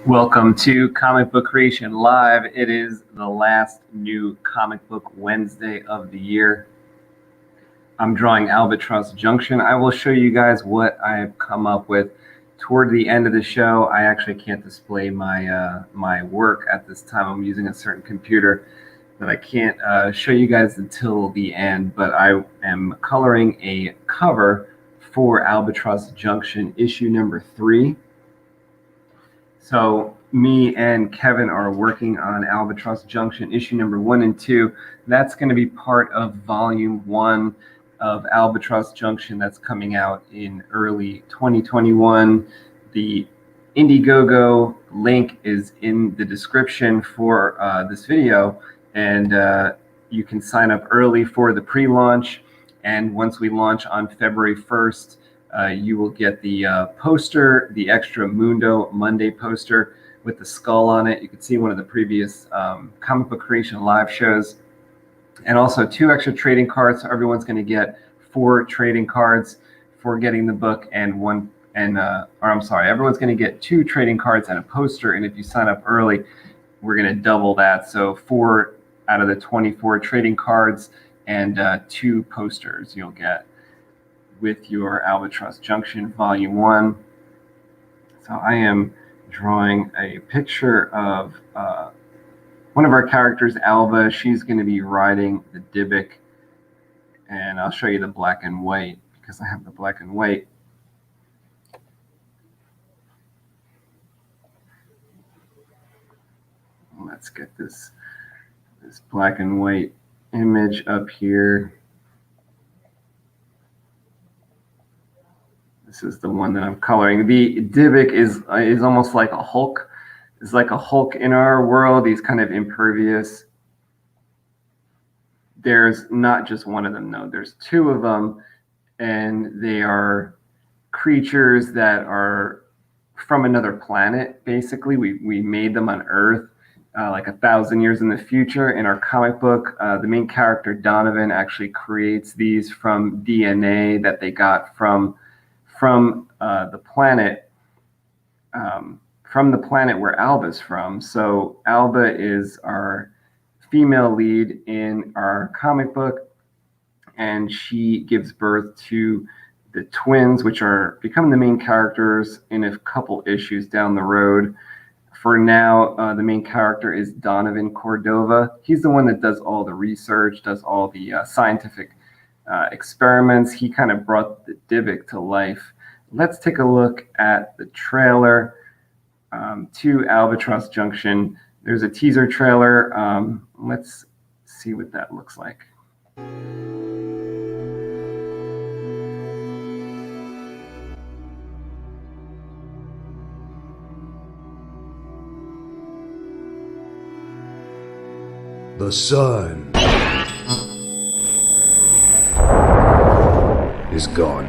Welcome to Comic Book Creation Live. It is the last new Comic Book Wednesday of the year. I'm drawing Albatross Junction. I will show you guys what I've come up with toward the end of the show. I actually can't display my my work at this time. I'm using a certain computer that I can't show you guys until the end, but I am coloring a cover for Albatross Junction issue number 3. So me and Kevin are working on Albatross Junction issue number 1 and 2. That's going to be part of volume 1 of Albatross Junction that's coming out in early 2021. The IndieGogo link is in the description for this video, and you can sign up early for the pre-launch. And once we launch on February 1st, you will get the poster, the extra Mundo Monday poster with the skull on it. You can see one of the previous Comic Book Creation Live shows. And also 2 extra trading cards. So everyone's going to get 4 trading cards for getting the book, and everyone's going to get 2 trading cards and a poster. And if you sign up early, we're going to double that. So 4 out of the 24 trading cards and 2 posters you'll get with your Albatross Junction Volume 1. So I am drawing a picture of one of our characters, Alba. She's going to be riding the Dybbuk, and I'll show you the black and white because I have the black and white. Let's get this black and white image up here. This is the one that I'm coloring. The Dybbuk is almost like a Hulk. It's like a Hulk in our world. He's kind of impervious. There's not just one of them, no. There's 2 of them, and they are creatures that are from another planet, basically. We made them on Earth like 1,000 years in the future. In our comic book, the main character, Donovan, actually creates these from DNA that they got from the planet where Alba's from. So Alba is our female lead in our comic book, and she gives birth to the twins, which are become the main characters in a couple issues down the road. For now, the main character is Donovan Cordova. He's the one that does all the research, does all the scientific experiments. He kind of brought the Dybbuk to life. Let's take a look at the trailer to Albatross Junction. There's a teaser trailer. Let's see what that looks like. The sun is gone.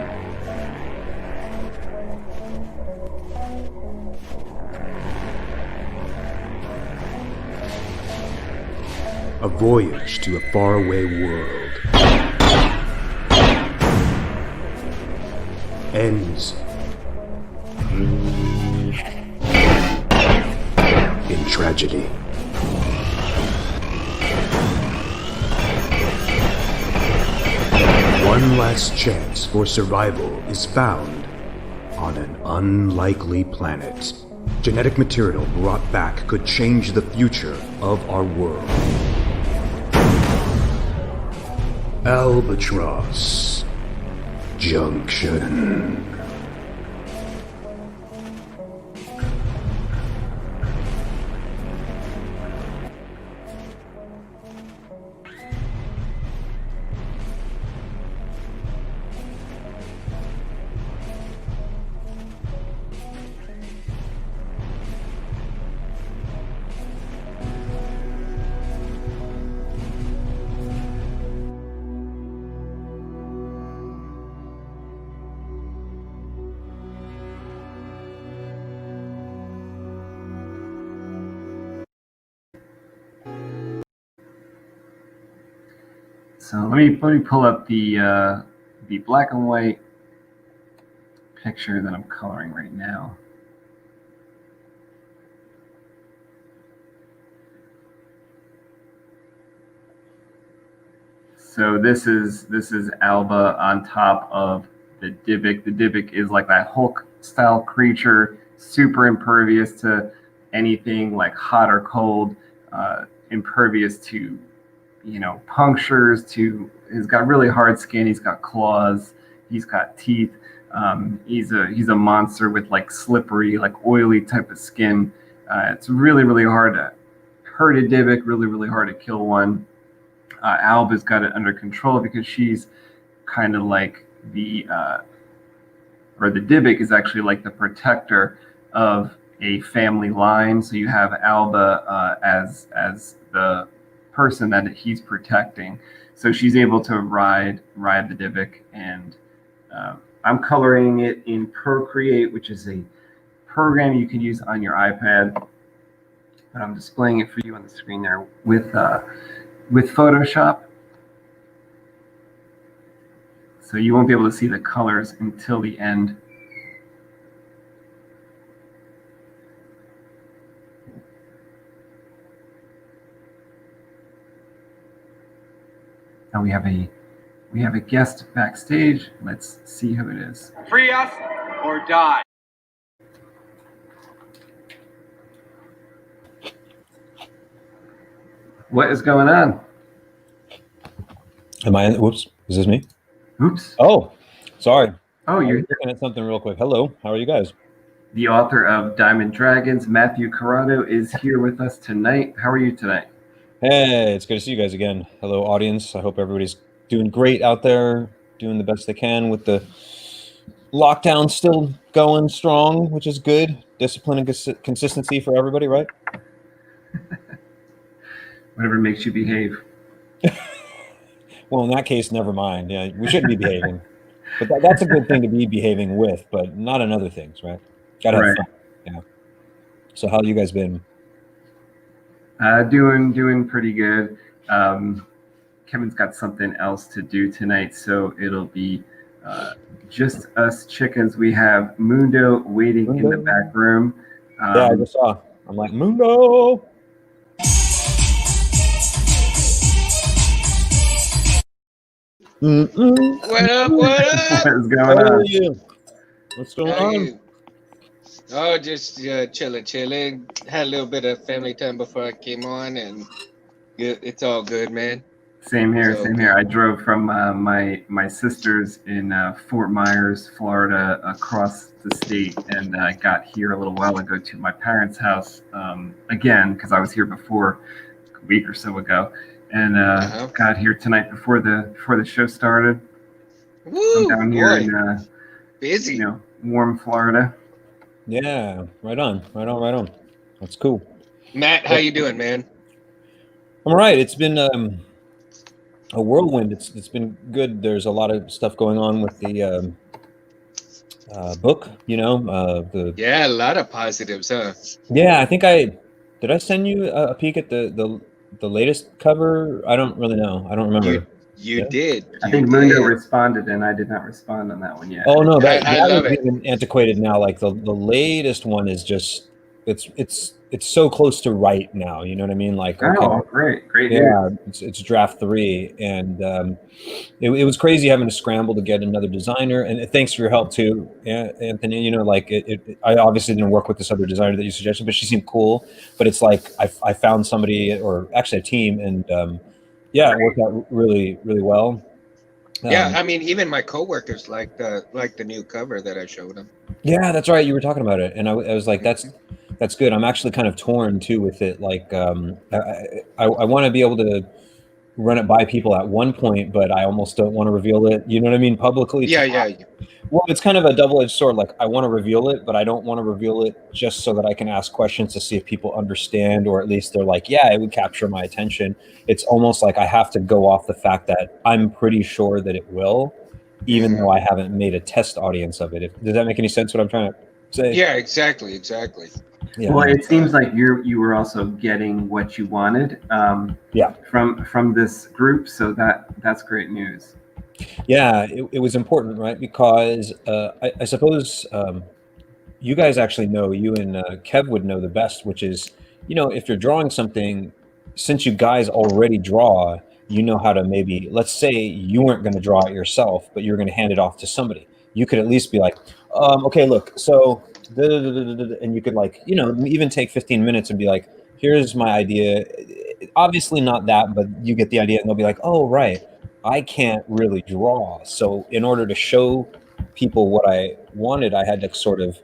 A voyage to a faraway world ends in tragedy. One last chance for survival is found on an unlikely planet. Genetic material brought back could change the future of our world. Albatross Junction. So let me pull up the black and white picture that I'm coloring right now. So this is Alba on top of the Dybbuk. The Dybbuk is like that Hulk-style creature, super impervious to anything like hot or cold, impervious to, punctures. He's got really hard skin. He's got claws. He's got teeth. He's a monster with like slippery, like oily type of skin. It's really, really hard to hurt a Dybbuk. Really, really hard to kill one. Alba's got it under control because she's kind of like the Dybbuk is actually like the protector of a family line. So you have Alba as the person that he's protecting. So she's able to ride the Dybbuk, and I'm coloring it in Procreate, which is a program you can use on your iPad. But I'm displaying it for you on the screen there with Photoshop. So you won't be able to see the colors until the end. And we have a guest backstage. Let's see who it is. Free us or die. What is going on? Am I? Whoops. Is this me? Oops. Oh, sorry. Oh, you're looking at something real quick. Hello. How are you guys? the author of Diamond Dragons. Matthew Corrado is here with us tonight. How are you tonight? Hey, it's good to see you guys again. Hello, audience. I hope everybody's doing great out there, doing the best they can with the lockdown still going strong, which is good. Discipline and consistency for everybody, right? Whatever makes you behave. Well, in that case, never mind. Yeah, we shouldn't be behaving. But that's a good thing to be behaving with, but not in other things, right? Gotta have fun. Yeah. So how you guys been? Doing pretty good. Kevin's got something else to do tonight, so it'll be just us chickens. We have Mundo waiting in the back room. Yeah, I just saw. I'm like, Mundo! What up? What up? What is going on? What's going on? Oh, just chilling. Had a little bit of family time before I came on, and it's all good, man. Same here. I drove from my sister's in Fort Myers, Florida, across the state, and I got here a little while ago to my parents' house again because I was here before a week or so ago, and got here tonight before the show started. Woo, I'm down here in busy, warm Florida. Yeah, right on. That's cool. Matt, how you doing, man? I'm all right. It's been a whirlwind. It's been good. There's a lot of stuff going on with the book. Yeah, a lot of positives, huh? Yeah, I think did I send you a peek at the latest cover? I don't really know. I don't remember. You did. I think Mundo responded, and I did not respond on that one yet. Oh no, that love is it. even antiquated now. Like the latest one is just it's so close to right now. You know what I mean? Like, okay, oh, great. yeah, it's draft 3, and it was crazy having to scramble to get another designer. And thanks for your help too, Anthony. I obviously didn't work with this other designer that you suggested, but she seemed cool. But it's like I found somebody, or actually a team, and yeah, it worked out really, really well. Yeah, I mean, even my coworkers like the new cover that I showed them. Yeah, that's right. You were talking about it, and I was like, that's good. I'm actually kind of torn too with it. Like, I want to be able to run it by people at one point, but I almost don't want to reveal it. You know what I mean? Publicly. Yeah. Well, it's kind of a double-edged sword. Like, I want to reveal it, but I don't want to reveal it just so that I can ask questions to see if people understand, or at least they're like, yeah, it would capture my attention. It's almost like I have to go off the fact that I'm pretty sure that it will, even though I haven't made a test audience of it. Does that make any sense, what I'm trying to say? Yeah, exactly. Yeah. Well, it seems like you were also getting what you wanted from this group, so that's great news. Yeah, it was important, right? Because I suppose you guys actually know, you and Kev would know the best, which is, if you're drawing something, since you guys already draw, you know how to maybe, let's say you weren't going to draw it yourself, but you're going to hand it off to somebody. You could at least be like, okay, look, so, and you could like, you know, even take 15 minutes and be like, here's my idea. Obviously not that, but you get the idea. And they'll be like, oh, right, I can't really draw. So in order to show people what I wanted, I had to sort of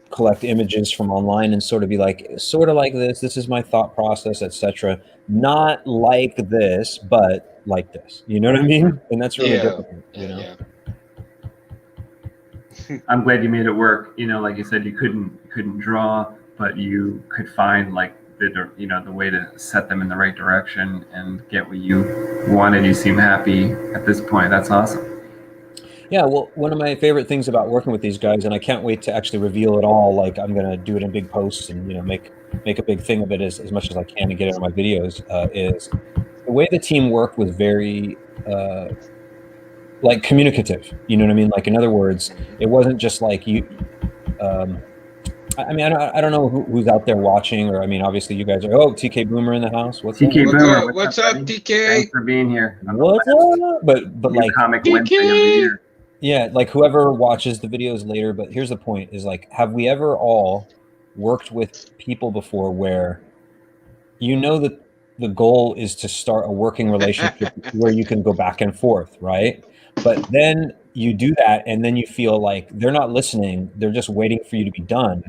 collect images from online and sort of be like, sort of like this is my thought process, etc. Not like this, but like this, you know what I mean? And that's really difficult, you know? Yeah. I'm glad you made it work. You know, like you said, you couldn't draw, but you could find like the way to set them in the right direction and get what you wanted. You seem happy at this point. That's awesome. Yeah, well, one of my favorite things about working with these guys, and I can't wait to actually reveal it all, like I'm going to do it in big posts and, you know, make a big thing of it as much as I can and get it on my videos, is the way the team worked was very like communicative, you know what I mean? Like, in other words, it wasn't just like you, I mean, I don't know who's out there watching, or I mean, obviously you guys are. Oh, TK Boomer in the house. What's TK up? Boomer, What's up, buddy? TK? Thanks for being here. What's up? But New like comic Wednesday of the year. Yeah, like whoever watches the videos later. But here's the point: is like, have we ever all worked with people before where you know that the goal is to start a working relationship where you can go back and forth, right? But then you do that, and then you feel like they're not listening; they're just waiting for you to be done.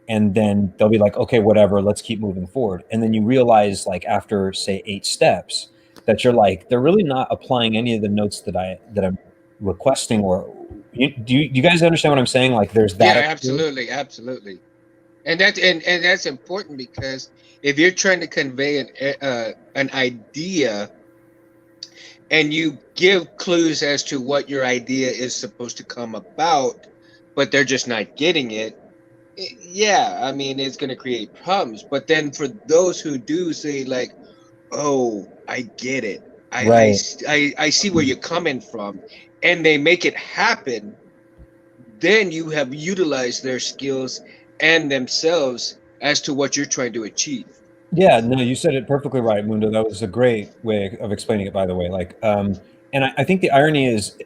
And then they'll be like, okay, whatever, let's keep moving forward. And then you realize, like, after say 8 steps, that you're like, they're really not applying any of the notes that I'm requesting. Or do you guys understand what I'm saying? Like, there's that. Yeah, absolutely. And that's important, because if you're trying to convey an idea and you give clues as to what your idea is supposed to come about, but they're just not getting it, yeah, I mean, it's going to create problems. But then for those who do say like, oh, I get it, I see where you're coming from, and they make it happen, then you have utilized their skills and themselves as to what you're trying to achieve. Yeah, no, you said it perfectly right, Mundo. That was a great way of explaining it, by the way. Like, and I think the irony is,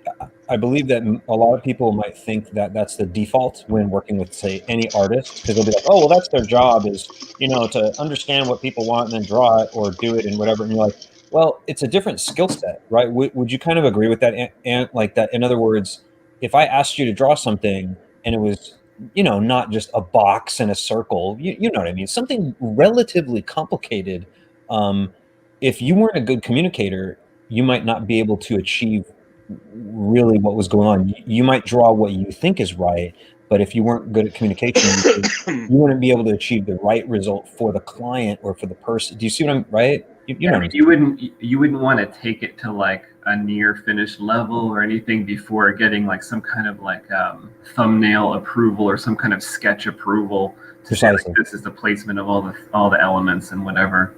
I believe that a lot of people might think that that's the default when working with, say, any artist, because they'll be like, oh, well, that's their job, is, you know, to understand what people want and then draw it or do it and whatever. And you're like, well, it's a different skill set, right? Would you kind of agree with that? And like that, in other words, if I asked you to draw something and it was, you know, not just a box and a circle, you know what I mean? Something relatively complicated. If you weren't a good communicator, you might not be able to achieve really what was going on. You might draw what you think is right, but if you weren't good at communication, you wouldn't be able to achieve the right result for the client or for the person. Do you see what I'm right? You know, I mean, you wouldn't want to take it to like a near finished level or anything before getting like some kind of like thumbnail approval or some kind of sketch approval to say like, this is the placement of all the elements and whatever.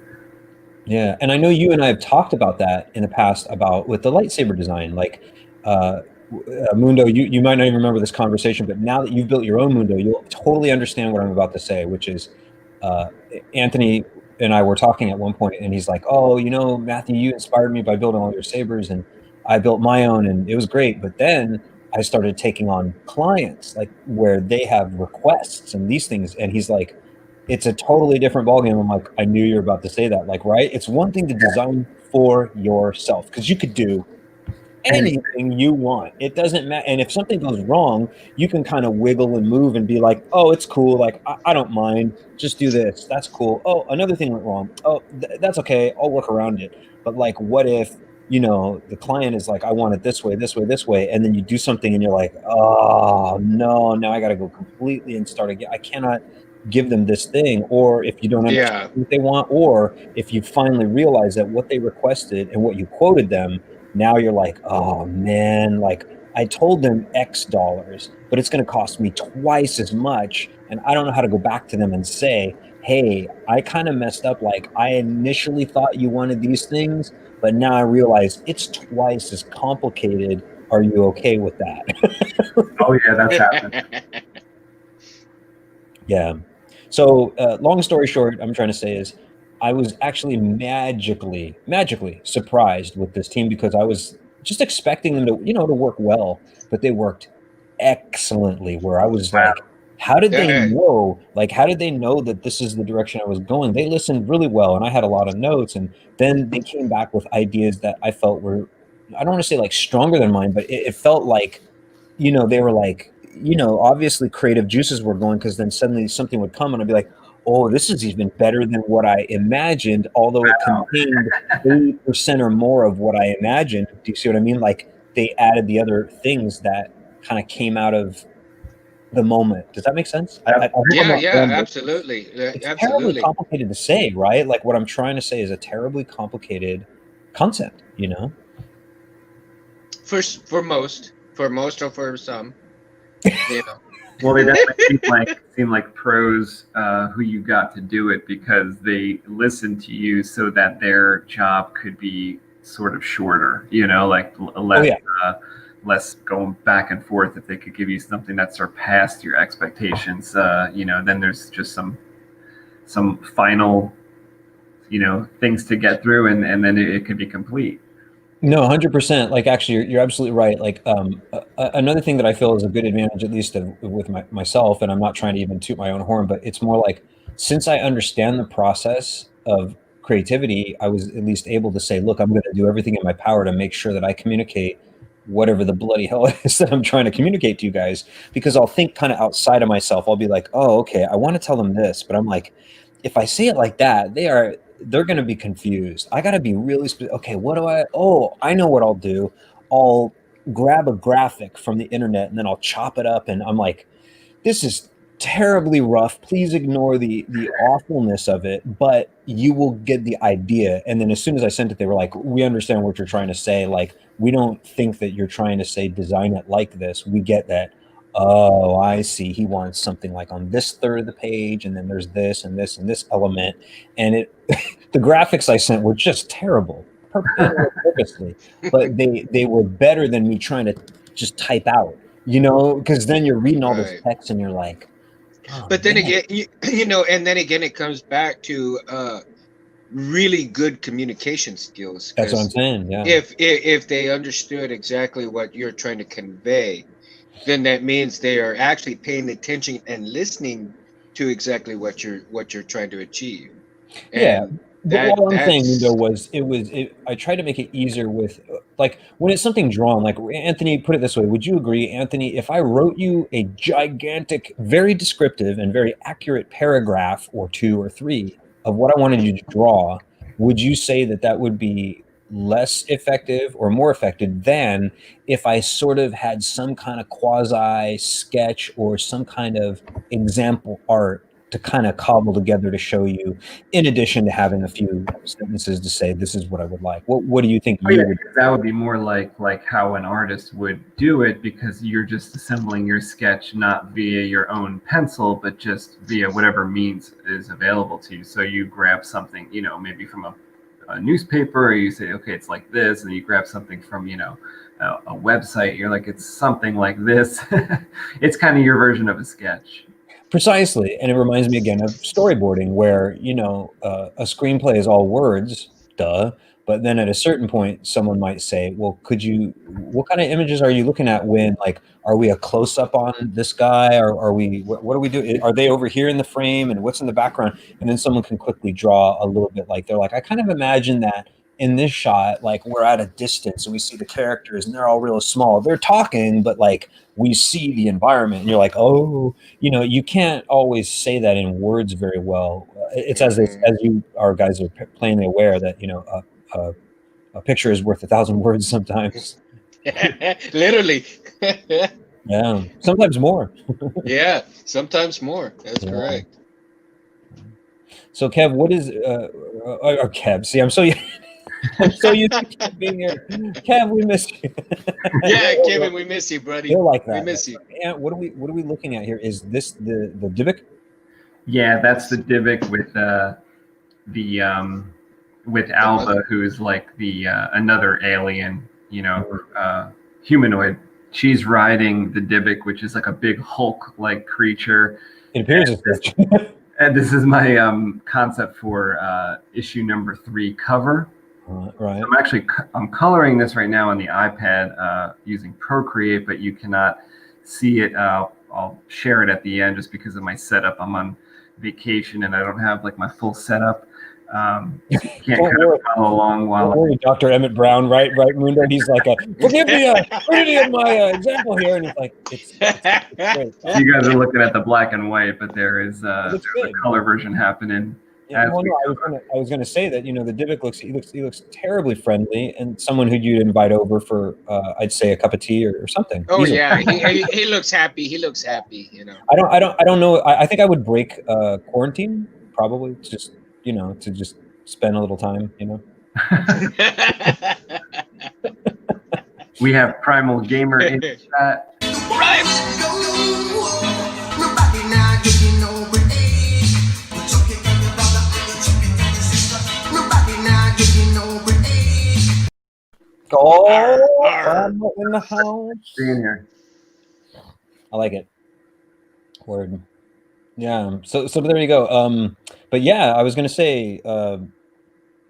Yeah, and I know you and I have talked about that in the past about with the lightsaber design. Like, Mundo, you might not even remember this conversation, but now that you've built your own Mundo, you'll totally understand what I'm about to say, which is Anthony and I were talking at one point, and he's like, oh, you know, Matthew, you inspired me by building all your sabers, and I built my own, and it was great. But then I started taking on clients, like where they have requests and these things, and he's like, it's a totally different ballgame. I'm like, I knew you were about to say that. Like, right? It's one thing to design for yourself, because you could do anything you want. It doesn't matter. And if something goes wrong, you can kind of wiggle and move and be like, oh, it's cool. Like, I don't mind. Just do this. That's cool. Oh, another thing went wrong. Oh, that's okay. I'll work around it. But like, what if, you know, the client is like, I want it this way, this way, this way. And then you do something and you're like, oh, no, now I got to go completely and start again. I cannot give them this thing. Or if you don't understand what they want, or if you finally realize that what they requested and what you quoted them, now you're like, oh man, like I told them X dollars, but it's going to cost me twice as much. And I don't know how to go back to them and say, hey, I kind of messed up. Like, I initially thought you wanted these things, but now I realize it's twice as complicated. Are you okay with that? Oh yeah, that's happened. Yeah. So long story short, I'm trying to say is, I was actually magically surprised with this team because I was just expecting them to, to work well, but they worked excellently. Where I was like, how did they Yeah. know? Like, how did they know that this is the direction I was going? They listened really well, and I had a lot of notes, and then they came back with ideas that I felt were, I don't want to say like stronger than mine, but it felt like, they were like, obviously creative juices were going, because then suddenly something would come and I'd be like, oh, this is even better than what I imagined, although it contained 80% or more of what I imagined. Do you see what I mean? Like, they added the other things that kind of came out of the moment. Does that make sense? I hope I'm Yeah, not yeah, rambling. absolutely. It's terribly Absolutely. complicated to say, right? Like, what I'm trying to say is a terribly complicated concept, For most or for some, you know. Well, they definitely seem like pros who you got to do it because they listened to you so that their job could be sort of shorter, like less yeah. less going back and forth. If they could give you something that surpassed your expectations, then there's just some final, things to get through, and then it could be complete. No, 100%. Like, actually, you're absolutely right. Like, another thing that I feel is a good advantage, at least with myself, and I'm not trying to even toot my own horn, but it's more like, since I understand the process of creativity, I was at least able to say, look, I'm going to do everything in my power to make sure that I communicate whatever the bloody hell it is that I'm trying to communicate to you guys, because I'll think kind of outside of myself. I'll be like, oh, okay, I want to tell them this, but I'm like, if I say it like that, they're going to be confused. I got to be really specific. Okay, I know what I'll do. I'll grab a graphic from the internet and then I'll chop it up. And I'm like, this is terribly rough. Please ignore the awfulness of it, but you will get the idea. And then as soon as I sent it, they were like, we understand what you're trying to say. Like, we don't think that you're trying to say design it like this. We get that. Oh, I see. He wants something like on this third of the page, and then there's this and this and this element. And the graphics I sent were just terrible, purposely, but they were better than me trying to just type out, because then you're reading all this Right. text and you're like, oh, But then man. again, and then again, it comes back to really good communication skills. That's what I'm 'Cause saying. Yeah. if they understood exactly what you're trying to convey, then that means they are actually paying attention and listening to exactly what you're trying to achieve. Yeah. And But what I'm saying, though, that's was I try to make it easier with, like, when it's something drawn, like Anthony put it this way. Would you agree, Anthony, if I wrote you a gigantic, very descriptive and very accurate paragraph or two or three of what I wanted you to draw, would you say that that would be less effective or more effective than if I sort of had some kind of quasi sketch or some kind of example art to kind of cobble together to show you, in addition to having a few sentences to say, this is what I would like? What do you think Oh yeah, would? because that would be more like how an artist would do it, because you're just assembling your sketch not via your own pencil, but just via whatever means is available to you. So you grab something, maybe from a newspaper, or you say, okay, it's like this, and you grab something from, a website. You're like, it's something like this. It's kind of your version of a sketch. Precisely. And it reminds me again of storyboarding, where, a screenplay is all words, duh. But then at a certain point, someone might say, well, what kind of images are you looking at when, like, are we a close up on this guy? Or are we, what do we do? Are they over here in the frame, and what's in the background? And then someone can quickly draw a little bit, like, they're like, I kind of imagine that in this shot, like, we're at a distance and we see the characters and they're all real small. They're talking, but like, we see the environment, and you're like, oh, you can't always say that in words very well. It's as you our guys are plainly aware that, a picture is worth 1,000 words sometimes. literally. Yeah, sometimes more. Yeah, sometimes more. That's Yeah. correct. So Kev, what is or Kev? See, I'm so used to Kev being here. Kev, we miss you. Yeah, Kevin, we miss you, buddy. Feel like that. We miss you. And what are we looking at here? Is this the Divic? Yeah, that's the Divic with Alba, who is like the another alien, humanoid. She's riding the Divic, which is like a big Hulk-like creature. It appears as And this is my concept for issue number 3 cover. Right. I'm coloring this right now on the iPad using Procreate, but you cannot see it. I'll share it at the end just because of my setup. I'm on vacation and I don't have like my full setup. You can't kind of follow along while Dr. Emmett Brown, right, Mundo. He's like, forgive the crudity of my example here, and he's like, it's great. So you guys are looking at the black and white, but there's a color version happening. Yeah, well, no, I was gonna say that, you know, the Divic looks terribly friendly, and someone who you'd invite over for I'd say a cup of tea or something. Oh yeah, he looks happy. He looks happy. You know. I don't know. I think I would break quarantine probably, just, you know, to just spend a little time, you know. We have Primal Gamer in the chat. Oh, I'm in the house. Stay in here. I like it. Word. Yeah. So there you go. But yeah, I was gonna say,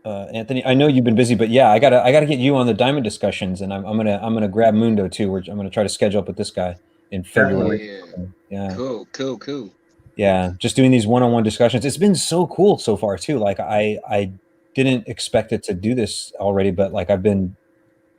Anthony, I know you've been busy, but yeah, I gotta get you on the diamond discussions, and I'm gonna grab Mundo too. I'm gonna try to schedule up with this guy in February. Yeah. Cool. Yeah, just doing these one-on-one discussions. It's been so cool so far too. Like I didn't expect it to do this already, but like I've been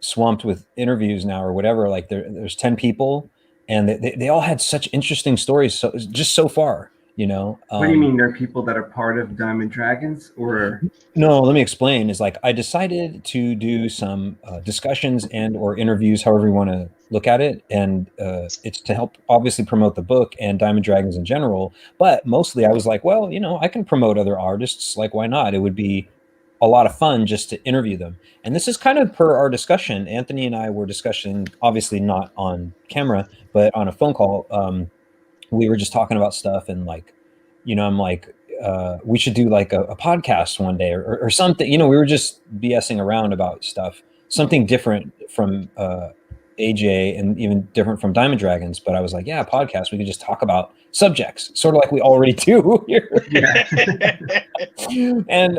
swamped with interviews now or whatever. Like there's 10 people, and they all had such interesting stories. So just so far, you know. What do you mean? They're people that are part of Diamond Dragons, or? No, let me explain. Is like I decided to do some discussions and or interviews, however you want to look at it, and it's to help obviously promote the book and Diamond Dragons in general. But mostly, I was like, well, you know, I can promote other artists. Like, why not? It would be a lot of fun just to interview them. And this is kind of per our discussion. Anthony and I were discussing, obviously not on camera, but on a phone call. We were just talking about stuff, and like, you know, I'm like, we should do like a podcast one day or something. You know, we were just BSing around about stuff, something different from AJ and even different from Diamond Dragons. But I was like, yeah, podcast. We could just talk about subjects, sort of like we already do here. And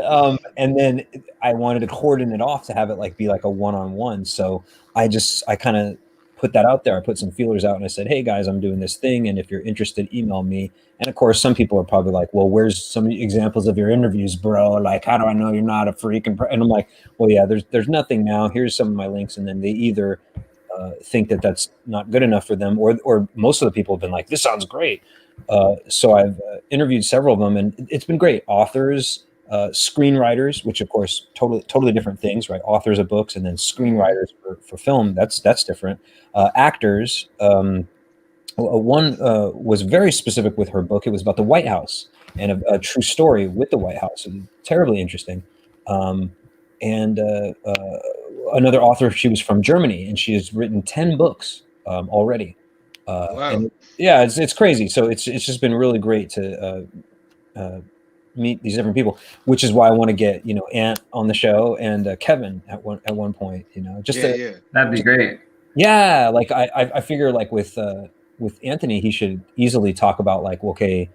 then I wanted to cordon it off to have it like be like a one-on-one. So I kind of put that out there. I put some feelers out and I said, hey guys, I'm doing this thing, and if you're interested, email me. And of course, some people are probably like, well, where's some examples of your interviews, bro? Like, how do I know you're not a freak? And I'm like, well, yeah, there's nothing now. Here's some of my links. And then they either think that that's not good enough for them, or most of the people have been like, this sounds great. So I've interviewed several of them, and it's been great. Authors, screenwriters, which of course totally different things, right? Authors of books, and then screenwriters for film. That's different. Actors. One was very specific with her book. It was about the White House and a true story with the White House. It was terribly interesting. And another author, she was from Germany, and she has written 10 books already. Wow. And yeah, it's crazy. So it's just been really great to meet these different people, which is why I want to get, you know, Ant on the show and Kevin at one point, you know, that'd be great. Yeah, like I figure like with Anthony, he should easily talk about like, okay,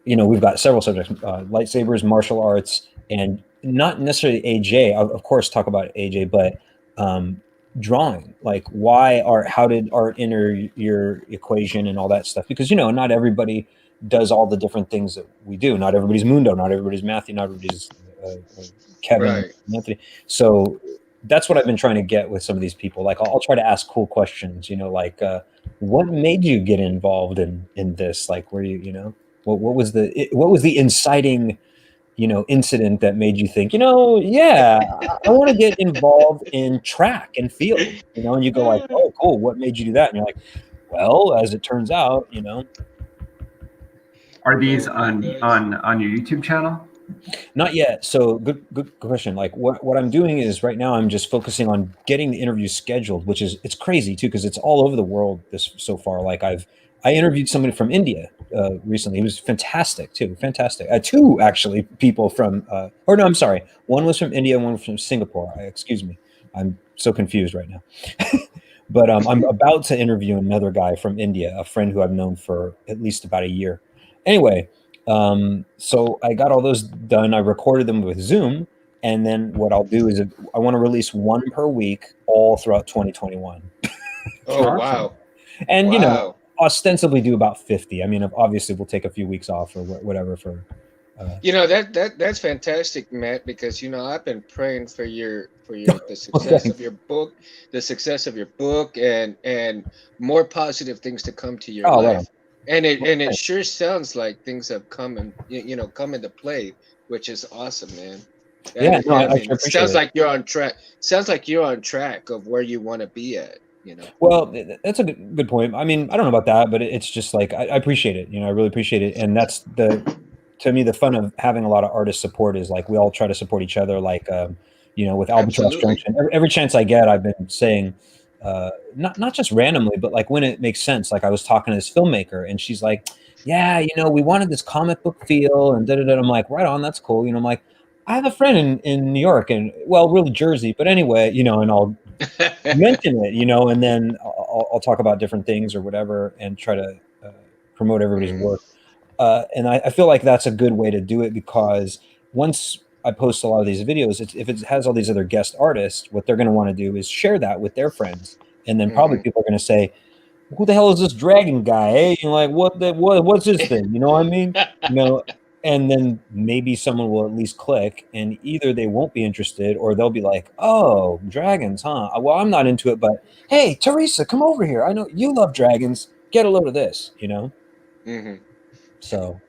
you know, we've got several subjects, lightsabers, martial arts, and not necessarily AJ. Of course, talk about AJ, but drawing, like how did art enter your equation and all that stuff? Because, you know, not everybody does all the different things that we do. Not everybody's Mundo, not everybody's Matthew, not everybody's Kevin, right. Anthony. So that's what I've been trying to get with some of these people. Like I'll try to ask cool questions, you know, like what made you get involved in this? Like, were you know, what was the inciting, you know, incident that made you think, you know, yeah, I want to get involved in track and field, you know? And you go like, oh, cool. What made you do that? And you're like, well, as it turns out, you know. Are these on your YouTube channel? Not yet. So good question. Like what I'm doing is right now I'm just focusing on getting the interviews scheduled, which is, it's crazy too, because it's all over the world so far. Like I interviewed somebody from India recently. He was fantastic too. Fantastic. Two actually people from, or no, I'm sorry. One was from India, one was from Singapore. Excuse me. I'm so confused right now. But I'm about to interview another guy from India, a friend who I've known for at least about a year. Anyway, So I got all those done. I recorded them with Zoom, and then what I'll do is I want to release one per week all throughout 2021. Oh, Awesome. wow. And you know, Wow. ostensibly do about 50. I mean, obviously we'll take a few weeks off or whatever for. You know, that's fantastic, Matt, because you know I've been praying for the success of your book, the success of your book, and more positive things to come to your Oh, right. life. And it sure sounds like things have come and come into play, which is awesome, man. Yeah, no, I mean, sure it appreciate sounds it. like you're on track. Sounds like you're on track of where you want to be at. You know. Well, that's a good point. I mean, I don't know about that, but it's just like I appreciate it. You know, I really appreciate it, and that's to me the fun of having a lot of artist support is like we all try to support each other. Like, you know, with Albatross Absolutely. Junction, every chance I get, I've been saying, not just randomly, but like when it makes sense. Like I was talking to this filmmaker, and she's like, "Yeah, you know, we wanted this comic book feel," and da da da. I'm like, "Right on, that's cool." You know, I'm like, I have a friend in New York, and well, really Jersey, but anyway, you know, and I'll mention it, you know, and then I'll talk about different things or whatever and try to promote everybody's Mhm. work. And I feel like that's a good way to do it because once I post a lot of these videos, if it has all these other guest artists, what they're going to want to do is share that with their friends. And then probably Mhm. people are going to say, who the hell is this dragon guy? Eh? You know, like what's this thing? You know what I mean? You know, and then maybe someone will at least click, and either they won't be interested, or they'll be like, "Oh, dragons, huh? Well, I'm not into it, but hey, Teresa, come over here. I know you love dragons. Get a load of this." You know, Mhm. so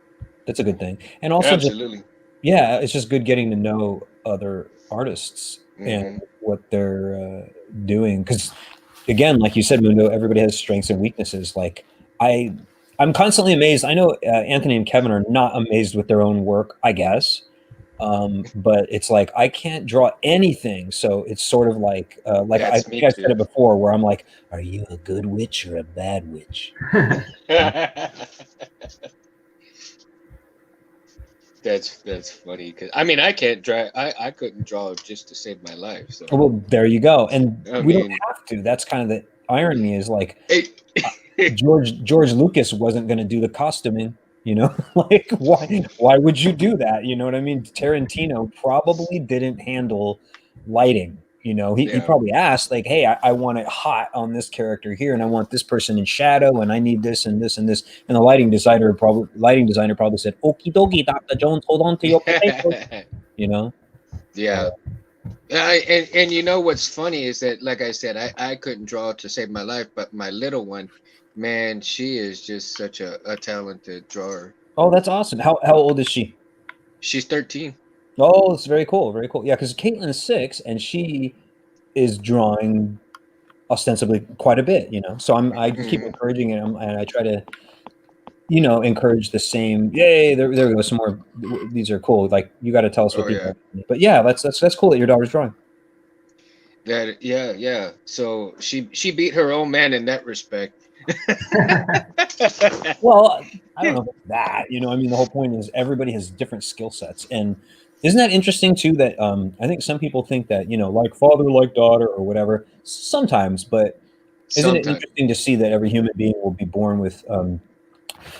that's a good thing. And also, just Absolutely. yeah, it's just good getting to know other artists and Mhm. what they're doing because again, like you said, Mundo, everybody has strengths and weaknesses. Like I'm constantly amazed. I know Anthony and Kevin are not amazed with their own work, I guess. But it's like I can't draw anything, so it's sort of like I That's think me I've said too. it before, where I'm like, "Are you a good witch or a bad witch?" That's funny because I mean I can't draw. I couldn't draw just to save my life. So Well, there you go, and I we don't mean, have to. That's kind of the irony is like it, George Lucas wasn't going to do the costuming, you know, like why would you do that? You know what I mean? Tarantino probably didn't handle lighting. You know, he yeah. probably asked like, "Hey, I want it hot on this character here, and I want this person in shadow, and I need this and this and this." And the lighting designer probably said, "Okie dokie, Dr. Jones, hold on to your potatoes." You know, Yeah. And you know what's funny is that, like I said, I couldn't draw to save my life, but my little one, man, she is just such a talented drawer. oh, that's awesome. How old is she? She's 13. Oh, it's very cool, very cool. Yeah, because Caitlin's 6, and she is drawing ostensibly quite a bit, you know. So I keep Mhm. encouraging him, and I try to, you know, encourage the same. Yay! There we go. Some more. These are cool. Like you got to tell us what Oh these yeah. are. But yeah, that's cool that your daughter's drawing. Yeah. So she beat her own man in that respect. Well, I don't know if it's that. You know, I mean, the whole point is everybody has different skill sets, and isn't that interesting too? That I think some people think that like father, like daughter, or whatever. Sometimes, but isn't it Sometimes. interesting to see that every human being will be born with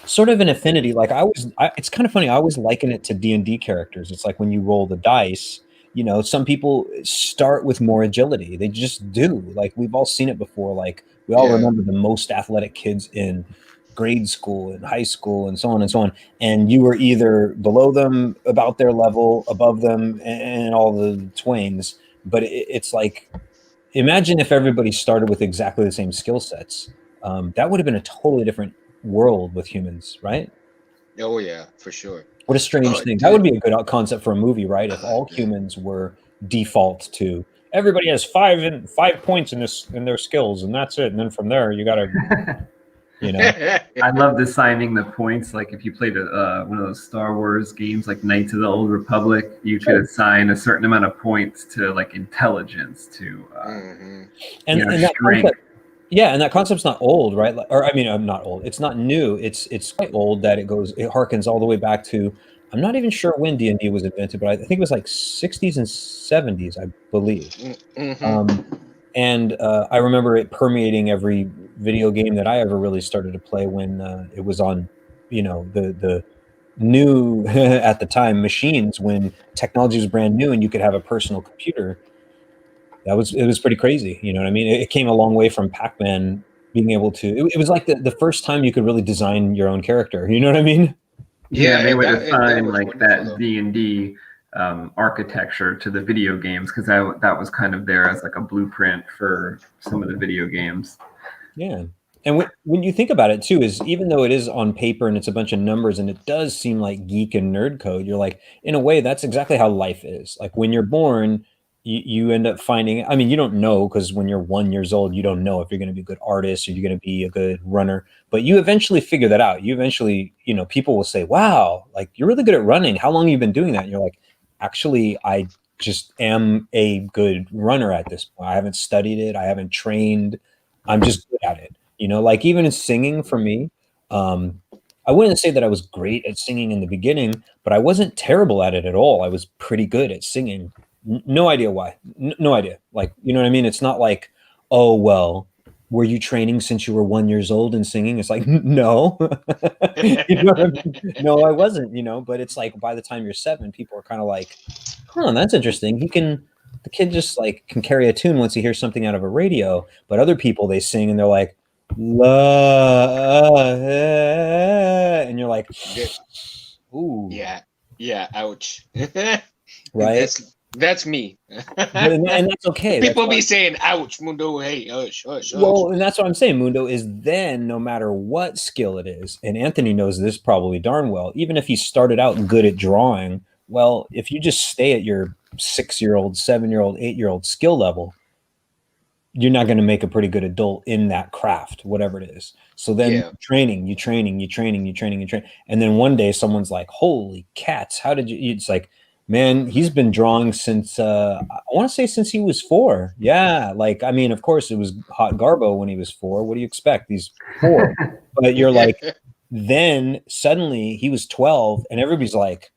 sort of an affinity? Like it's kind of funny. I always liken it to D&D characters. It's like when you roll the dice. Some people start with more agility. They just do. Like we've all seen it before. Like we all Yeah. remember the most athletic kids in grade school and high school and so on and so on. And you were either below them, about their level, above them, and all the twains. But it's like imagine if everybody started with exactly the same skill sets. That would have been a totally different world with humans, right? Oh yeah, for sure. What a strange Oh, thing. That would dude. be a good concept for a movie, right? If Oh all man. humans were default to everybody has 5 points in their skills, and that's it. And then from there, you got to, you know. I love assigning the points. Like if you played one of those Star Wars games, like Knights of the Old Republic, you could Sure. assign a certain amount of points to like intelligence, to hmm And that strength. concept, yeah, and that concept's not old, right? Or I mean, I'm not old. It's not new. It's quite old that it harkens all the way back to. I'm not even sure when D&D was invented, but I think it was like 60s and 70s, I believe. hmm Um, and I remember it permeating every video game that I ever really started to play when it was on, the new at the time machines when technology was brand new and you could have a personal computer. It was pretty crazy. You know what I mean? It came a long way from Pac-Man being able to. It was like the first time you could really design your own character. You know what I mean? Yeah, they and would that assign was like wonderful that though. D&D architecture to the video games because that was kind of there as like a blueprint for some of the video games. Yeah. And when you think about it too, is even though it is on paper and it's a bunch of numbers and it does seem like geek and nerd code, you're like, in a way, that's exactly how life is. Like when you're born, you end up finding, I mean, you don't know because when you're 1 years old, you don't know if you're going to be a good artist or you're going to be a good runner, but you eventually figure that out. You eventually, people will say, wow, like you're really good at running. How long have you been doing that? And you're like, actually, I just am a good runner at this point. I haven't studied it. I haven't trained. I'm just good at it. Like even in singing for me, I wouldn't say that I was great at singing in the beginning, but I wasn't terrible at it at all. I was pretty good at singing. No idea why. No idea. Like, you know what I mean? It's not like, oh, well, were you training since you were 1 years old and singing? It's like, no, you know what I mean? No, I wasn't, but it's like by the time you're 7, people are kind of like, oh, that's interesting. The kid just like can carry a tune once he hears something out of a radio, but other people they sing and they're like, la, and you're like, ooh, Yeah, ouch. right? That's me. And that's okay. People be saying, ouch, Mundo, hey, hush. Well, and that's what I'm saying, Mundo, is then no matter what skill it is, and Anthony knows this probably darn well, even if he started out good at drawing, well, if you just stay at your 6-year-old, 7-year-old, 8-year-old skill level, you're not going to make a pretty good adult in that craft, whatever it is. So then you train. And then one day someone's like, holy cats, how did you, it's like, man, he's been drawing since, I want to say since he was 4. Yeah. Like, I mean, of course it was hot garbo when he was 4. What do you expect? He's 4, but you're like, then suddenly he was 12 and everybody's like,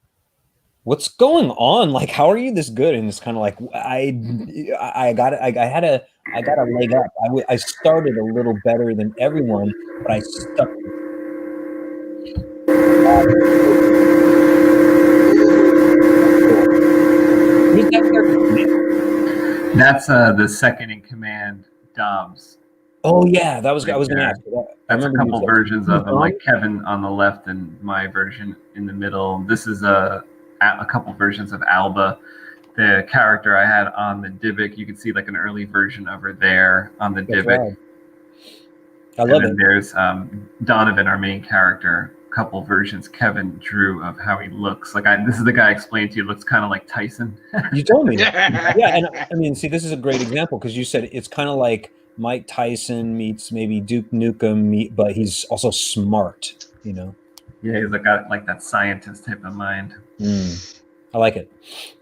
what's going on? Like, how are you this good? And it's kind of like, I got a leg up. I started a little better than everyone, but I stuck. Who's that character? That's the second in command, Dobbs. Oh yeah, I was going to ask you that. That's a couple versions of him, like Kevin on the left and my version in the middle. This is a couple versions of Alba, the character I had on the Dybbuk. You can see like an early version of her there on the Dybbuk. Right. I love it. There's Donovan, our main character. A couple versions Kevin drew of how he looks. Like this is the guy I explained to you. Looks kind of like Tyson. You told me. Yeah, and I mean, see, this is a great example because you said it's kind of like Mike Tyson meets maybe Duke Nukem, but he's also smart. Yeah, he's like that scientist type of mind. I like it.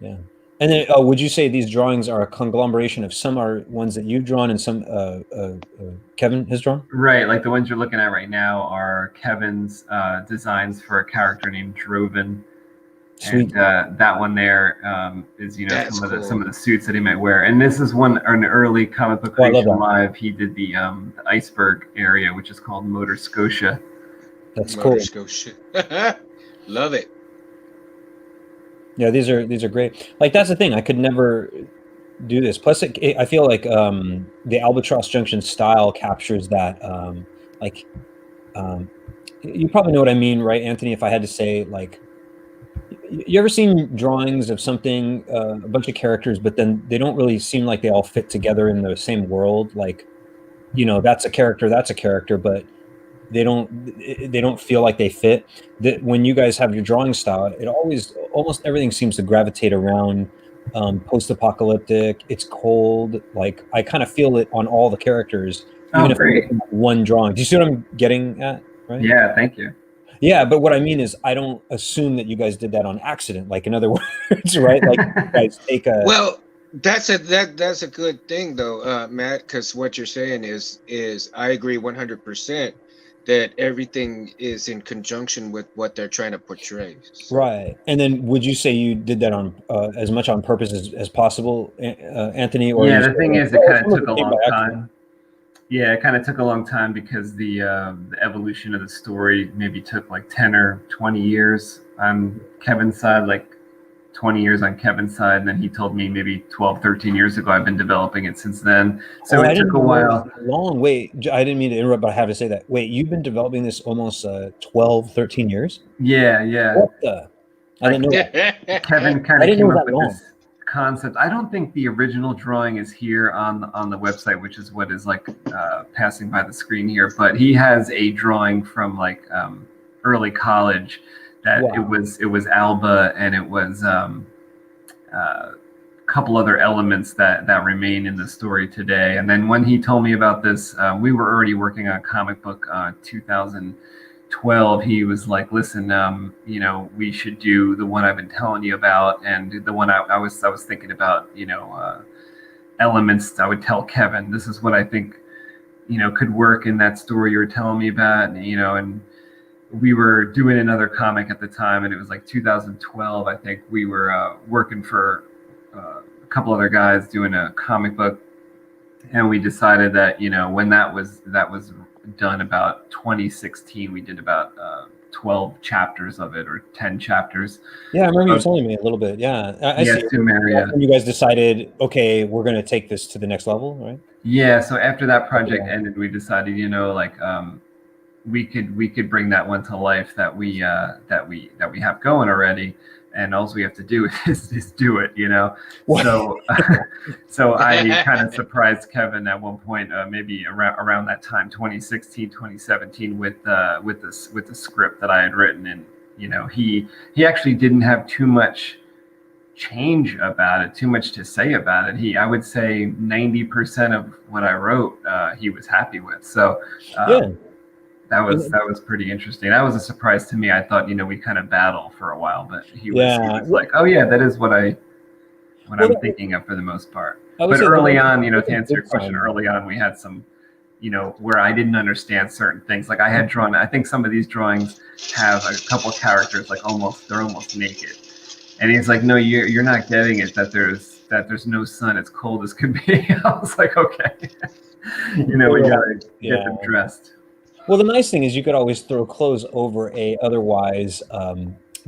Yeah. And then, would you say these drawings are a conglomeration of some are ones that you've drawn and some Kevin has drawn? Right, like the ones you're looking at right now are Kevin's designs for a character named Droven. Sweet. And that one there is some of the suits that he might wear. And this is an early comic book creation live. He did the iceberg area, which is called Motor Scotia. That's cool. Scotia. Love it. Yeah, these are great. Like that's the thing. I could never do this. Plus, I feel like the Albatross Junction style captures that. You probably know what I mean, right, Anthony? If I had to say, like, you ever seen drawings of something, a bunch of characters, but then they don't really seem like they all fit together in the same world? Like, that's a character, but they don't feel like they fit. That when you guys have your drawing style, it almost everything seems to gravitate around post-apocalyptic. It's cold. Like I kind of feel it on all the characters, even if I'm looking at one drawing. Do you see what I'm getting at? Right? Yeah, thank you. Yeah, but what I mean is, I don't assume that you guys did that on accident. Like in other words, right? Like you guys take a well. That's a good thing though, Matt, because what you're saying is I agree 100%. That everything is in conjunction with what they're trying to portray. So. Right. And then would you say you did that on as much on purpose as possible, Anthony? Or yeah, the thing is, it kind of took a long time. Yeah, it kind of took a long time because the evolution of the story maybe took like 10 or 20 years on Kevin's side, like 20 years on Kevin's side. And then he told me maybe 12, 13 years ago. I've been developing it since then. So Oh, I it took didn't a know it was while. that long. Wait, I didn't mean to interrupt, but I have to say that. Wait, you've been developing this almost 12, 13 years? Yeah, yeah. What the? I Like didn't know that. Kevin kind I of didn't know came it was up that with long. this concept. I don't think the original drawing is here on the website, which is what is like passing by the screen here. But he has a drawing from like early college that Wow. it was Alba and it was a couple other elements that remain in the story today. And then when he told me about this, we were already working on a comic book 2012. He was like, listen, you know, we should do the one I've been telling you about, and the one I was thinking about, you know, elements. I would tell Kevin, this is what I think, you know, could work in that story you were telling me about, and, you know, and we were doing another comic at the time, and it was like 2012. I think we were working for a couple other guys doing a comic book, and we decided that, you know, when that was done about 2016, we did about 12 chapters of it, or 10 chapters. Yeah, I remember you telling me a little bit. Yeah, I Yeah, see. Sumeria. And you guys decided, okay, we're going to take this to the next level, right? Yeah, so after that project Yeah. ended, we decided, you know, like we could bring that one to life that we have going already, and all we have to do is do it, you know. What? So so I kind of surprised Kevin at one point, maybe around that time, 2016, 2017, with the script that I had written, and you know, he actually didn't have too much change about it, too much to say about it. I would say 90% of what I wrote, he was happy with. So Yeah. that was pretty interesting. That was a surprise to me. I thought, you know, we kind of battle for a while, but he was like, oh yeah, that is what I'm thinking of for the most part. I would But say early on, you know, to that's a answer your good question, sign. early on we had some, you know, where I didn't understand certain things. Like I had drawn, I think some of these drawings have a couple characters like they're almost naked. And he's like, no, you're not getting it, that there's no sun, it's cold as could be. I was like, okay. You know, we gotta get them dressed. Well, the nice thing is you could always throw clothes over a otherwise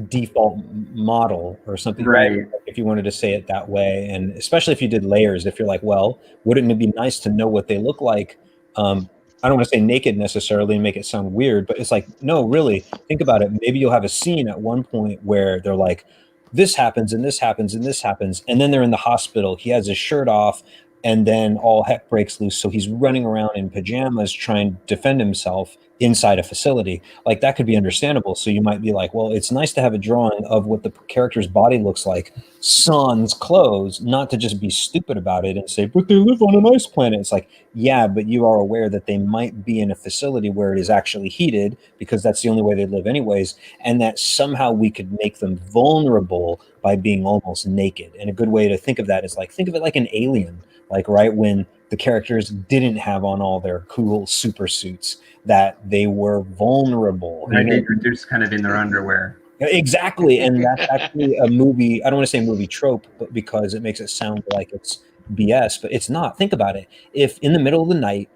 default model or something, right? Right. If you wanted to say it that way, and especially if you did layers, if you're like, well, wouldn't it be nice to know what they look like? I don't want to say naked necessarily and make it sound weird, but it's like, no, really, think about it. Maybe you'll have a scene at one point where they're like, this happens and this happens and this happens, and then they're in the hospital. He has his shirt off, and then all heck breaks loose. So he's running around in pajamas trying to defend himself inside a facility. Like that could be understandable. So you might be like, well, it's nice to have a drawing of what the character's body looks like, sans clothes, not to just be stupid about it and say, but they live on an ice planet. It's like, yeah, but you are aware that they might be in a facility where it is actually heated because that's the only way they live anyways. And that somehow we could make them vulnerable by being almost naked. And a good way to think of that is like, think of it like an alien. Like, right when the characters didn't have on all their cool super suits, that they were vulnerable. Right, they're just kind of in their underwear. Exactly. And that's actually a movie, I don't want to say movie trope, but because it makes it sound like it's BS, but it's not. Think about it. If in the middle of the night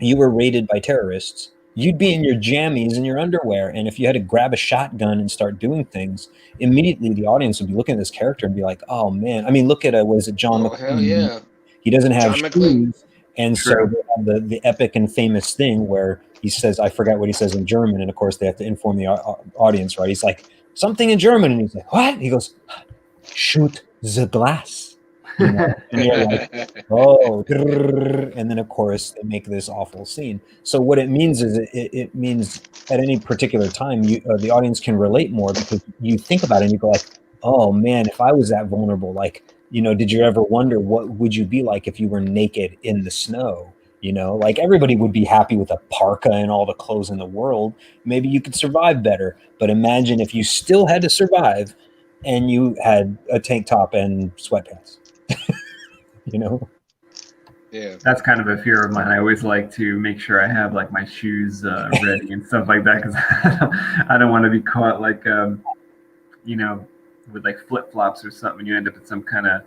you were raided by terrorists, you'd be in your jammies and your underwear. And if you had to grab a shotgun and start doing things, immediately the audience would be looking at this character and be like, oh man. I mean, look at what is it, John Oh, McClane? hell yeah. He doesn't have John McClane. shoes. And so they have the epic and famous thing where he says, I forget what he says in German. And of course, they have to inform the audience, right? He's like, something in German. And he's like, what? He goes, shoot the glass. You know? And you're like, oh, and then of course they make this awful scene. So what it means is it means at any particular time, the audience can relate more because you think about it and you go like, oh man, if I was that vulnerable, like, you know, did you ever wonder what would you be like if you were naked in the snow? You know, like everybody would be happy with a parka and all the clothes in the world. Maybe you could survive better. But imagine if you still had to survive and you had a tank top and sweatpants. You know? Yeah. That's kind of a fear of mine. I always like to make sure I have like my shoes ready and stuff like that because I don't want to be caught like, you know, with like flip flops or something. You end up in some kind of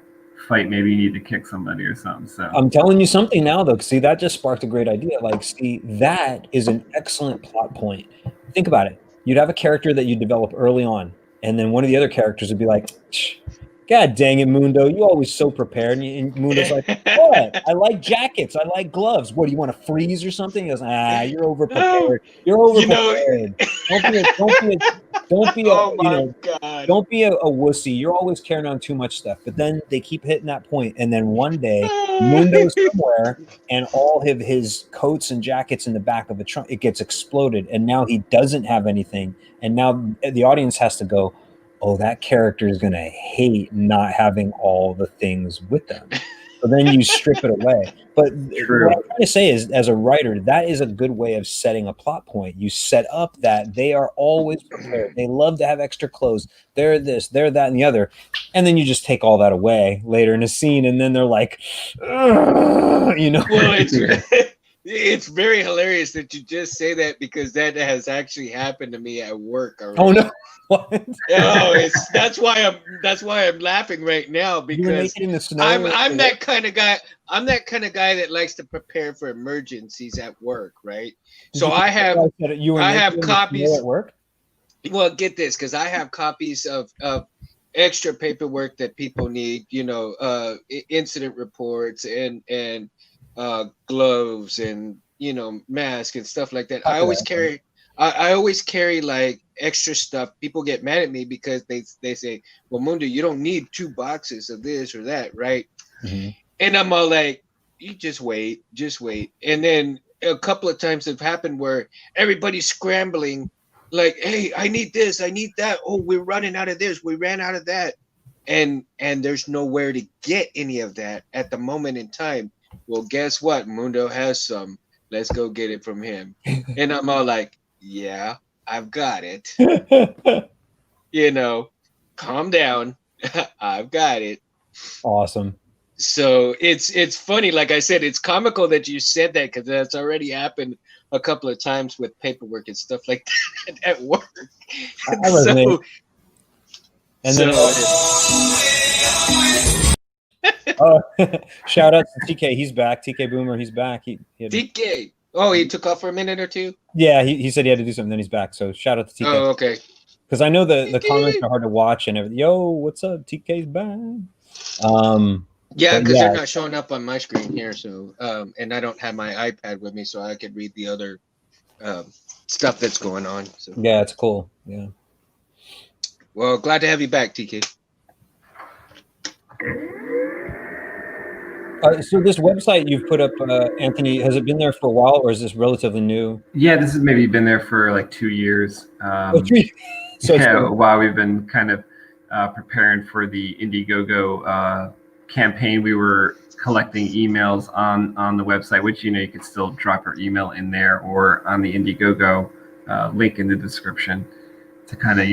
fight, maybe you need to kick somebody or something. So I'm telling you something now, though. See, that just sparked a great idea. Like, see, that is an excellent plot point. Think about it. You'd have a character that you develop early on, and then one of the other characters would be like, God dang it, Mundo, you always so prepared. And Mundo's like, what? I like jackets. I like gloves. What, do you want to freeze or something? He goes, you're over prepared. You're over prepared. Don't be a, Oh you my know, God. don't be a wussy. You're always carrying on too much stuff. But then they keep hitting that point, and then one day Mundo's somewhere, and all of his coats and jackets in the back of a trunk, it gets exploded, and now he doesn't have anything. And now the audience has to go, oh, that character is going to hate not having all the things with them. So then you strip it away. But True. what I'm trying to say is, as a writer, that is a good way of setting a plot point. You set up that they are always prepared. They love to have extra clothes. They're this, they're that, and the other. And then you just take all that away later in a scene, and then they're like, you know. Well, it's very hilarious that you just say that, because that has actually happened to me at work already. Oh no. What? Oh, that's why I'm laughing right now, because I'm that kind of guy. I'm that kind of guy that likes to prepare for emergencies at work, right? So I have copies at work. Well, get this, because I have copies of extra paperwork that people need. You know, incident reports and gloves and masks and stuff like that. I always carry like extra stuff. People get mad at me because they say, well, Mundo, you don't need 2 boxes of this or that, right? Mm-hmm. And I'm all like, you just wait. And then a couple of times have happened where everybody's scrambling, like, hey, I need this, I need that. Oh, we're running out of this, we ran out of that. And there's nowhere to get any of that at the moment in time. Well, guess what? Mundo has some. Let's go get it from him. And I'm all like, yeah, I've got it. Calm down. I've got it. Awesome. So it's funny. Like I said, it's comical that you said that, because that's already happened a couple of times with paperwork and stuff like that at work. I resonate. And then shout out to TK. He's back. TK Boomer. He's back. TK. Oh, he took off for a minute or two? Yeah, he said he had to do something, then he's back. So shout out to TK. Oh, okay. Because I know the comments are hard to watch and everything. Yo, what's up? TK's back. Yeah, because they're not showing up on my screen here. So, and I don't have my iPad with me, so I could read the other stuff that's going on. So yeah, it's cool. Yeah. Well, glad to have you back, TK. So this website you've put up, Anthony, has it been there for a while, or is this relatively new? Yeah, this has maybe been there for like 2 years. So while we've been kind of preparing for the IndieGogo campaign, we were collecting emails on the website, which you could still drop your email in there, or on the IndieGogo link in the description to kind of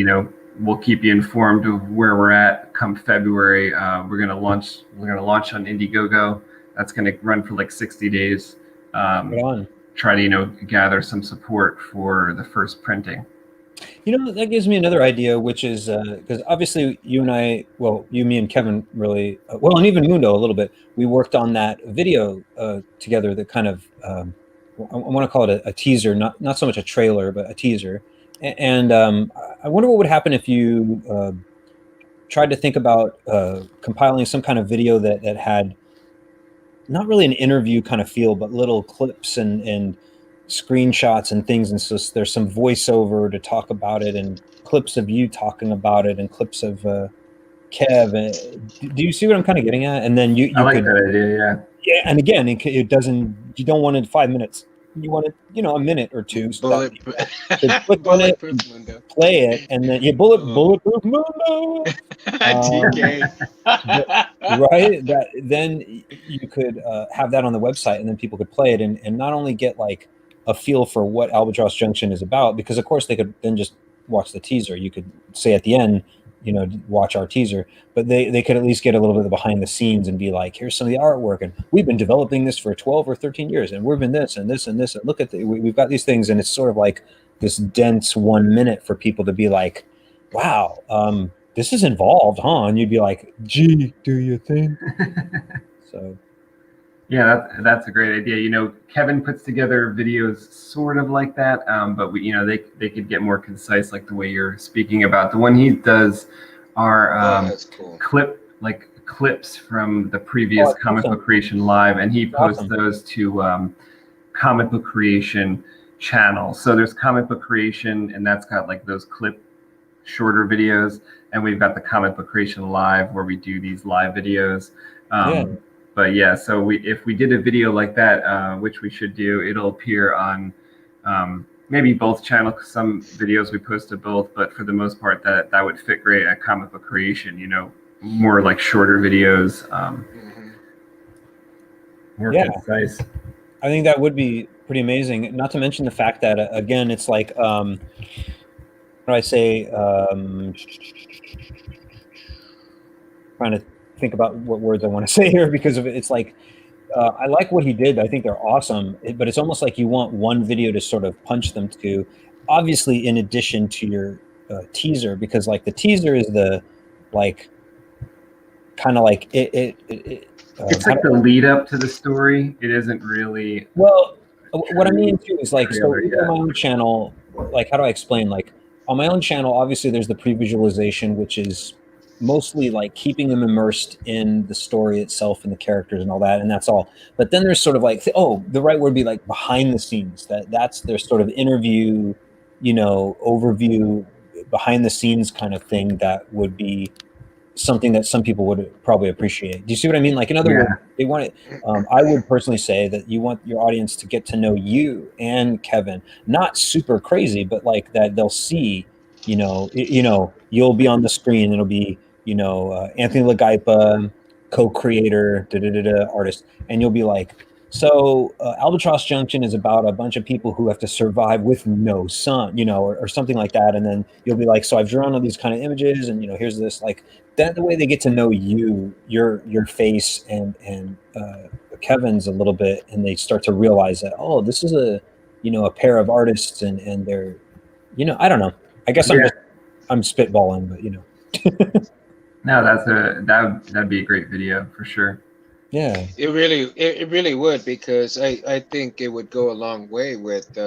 we'll keep you informed of where we're at come February. We're gonna launch on IndieGogo. That's gonna run for like 60 days. Try to gather some support for the first printing. That gives me another idea, which is because obviously you and I, you, me, and Kevin really, and even Mundo a little bit. We worked on that video together. That kind of I want to call it a teaser, not so much a trailer, but a teaser. And I wonder what would happen if you tried to think about compiling some kind of video that had not really an interview kind of feel, but little clips and screenshots and things. And so there's some voiceover to talk about it, and clips of you talking about it, and clips of Kev. Do you see what I'm kind of getting at? And then you I like that idea, yeah. Yeah, and again, it doesn't. You don't want it 5 minutes. You want it, a minute or two. So Bulletproof Mundo. Play it, and then bulletproof Mundo. TK. Right? Then you could have that on the website, and then people could play it, and not only get like a feel for what Albatross Junction is about, because of course they could then just watch the teaser. You could say at the end, watch our teaser, but they could at least get a little bit of behind the scenes and be like, here's some of the artwork, and we've been developing this for 12 or 13 years, and we've been this and this and this, and look at we've got these things, and it's sort of like this dense 1 minute for people to be like, wow, this is involved, huh? And you'd be like, gee, do you think? So Yeah, that's a great idea. You know, Kevin puts together videos sort of like that, but we, you know, they could get more concise, like the way you're speaking about. The one he does are That's cool. clips from the previous Comic Book Creation Live, and he posts those to Comic Book Creation channel. So there's Comic Book Creation, and that's got like those shorter videos, and we've got the Comic Book Creation Live where we do these live videos. But yeah, so if we did a video like that, which we should do, it'll appear on maybe both channels. Some videos we post to both, but for the most part, that would fit great at Comic Book Creation. You know, more like shorter videos, more concise. I think that would be pretty amazing. Not to mention the fact that again, it's like what do I say? Trying to think about what words I want to say here because of it. It's like I like what he did. I think they're awesome, but it's almost like you want one video to sort of punch them to. Obviously, in addition to your teaser, because like the teaser is the like kind of like it's like the lead up to the story. It isn't really. Well, what I mean too is like, so on my own channel, like, how do I explain? Like on my own channel, obviously there's the pre-visualization, which is mostly like keeping them immersed in the story itself and the characters and all that, and that's all. But then there's sort of like, oh, the right word would be like behind the scenes. That's their sort of interview, you know, overview, behind the scenes kind of thing that would be something that some people would probably appreciate. Do you see what I mean? Like, in other words, they want it. I would personally say that you want your audience to get to know you and Kevin, not super crazy, but like that they'll see, you know, you'll be on the screen. It'll be, you know, Anthony Lagaipa, co-creator, artist, and you'll be like, so Albatross Junction is about a bunch of people who have to survive with no sun, you know, or something like that. And then you'll be like, so I've drawn all these kind of images, and, you know, here's this, like, that the way they get to know you, your face, and Kevin's a little bit, and they start to realize that, oh, this is a, you know, a pair of artists, and they're, you know, I don't know. I guess I'm spitballing, but you know. No, that'd be a great video for sure. Yeah, it really would, because I think it would go a long way with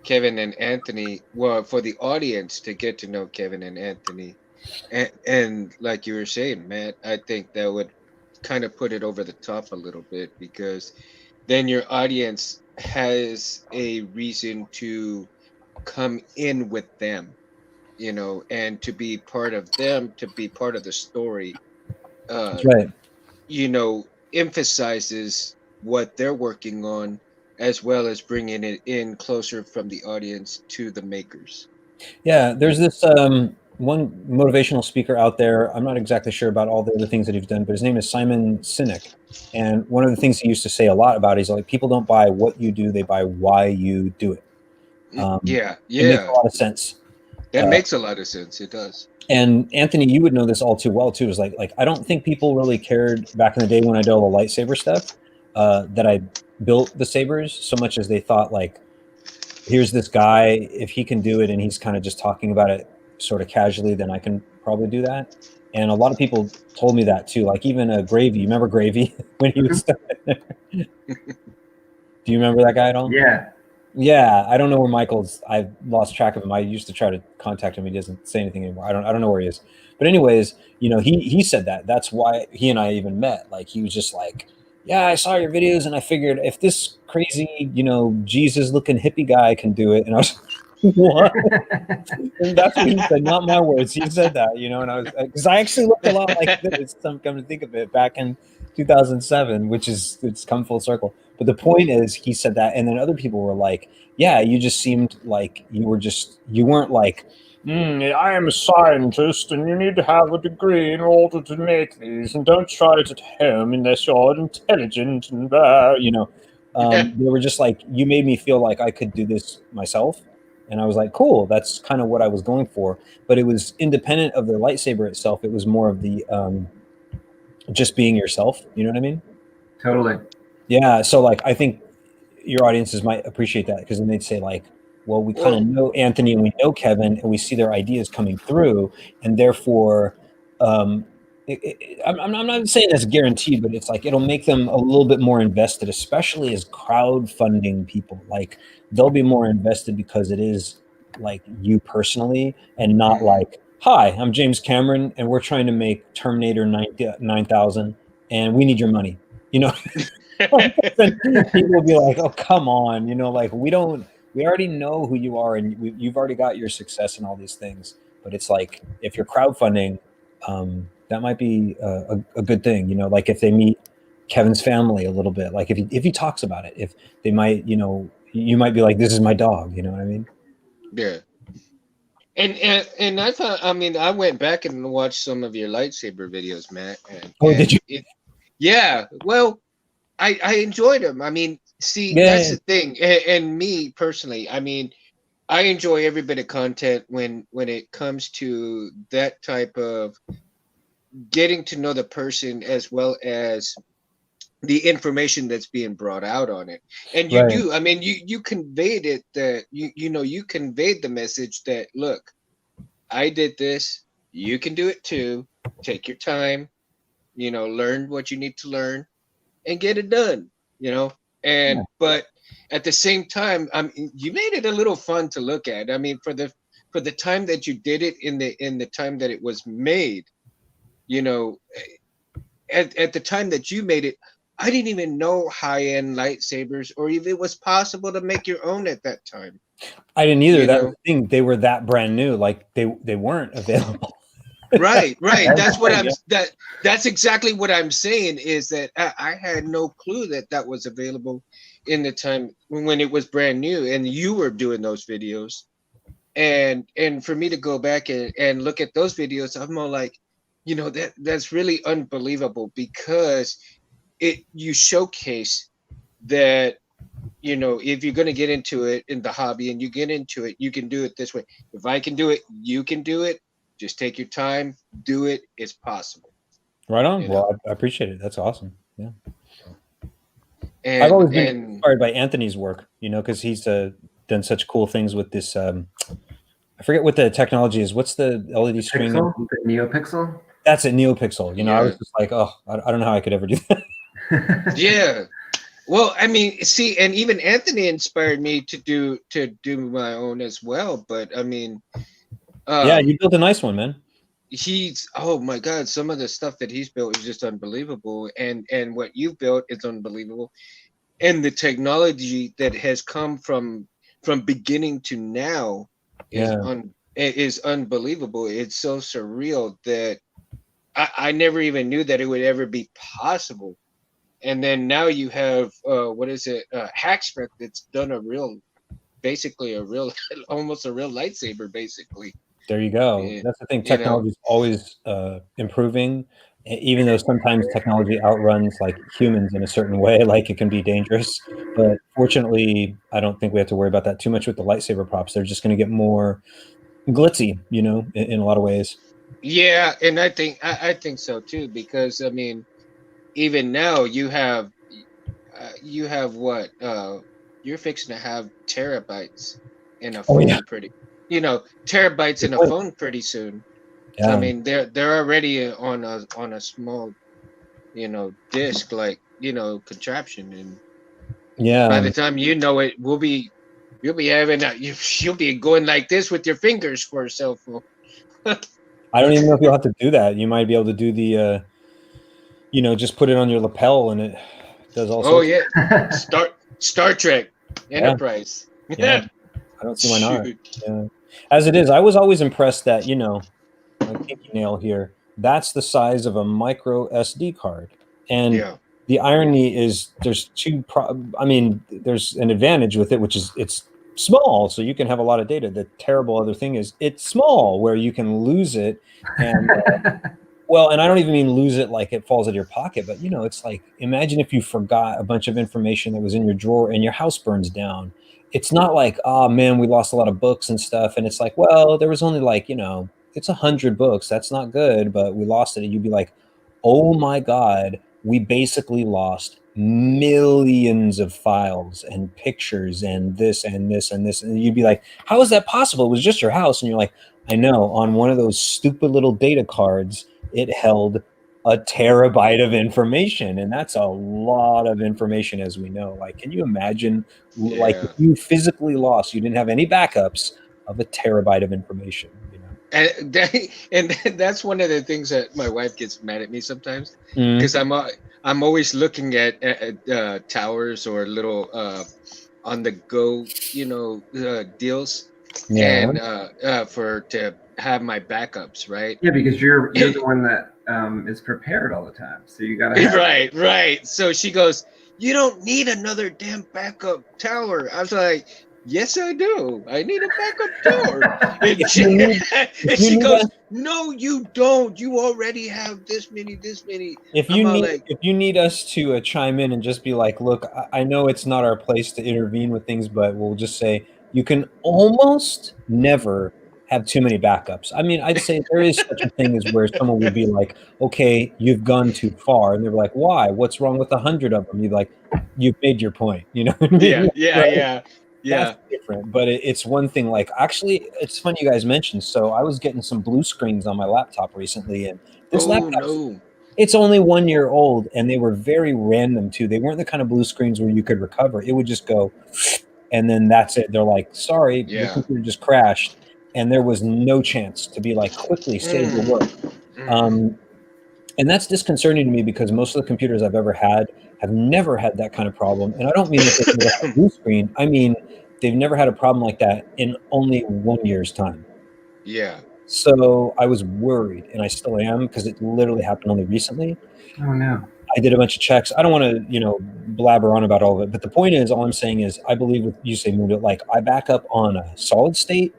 Kevin and Anthony. Well, for the audience to get to know Kevin and Anthony, and like you were saying, Matt, I think that would kind of put it over the top a little bit, because then your audience has a reason to come in with them, you know, and to be part of them, to be part of the story. that's right. You know, emphasizes what they're working on, as well as bringing it in closer from the audience to the makers. Yeah, there's this one motivational speaker out there. I'm not exactly sure about all the other things that he's done, but his name is Simon Sinek. And one of the things he used to say a lot about is like, people don't buy what you do, they buy why you do it. It makes a lot of sense. That makes a lot of sense. It does. And Anthony, you would know this all too well too. Is like I don't think people really cared back in the day when I did all the lightsaber stuff that I built the sabers, so much as they thought like, here's this guy, if he can do it and he's kind of just talking about it sort of casually, then I can probably do that. And a lot of people told me that too. Like even Gravy, you remember Gravy when he was still there? Do you remember that guy at all? Yeah, I don't know where Michael's. I've lost track of him. I used to try to contact him. He doesn't say anything anymore. I don't know where he is. But anyways, you know, he said that. That's why he and I even met. Like, he was just like, yeah, I saw your videos and I figured if this crazy, you know, Jesus-looking hippie guy can do it. And I was like, what? And that's what he said, not my words. He said that, you know, and I was, because I actually looked a lot like this, come to think of it, back in 2007, which is, it's come full circle. But the point is, he said that, and then other people were like, yeah, you just seemed like you weren't like, I am a scientist and you need to have a degree in order to make these, and don't try it at home unless you're intelligent and you know. They were just like, you made me feel like I could do this myself. And I was like, cool, that's kind of what I was going for. But it was independent of the lightsaber itself. It was more of the just being yourself. You know what I mean? Totally. Yeah. So like, I think your audiences might appreciate that, because then they'd say like, Well, we kind of know Anthony and we know Kevin, and we see their ideas coming through, and therefore, I'm not saying that's guaranteed, but it's like it'll make them a little bit more invested, especially as crowdfunding people. Like they'll be more invested because it is like you personally, and not like, hi, I'm James Cameron, and we're trying to make Terminator 9000, and we need your money. You know, people will be like, oh, come on, you know, like we already know who you are, and you've already got your success and all these things. But it's like if you're crowdfunding, that might be a good thing, you know, like if they meet Kevin's family a little bit, like if he talks about it, if they might, you know, you might be like, this is my dog, you know what I mean? Yeah. And I thought, I mean, I went back and watched some of your lightsaber videos, Matt. Did you? Yeah. Well, I enjoyed them. I mean, see, that's the thing. And me personally, I mean, I enjoy every bit of content when it comes to that type of getting to know the person as well as the information that's being brought out on it. And you do, I mean, you conveyed it, that you conveyed the message that, look, I did this, you can do it too. Take your time, learn what you need to learn and get it done, and but at the same time, you made it a little fun to look at. I mean, for the time that you did it, in the time that it was made, at the time that you made it, I didn't even know high-end lightsabers, or if it was possible to make your own at that time. I didn't either. That was the thing. They were that brand new. Like they weren't available. Right. That's what that's exactly what I'm saying, is that I had no clue that was available in the time when it was brand new and you were doing those videos. And for me to go back and look at those videos, I'm all like, that's really unbelievable, because you showcase that, if you're going to get into it in the hobby and you get into it, you can do it this way. If I can do it, you can do it. Just take your time, do it. It's possible. Right on. Well, I appreciate it. That's awesome. Yeah. And I've always been inspired by Anthony's work, because he's done such cool things with this. I forget what the technology is. What's the LED screen? The NeoPixel? That's a NeoPixel. I was just like, oh, I don't know how I could ever do that. Yeah. Well, I mean, see, and even Anthony inspired me to do my own as well. But I mean, yeah, you built a nice one, man. Oh my God, some of the stuff that he's built is just unbelievable, and what you've built is unbelievable, and the technology that has come from beginning to now is unbelievable. It's so surreal that I never even knew that it would ever be possible. And then now you have Hacksmith that's done almost a real lightsaber, basically. There you go. That's the thing. Technology is always improving, even though sometimes technology outruns like humans in a certain way, like it can be dangerous. But fortunately, I don't think we have to worry about that too much with the lightsaber props. They're just going to get more glitzy, in a lot of ways. Yeah, and I think so too, because I mean, even now you have what you're fixing to have terabytes in a phone terabytes in a phone pretty soon. Yeah. So, I mean, they're already on a small, disc, like, contraption, and by the time it, you'll be you'll be going like this with your fingers for a cell phone. I don't even know if you'll have to do that. You might be able to do the just put it on your lapel and it does all sorts. Yeah. Star Trek Enterprise. Yeah. I don't see why not. Yeah. As it is, I was always impressed that, my pinky nail here, that's the size of a micro SD card. And the irony is there's there's an advantage with it, which is it's small, so you can have a lot of data. The terrible other thing is it's small, where you can lose it. And well, and I don't even mean lose it like it falls out of your pocket, but it's like, imagine if you forgot a bunch of information that was in your drawer and your house burns down. It's not like, oh man, we lost a lot of books and stuff. And it's like, well, there was only like, it's 100 books. That's not good, but we lost it. And you'd be like, oh my God, we basically lost millions of files and pictures and this and this and this. And you'd be like, how is that possible? It was just your house. And you're like, I know, on one of those stupid little data cards, it held a terabyte of information. And that's a lot of information, as we know. Like, can you imagine, like, if you physically lost, you didn't have any backups of a terabyte of information, you know? And that's one of the things that my wife gets mad at me sometimes, because I'm always looking at towers or little on the go, you know, deals, and to have my backups, right? Yeah, because you're the one that is prepared all the time, so you gotta have right. So she goes, "You don't need another damn backup tower." I was like, "Yes, I do. I need a backup tower." And she goes, "No, you don't. You already have this many. If you need us to chime in and just be like, look, I know it's not our place to intervene with things, but we'll just say you can almost never have too many backups. I mean, I'd say there is such a thing as where someone would be like, okay, you've gone too far. And they're like, why? What's wrong with 100 of them? You'd be like, you've made your point. You know what I mean? Yeah. That's different, but it's one thing. Like, actually, it's funny you guys mentioned. So I was getting some blue screens on my laptop recently, and this laptop, it's only 1 year old, and they were very random too. They weren't the kind of blue screens where you could recover. It would just go, and then that's it. They're like, sorry, your computer just crashed, and there was no chance to be like, quickly save your work. And that's disconcerting to me, because most of the computers I've ever had have never had that kind of problem. And I don't mean that they've never had a blue screen. I mean, they've never had a problem like that in only 1 year's time. Yeah. So I was worried, and I still am, because it literally happened only recently. Oh, no. I did a bunch of checks. I don't want to, you know, blabber on about all of it. But the point is, all I'm saying is, I believe with you say, Mundo, like, I back up on a solid state.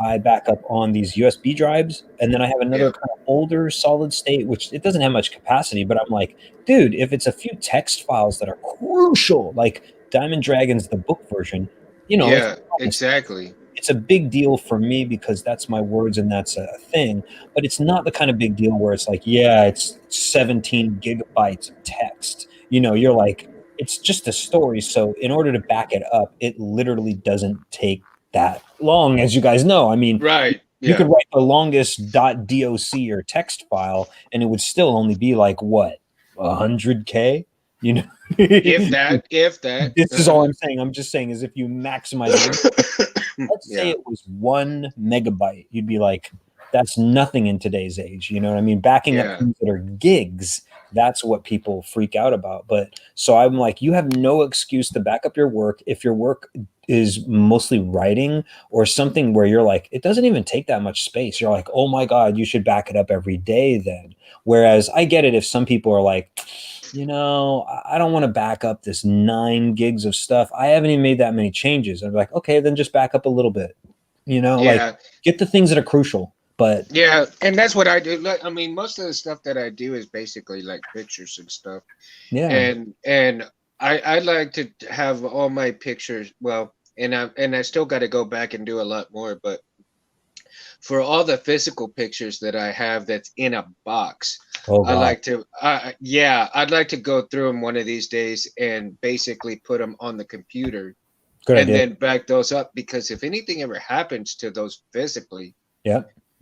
I back up on these USB drives, and then I have another kind of older solid state, which it doesn't have much capacity, but I'm like, dude, if it's a few text files that are crucial, like Diamond Dragons, the book version, you know, exactly. It's a big deal for me, because that's my words and that's a thing, but it's not the kind of big deal where it's like, yeah, it's 17 gigabytes of text. You know, you're like, it's just a story. So in order to back it up, it literally doesn't take that long, as you guys know. I mean, you could write the longest .doc or text file, and it would still only be like, what, 100K? You know, if that. This is all I'm saying. I'm just saying, is if you maximize it, let's say it was 1 megabyte, you'd be like, that's nothing in today's age. You know what I mean? Backing up things that are gigs, that's what people freak out about. But so I'm like, you have no excuse to back up your work if your work is mostly writing or something where you're like, it doesn't even take that much space. You're like, oh my God, you should back it up every day then. Whereas I get it if some people are like, you know, I don't want to back up this 9 gigs of stuff. I haven't even made that many changes. I'm like, okay, then just back up a little bit. You know, like, get the things that are crucial. But yeah, and that's what I do. Like, I mean, most of the stuff that I do is basically like pictures and stuff. Yeah. And I like to have all my pictures. Well, and I still got to go back and do a lot more. But for all the physical pictures that I have that's in a box, I like to. I'd like to go through them one of these days and basically put them on the computer. Good idea. Then back those up, because if anything ever happens to those physically,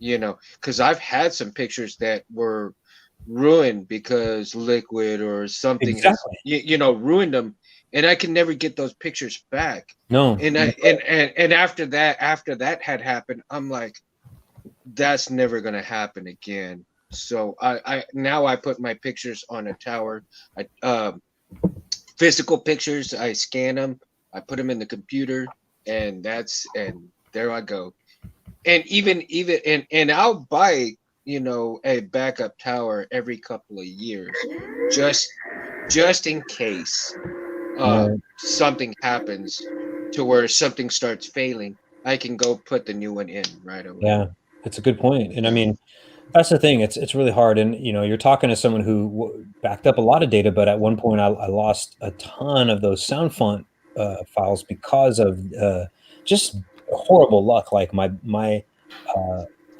you know, because I've had some pictures that were ruined because liquid or something has, you know, ruined them, and I can never get those pictures back. No. And and after that had happened, I'm like, that's never gonna happen again. So I now put my pictures on a tower. Physical pictures, I scan them, I put them in the computer, and there I go. And even and I'll buy, you know, a backup tower every couple of years, just in case something happens to where something starts failing. I can go put the new one in right away. Yeah, that's a good point. And I mean, that's the thing. It's really hard. And, you know, you're talking to someone who backed up a lot of data, but at one point I lost a ton of those sound font files because of just horrible luck. Like my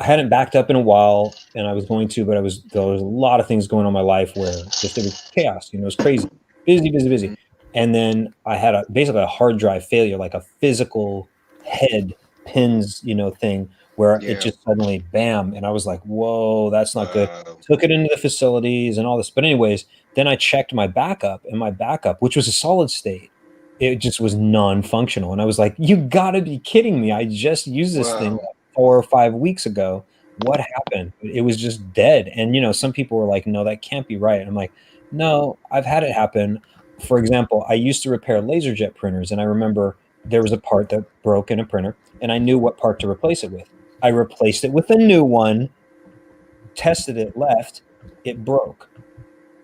I hadn't backed up in a while, and I was going to, but there was a lot of things going on in my life where just it was chaos. You know, it was crazy, busy. And then I had basically a hard drive failure, like a physical head pins, thing where it Yeah. just suddenly bam, and I was like, whoa, that's not good. Wow. Took it into the facilities and all this, but anyways, then I checked my backup, and my backup, which was a solid state, it just was non-functional, and I was like, you gotta be kidding me! I just used this thing Wow. 4 or 5 weeks ago. What happened? It was just dead. And some people were like, no, that can't be right. I'm like, no, I've had it happen. For example, I used to repair LaserJet printers, and I remember there was a part that broke in a printer, and I knew what part to replace it with. I replaced it with a new one, tested it, left, it broke.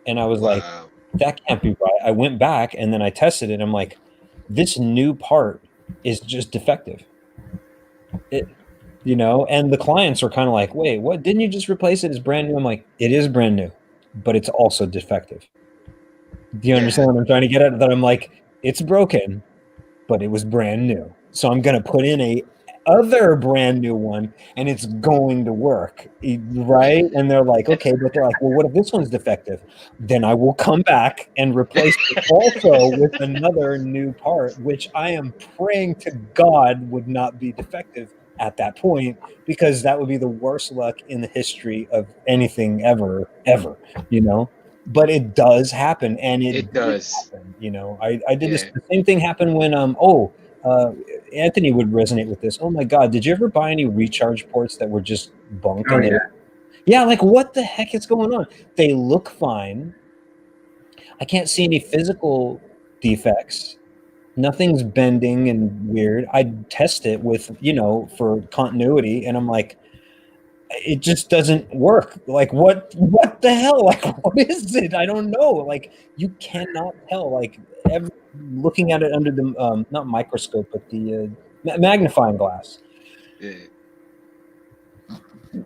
And I was like, Wow. that can't be right. I went back and then I tested it. I'm like, this new part is just defective. And the clients are kind of like, wait, what? Didn't you just replace it as brand new? I'm like, it is brand new, but it's also defective. Do you understand what I'm trying to get at? That I'm like, it's broken, but it was brand new. So I'm going to put in a other brand new one, and it's going to work, right? And they're like, okay, but they're like, well, what if this one's defective? Then I will come back and replace it also with another new part, which I am praying to God would not be defective at that point, because that would be the worst luck in the history of anything ever, but it does happen, and it does happen, I did this. The same thing happened when Anthony would resonate with this. Oh my God, did you ever buy any recharge ports that were just bunk? Oh, yeah. Yeah, like what the heck is going on? They look fine. I can't see any physical defects. Nothing's bending and weird. I test it with, for continuity, and I'm like, it just doesn't work. Like, what the hell? Like, what is it? I don't know. Like, you cannot tell. Like, looking at it under the, not microscope, but the magnifying glass. Yeah.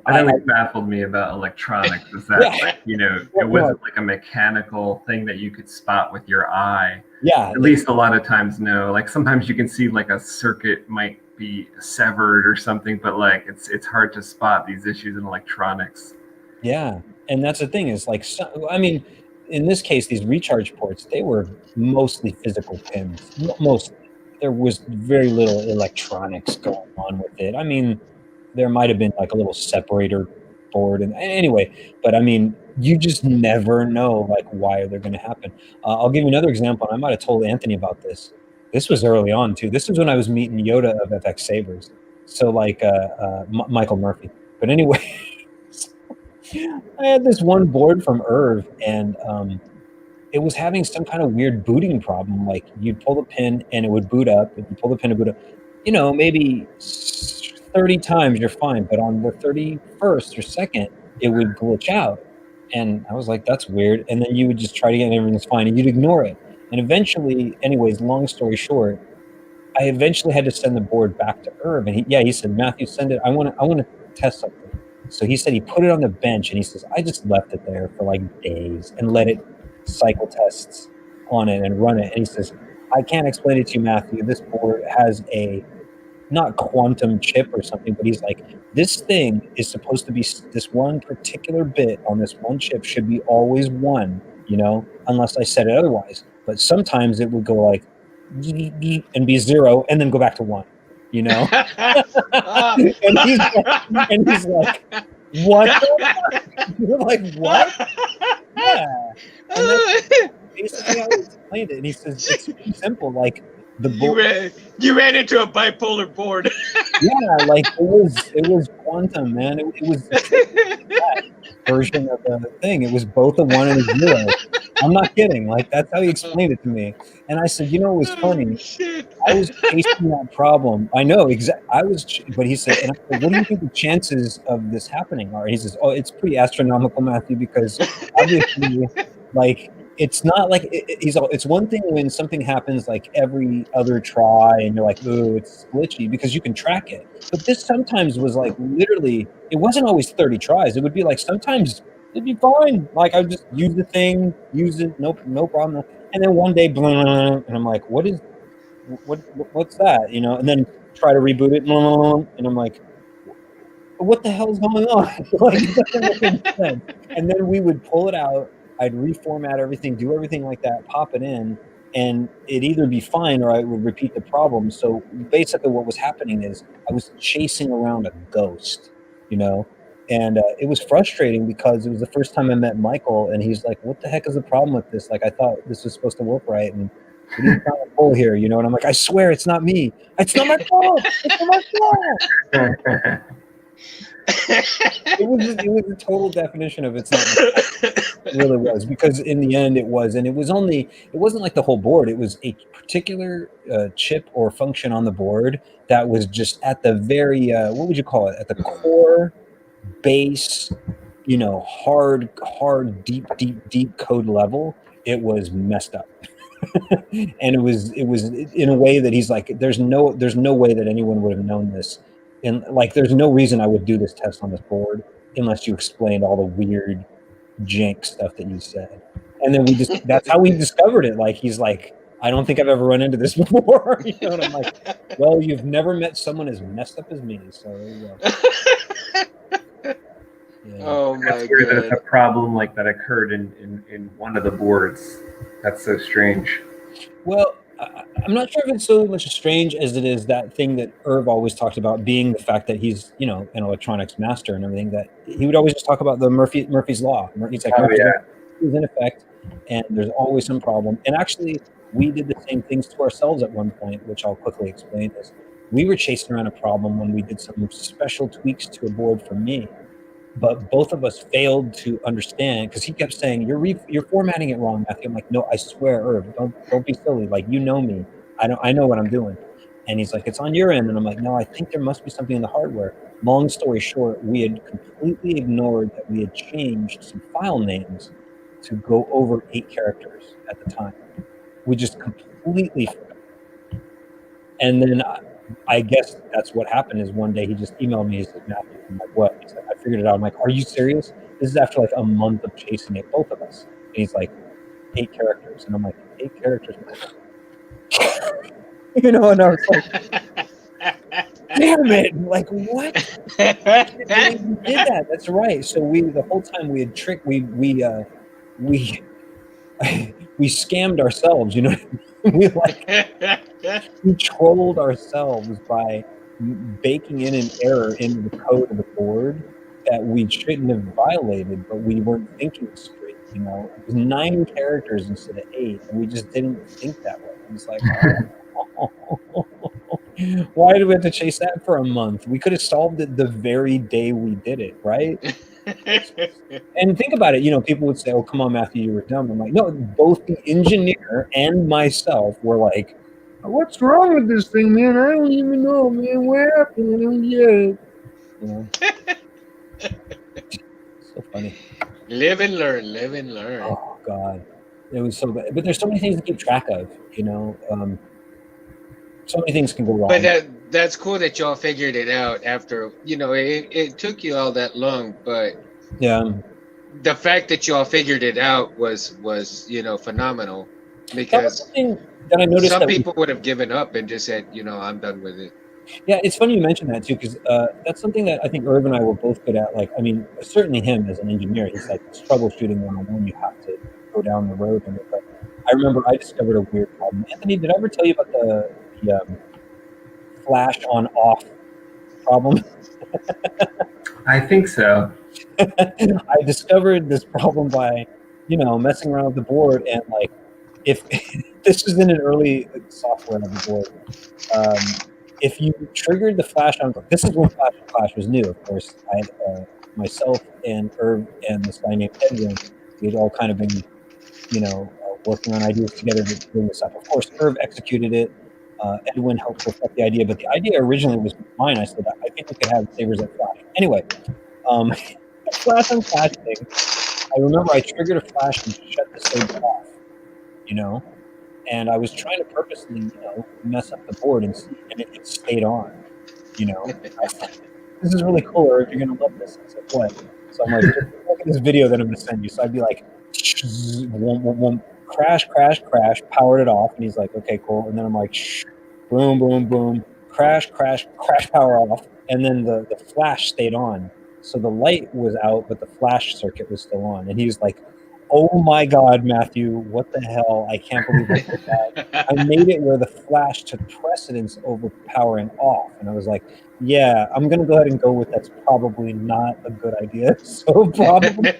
That always baffled me about electronics is that, it wasn't like a mechanical thing that you could spot with your eye. Yeah. At least a lot of times, no. Like sometimes you can see like a circuit might be severed or something, but like it's hard to spot these issues in electronics. Yeah. And that's the thing is like, in this case, these recharge ports, they were mostly physical pins. Mostly. There was very little electronics going on with it. I mean, there might have been like a little separator board, and anyway, but I mean, you just never know like why they're going to happen. I'll give you another example. I might have told Anthony about this. This was early on too. This is when I was meeting Yoda of FX Sabers. So like Michael Murphy. But anyway, I had this one board from Irv, and it was having some kind of weird booting problem. Like you'd pull the pin and it would boot up, and you pull the pin and boot up. Maybe 30 times you're fine, but on the 31st or 2nd, it would glitch out. And I was like, that's weird. And then you would just try to get and everything's fine, and you'd ignore it. And eventually, anyways, long story short, I eventually had to send the board back to Irv. And he said, Matthew, send it. I want to test something. So he said he put it on the bench, and he says, I just left it there for like days and let it cycle tests on it and run it. And he says, I can't explain it to you, Matthew. This board has a not quantum chip or something, but he's like, this thing is supposed to be, this one particular bit on this one chip should be always 1, unless I said it otherwise. But sometimes it would go like and be 0 and then go back to 1, and he's like, what? You're like, what? Yeah. And that's basically how he explained it. And he says, it's pretty simple. Like, you ran into a bipolar board. Yeah, like it was quantum, man. It was that version of the thing. It was both a 1 and a 0. I'm not kidding. Like that's how he explained it to me. And I said, it was funny. Shit. I was chasing that problem. I know exactly. But he said, and I said, what do you think the chances of this happening are? He says, oh, it's pretty astronomical, Matthew, because obviously, like. It's not like it's one thing when something happens like every other try and you're like, oh, it's glitchy, because you can track it. But this sometimes was like literally, it wasn't always 30 tries. It would be like sometimes it'd be fine. Like I would just use the thing, use it, no problem. And then one day, blah, and I'm like, what's that? And then try to reboot it, and I'm like, what the hell's going on? Like, it doesn't make any sense. And then we would pull it out. I'd reformat everything, do everything like that, pop it in, and it'd either be fine or I would repeat the problem. So basically what was happening is I was chasing around a ghost, and it was frustrating because it was the first time I met Michael, and he's like, what the heck is the problem with this? Like, I thought this was supposed to work right, and what are you trying to pull here? And I'm like, I swear it's not me. It's not my fault. It's not my fault. It was a total definition of it's not my fault. It really was, because in the end it was, and it wasn't like the whole board. It was a particular chip or function on the board that was just at the very what would you call it, at the core base, hard deep code level. It was messed up. And it was in a way that he's like, there's no way that anyone would have known this, and like there's no reason I would do this test on this board unless you explained all the weird jank stuff that you said. And then that's how we discovered it. Like, he's like, I don't think I've ever run into this before. And I'm like, well, you've never met someone as messed up as me, so there you go. Yeah. Oh my That's weird that god. a problem like that occurred in one of the boards. That's so strange. Well, I'm not sure if it's so much strange as it is that thing that Irv always talked about, being the fact that he's, an electronics master and everything, that he would always just talk about the Murphy's Law. He's like, Murphy's Law is in effect, and there's always some problem. And actually, we did the same things to ourselves at one point, which I'll quickly explain. Is we were chasing around a problem when we did some special tweaks to a board for me, but both of us failed to understand, because he kept saying, you're formatting it wrong, Matthew. I'm like, no, I swear, Irv, don't be silly. Like, you know me. I know what I'm doing. And he's like, it's on your end. And I'm like, no, I think there must be something in the hardware. Long story short, we had completely ignored that we had changed some file names to go over 8 characters at the time. We just completely forgot. And then I guess that's what happened. Is one day he just emailed me. He said, Matthew, I'm like, what? He's like, I figured it out. I'm like, are you serious? This is after like a month of chasing it, both of us. And he's like, 8 characters. And I'm like, 8 characters? And I was like, damn it. Like, what? We did that. That's right. So the whole time we had tricked, we scammed ourselves, we trolled ourselves by baking in an error into the code of the board that we shouldn't have violated, but we weren't thinking straight. It was 9 characters instead of 8, and we just didn't think that way. It was like, why did we have to chase that for a month? We could have solved it the very day we did it, right? And think about it, people would say, oh, come on, Matthew, you were dumb. I'm like, no, both the engineer and myself were like, what's wrong with this thing, man? I don't even know, man. What happened? I don't get it. So funny. Live and learn. Oh, God. It was so bad. But there's so many things to keep track of, So many things can go wrong. But that's cool that y'all figured it out after, it took you all that long, but yeah, the fact that y'all figured it out was phenomenal, because something that I noticed some people would have given up and just said, I'm done with it. Yeah, it's funny you mention that too, because that's something that I think Irv and I were both good at. Like, I mean, certainly him as an engineer, he's like, it's troubleshooting 101. You have to go down the road. But I remember I discovered a weird problem. Anthony, did I ever tell you about the flash on off problem? I think so. I discovered this problem by, messing around with the board, and like, if this was in an early software of the board, if you triggered the flash on, this is when Flash on Clash was new, of course. I had myself and Irv and this guy named Edwin, we had all kind of been, working on ideas together to bring this up. Of course, Irv executed it. Edwin helped perfect the idea, but the idea originally was mine. I said, I think we could have savers at Flash. Anyway, the Flash on Clash thing, I remember I triggered a flash and shut the saber off, and I was trying to purposely, mess up the board and it stayed on, I said, this is really cool, Irv, you're going to love this. I said, what? So I'm like, look at this video that I'm going to send you. So I'd be like, crash, powered it off. And he's like, okay, cool. And then I'm like, boom, crash, power off. and then the flash stayed on. So the light was out, but the flash circuit was still on. And he was like, "Oh my God, Matthew, what the hell? I can't believe I did that. I made it where the flash took precedence over powering off." And I was like, "Yeah, I'm going to go ahead and go with that's probably not a good idea." So probably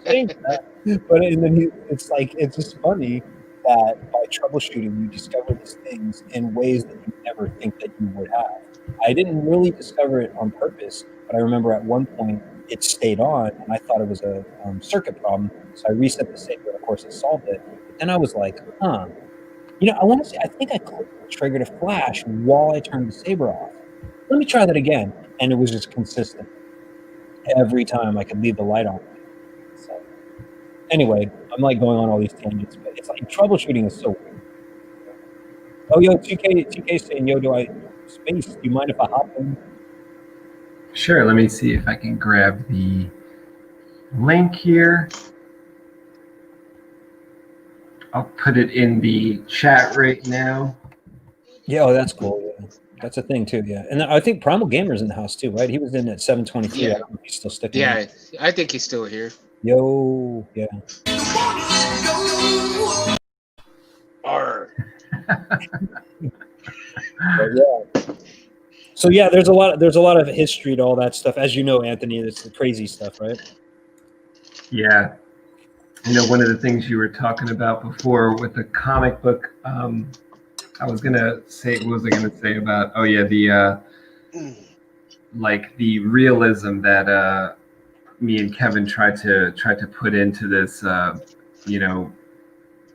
change that. But and then it's like, it's just funny that by troubleshooting, you discover these things in ways that you never think that you would have. I didn't really discover it on purpose, but I remember at one point it stayed on, and I thought it was a circuit problem. So I reset the saber, and of course it solved it. But then I was like, huh, I want to say, I think I triggered a flash while I turned the saber off. Let me try that again. And it was just consistent. Every time I could leave the light on. So anyway, I'm like going on all these tangents, but it's like troubleshooting is so weird. Oh, yo, TK saying, yo, space, do you mind if I hop in? Sure, let me see if I can grab the link here. I'll put it in the chat right now. Yeah, oh, that's cool. Yeah, that's a thing too. Yeah, and I think Primal Gamer's in the house too, right? He was in at 723. Yeah. I don't know if he's still sticking. Yeah, I think he's still here. Yo, yeah. Yeah. So yeah, there's a lot of history to all that stuff, as you know, Anthony. It's the crazy stuff, right? Yeah. One of the things you were talking about before with the comic book, I was gonna say, what was I gonna say about? Oh yeah, the like the realism that me and Kevin tried to put into this,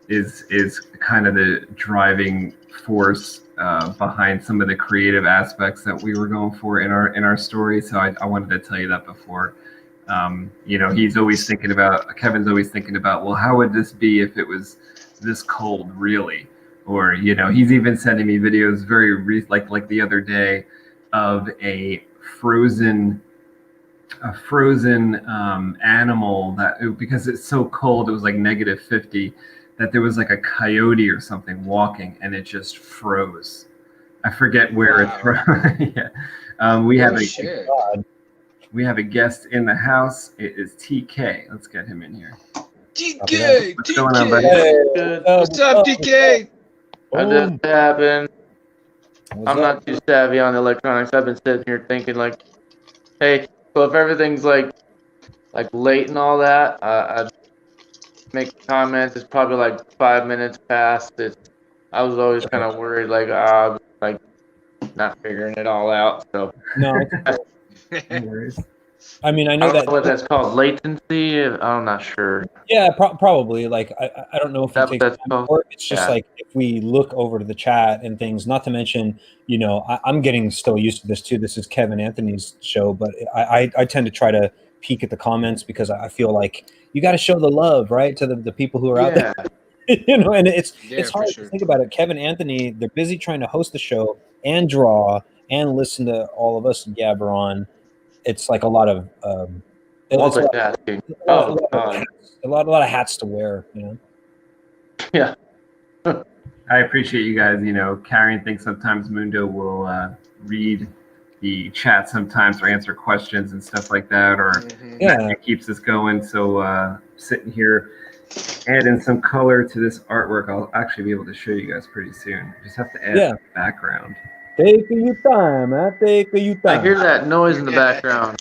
is kind of the driving force behind some of the creative aspects that we were going for in our story. So I wanted to tell you that before. Kevin's always thinking about, well, how would this be if it was this cold, really? Or, he's even sending me videos like the other day of a frozen animal that, because it's so cold, it was like -50, that there was like a coyote or something walking and it just froze. I forget where it's from. Yeah. We have a guest in the house. It is TK. Let's get him in here. TK! What's going on, buddy? Good. What's up, TK? How does it happen? What's I'm up? not too savvy on electronics. I've been sitting here thinking like, hey, so if everything's like late and all that, I'd make comments. It's probably like 5 minutes past. I was always kind of worried, like not figuring it all out. So No, No worries. I mean, I I know don't that. know what that's called, latency. I'm not sure. Yeah, probably. Like, I don't know if it takes That's time called. or it's just Yeah. like if we look over to the chat and things. Not to mention, I'm getting still used to this too. This is Kevin Anthony's show, but I tend to try to peek at the comments because I feel like you got to show the love, right, to the people who are out there. And it's hard to think about it. Kevin Anthony, they're busy trying to host the show and draw and listen to all of us gabber on. It's like a lot of Multitasking. a lot of hats to wear, Yeah. I appreciate you guys, carrying things. Sometimes Mundo will read the chat sometimes or answer questions and stuff like that, or it keeps us going. So sitting here, adding some color to this artwork, I'll actually be able to show you guys pretty soon. Just have to add some background. Take your time, man. Take your time. I hear that noise in the background.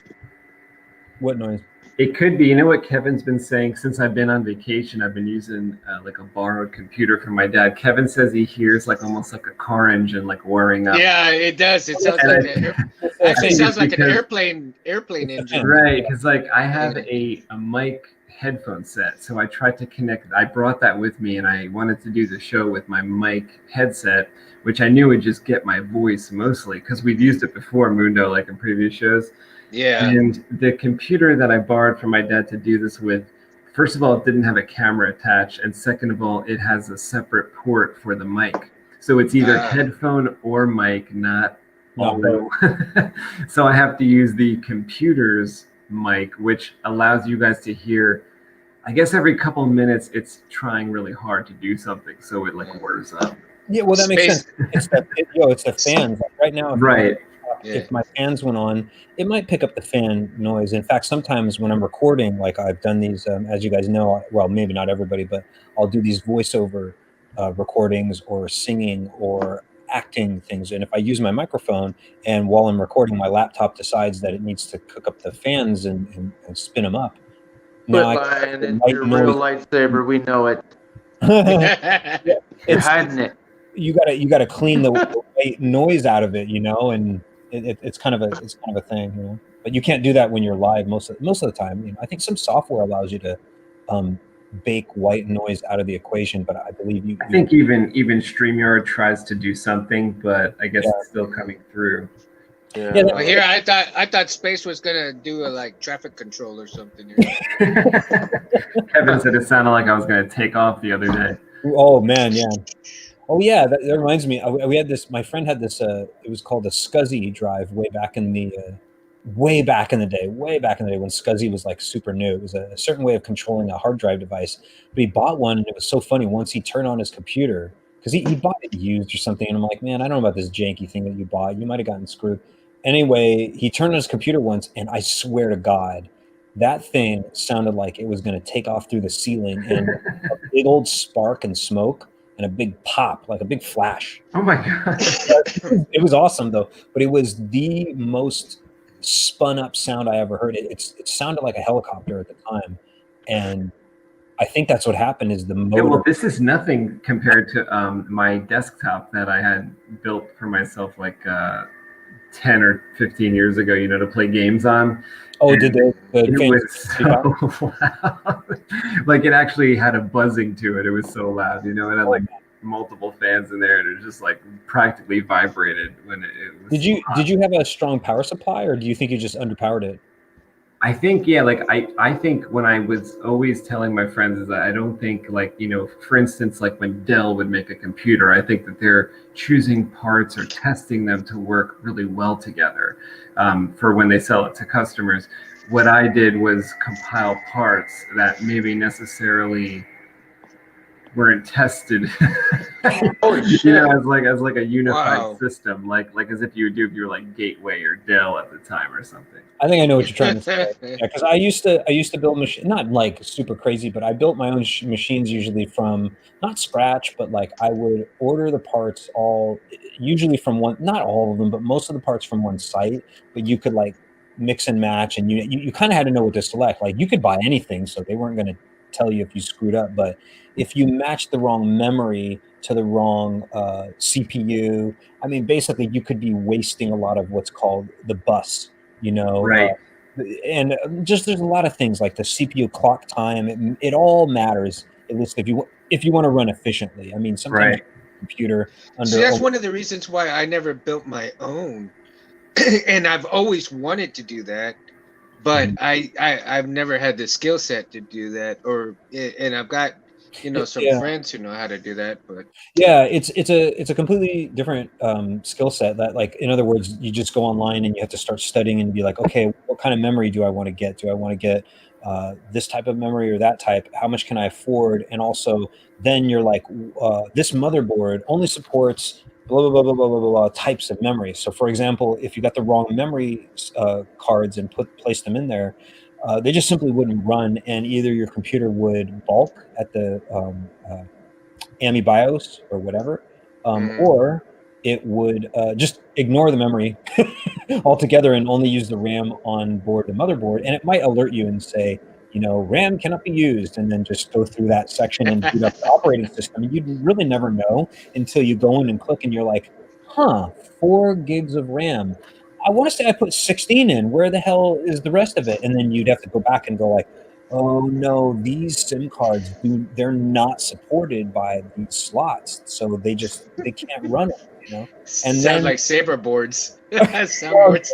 What noise? It could be. You know what Kevin's been saying since I've been on vacation? I've been using like a borrowed computer from my dad. Kevin says he hears like almost like a car engine like whirring up. Yeah, it does. It sounds like an airplane engine. Right, because like I have a mic headphone set, so I tried to connect. I brought that with me, and I wanted to do the show with my mic headset, which I knew would just get my voice mostly because we've used it before, Mundo, like in previous shows. Yeah. And the computer that I borrowed from my dad to do this with, first of all, it didn't have a camera attached, and second of all, it has a separate port for the mic. So it's either headphone or mic, not audio. So I have to use the computer's mic, which allows you guys to hear. I guess every couple of minutes, it's trying really hard to do something, so it like whirs up. Yeah, well, that makes sense. It's the fans. Like right now, if Right. if my fans went on, it might pick up the fan noise. In fact, sometimes when I'm recording, like I've done these, as you guys know, well, maybe not everybody, but I'll do these voiceover recordings or singing or acting things. And if I use my microphone and while I'm recording, my laptop decides that it needs to cook up the fans and spin them up. Quit Now lying. It's your real lightsaber. We know it. You're hiding it. You gotta clean the white noise out of it, you know, and it's kind of a thing, you know. But you can't do that when you're live most of the time. You know, I think some software allows you to bake white noise out of the equation, but I believe you. I think even StreamYard tries to do something, but I guess it's still coming through. Yeah. Well, here I thought Space was gonna do a like traffic control or something. Kevin said it sounded like I was going to take off the other day. Oh man, yeah. Oh yeah, that reminds me. We had this. My friend had this. It was called a SCSI drive way back in the day when SCSI was like super new. It was a certain way of controlling a hard drive device. But he bought one, and it was so funny. Once he turned on his computer, because he bought it used or something, and I'm like, man, I don't know about this janky thing that you bought. You might have gotten screwed. Anyway, he turned on his computer once, and I swear to God, that thing sounded like it was going to take off through the ceiling, and a big old spark and smoke. And a big pop, like a big flash. Oh my God. It was awesome though, but it was the most spun up sound I ever heard. It sounded like a helicopter at the time. And I think that's what happened is the motor. Yeah, well, this is nothing compared to my desktop that I had built for myself like 10 or 15 years ago, you know, to play games on. Oh, and did the it was so loud. Like it actually had a buzzing to it. It was so loud, you know, it had like multiple fans in there, and it just like practically vibrated when it was. Did you have a strong power supply, or do you think you just underpowered it? I think, yeah, like I think when I was always telling my friends is that I don't think, like, you know, for instance, like when Dell would make a computer, I think that they're choosing parts or testing them to work really well together for when they sell it to customers. What I did was compile parts that maybe necessarily weren't tested you know, as like a unified system, like as if you would do if you were like Gateway or Dell at the time or something. I think I know what you're trying to say. Yeah, because I used to build machines, not like super crazy, but I built my own machines usually from not scratch, but like I would order the parts all usually from one, not all of them, but most of the parts from one site. But you could like mix and match, and you kind of had to know what to select. Like you could buy anything, so they weren't going to tell you if you screwed up. But if you matched the wrong memory to the wrong CPU, I mean, basically you could be wasting a lot of what's called the bus. You know, right? And just there's a lot of things like the CPU clock time. It all matters, at least if you want to run efficiently. I mean, sometimes computer under. See, that's one of the reasons why I never built my own, and I've always wanted to do that, but I've never had the skill set to do that, and I've got, you know, some friends who know how to do that, but yeah, it's a completely different skill set. That, like, in other words, you just go online and you have to start studying and be like, okay, what kind of memory do I want to get? Do I want to get this type of memory or that type? How much can I afford? And also, then you're like, this motherboard only supports blah blah blah blah blah blah blah types of memory. So, for example, if you got the wrong memory cards and placed them in there, they just simply wouldn't run, and either your computer would balk at the AMI BIOS or whatever, or it would just ignore the memory altogether and only use the RAM on board the motherboard, and it might alert you and say, you know, RAM cannot be used, and then just go through that section and boot up the operating system. And you'd really never know until you go in and click, and you're like, huh, 4 gigs of RAM. I want to say I put 16 in. Where the hell is the rest of it? And then you'd have to go back and go like, oh no, these SIM cards, they're not supported by these slots, so they can't run it, you know. And sound like Saber boards. Soundboards.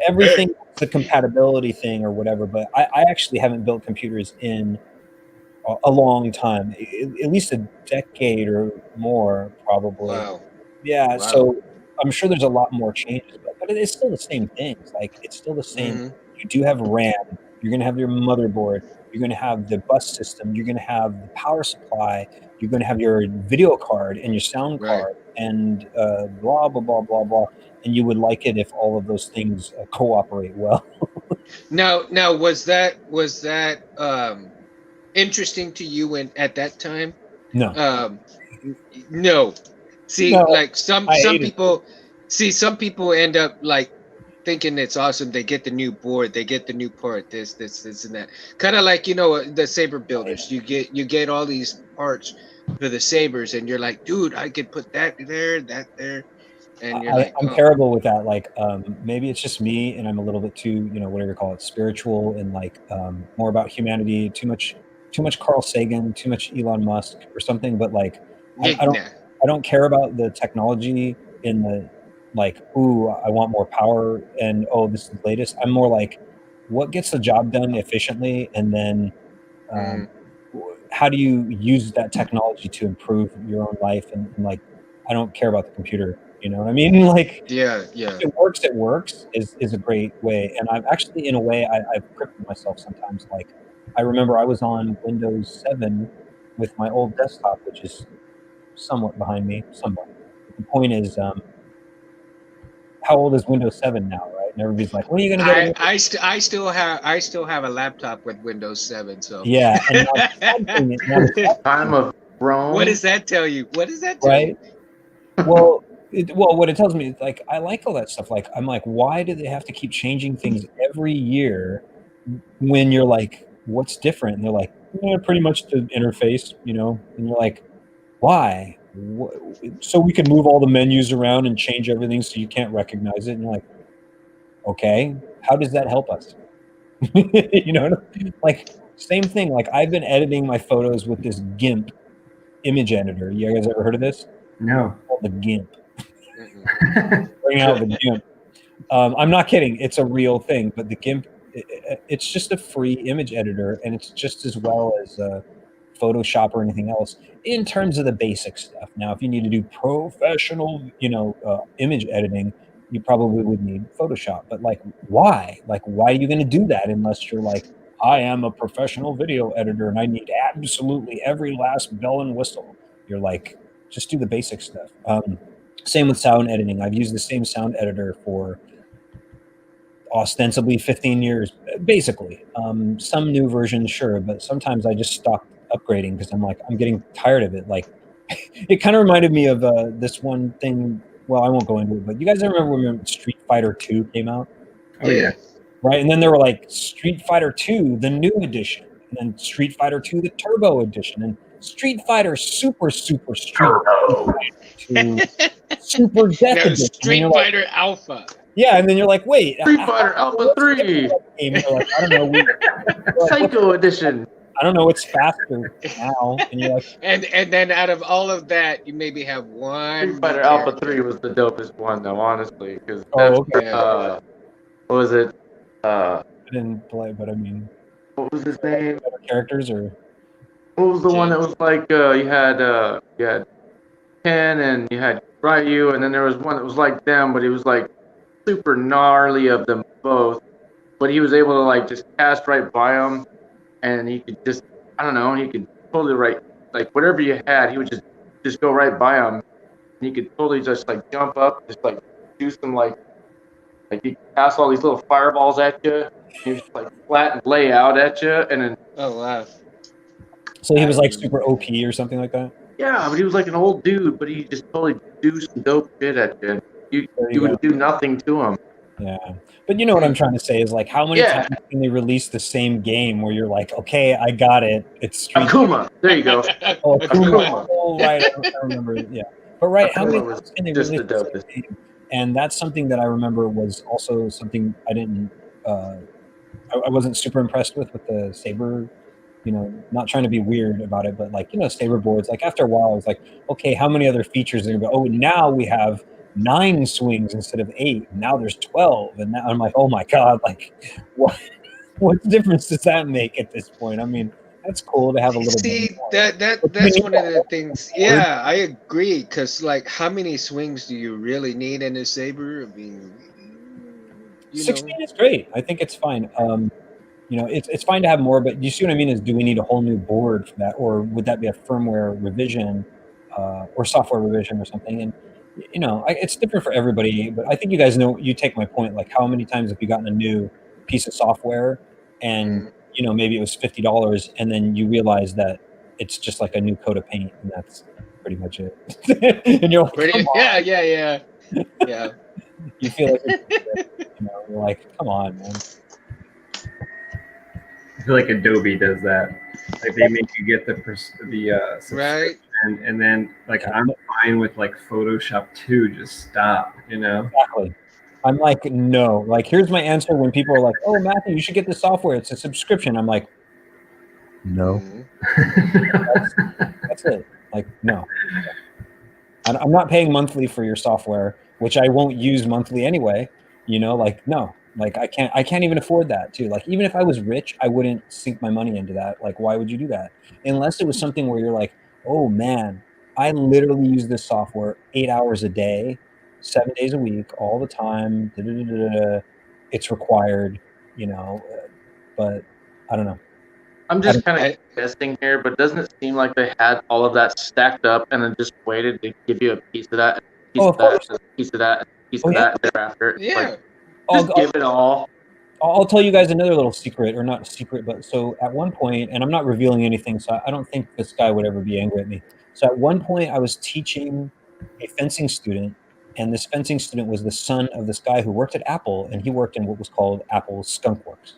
Everything is a compatibility thing or whatever. But I actually haven't built computers in a long time, at least a decade or more, probably. Wow. Yeah. Wow. So I'm sure there's a lot more changes, but it's still the same things. Like, it's still the same. You do have RAM. You're going to have your motherboard. you're going to have the bus system, you're going to have the power supply, you're going to have your video card and your sound Right. card, and blah blah blah blah blah. And you would like it if all of those things cooperate well. Now, was that interesting to you at that time? No, No. See, no, like some I hate it. people, some people end up like thinking it's awesome. They get the new board, they get the new part, this, and that. Kind of like, the saber builders. You get all these parts for the sabers, and you're like, dude, I could put that there, and you're like, I'm oh, terrible with that. Like, maybe it's just me, and I'm a little bit too, whatever you call it, spiritual, and like more about humanity. Too much Carl Sagan, too much Elon Musk, or something. But like, nah. I don't care about the technology in the like. Ooh, I want more power, and oh, this is the latest. I'm more like, what gets the job done efficiently, and then how do you use that technology to improve your own life? And like, I don't care about the computer. You know what I mean? Like, Yeah. if it works is a great way. And I've actually, in a way, I've crippled myself sometimes. Like, I remember I was on Windows 7 with my old desktop, which is somewhat behind me, somewhat. But the point is, how old is Windows 7 now, right? And everybody's like, when are you going to get a I still have a laptop with Windows 7. So Yeah, and now the sad thing is, Time of Rome. what does that tell you? What does that tell you? right? Well, what it tells me is like, I like all that stuff. Like, I'm like, why do they have to keep changing things every year when you're like, what's different? And they're like, pretty much the interface, and you're like, why? So we can move all the menus around and change everything so you can't recognize it. And you're like, okay, how does that help us? Like, same thing. Like, I've been editing my photos with this GIMP image editor. You guys ever heard of this? No. It's called the GIMP. Bring out the GIMP. I'm not kidding. It's a real thing. But the GIMP, it's just a free image editor, and it's just as well as Photoshop or anything else in terms of the basic stuff. Now, if you need to do professional, image editing, you probably would need Photoshop. But like, why? Like, why are you going to do that unless you're like, I am a professional video editor and I need absolutely every last bell and whistle? You're like, just do the basic stuff. Same with sound editing. I've used the same sound editor for ostensibly 15 years, basically. Some new versions, sure, but sometimes I just stop upgrading because I'm like, I'm getting tired of it. Like, it kind of reminded me of this one thing. Well, I won't go into it, but you guys remember when Street Fighter 2 came out? Oh, yeah. Right? And then there were like Street Fighter 2, the new edition, and then Street Fighter 2, the Turbo edition, and Street Fighter Super Street Fighter 2, Super Death No, edition. Street Fighter Alpha. Yeah, and then you're like, wait. Street Fighter Alpha 3. And you're like, I don't know. Psycho Edition. I don't know. It's faster now. And you're like, And then out of all of that, you maybe have one. Street Fighter Alpha 3 was the dopest one, though, honestly. Because okay. what was it? I didn't play, but I mean, What was his name? better characters or What was the one that was like you had Ken and you had Ryu, and then there was one that was like them, but he was like super gnarly of them both. But he was able to like just cast right by them, and he could just, I don't know, he could totally like whatever you had, he would just go right by them, and he could totally just like jump up, just like do some like he cast all these little fireballs at you, and he was just like flat and lay out at you, and then Oh wow! so he was like super OP or something like that. yeah, but he was like an old dude, but he just totally do some dope shit at you. You would do nothing to him. Yeah, but you know what I'm trying to say is like, how many times can they release the same game where you're like, okay, I got it, it's Street Akuma. There you go. Oh, Akuma. Oh, right, I remember. Yeah, but right, how many Akuma was times can they just release the the dopest. same game? And that's something that I remember was also something I didn't, I wasn't super impressed with the Saber. Not trying to be weird about it, but like, Saber boards, like after a while, I was like, okay, how many other features are going to go? Oh, now we have 9 swings instead of 8. Now there's 12. And now I'm like, oh my God, like what difference does that make at this point? I mean, that's cool to have a little bit more. That's one of the things. Yeah, I agree. Cause like, how many swings do you really need in a Saber? I mean, 16 is great. I think it's fine. it's fine to have more, but you see what I mean? Is do we need a whole new board for that, or would that be a firmware revision or software revision or something? And it's different for everybody. But I think you guys know. You take my point. Like, how many times have you gotten a new piece of software, and maybe it was $50, and then you realize that it's just like a new coat of paint, and that's pretty much it. And you're like, yeah. You feel like you're like, come on, man. I feel like Adobe does that. Like they make you get the subscription, Right. and then like I'm fine with like Photoshop 2. Just stop, Exactly. I'm like, no. Like, here's my answer when people are like, "Oh, Matthew, you should get the software. It's a subscription." I'm like, no. That's it. Like, no. I'm not paying monthly for your software, which I won't use monthly anyway. Like, no. Like, I can't even afford that too. Like, even if I was rich, I wouldn't sink my money into that. Like, why would you do that? Unless it was something where you're like, oh man, I literally use this software 8 hours a day, 7 days a week, all the time. It's required, but I don't know. I'm just kind of guessing here, but doesn't it seem like they had all of that stacked up and then just waited to give you a piece of that, piece of that, piece of that, piece of that thereafter? Yeah. Just give it all. I'll tell you guys another little secret, or not a secret, but so at one point, and I'm not revealing anything, so I don't think this guy would ever be angry at me. So at one point, I was teaching a fencing student, and this fencing student was the son of this guy who worked at Apple, and he worked in what was called Apple Skunk Works.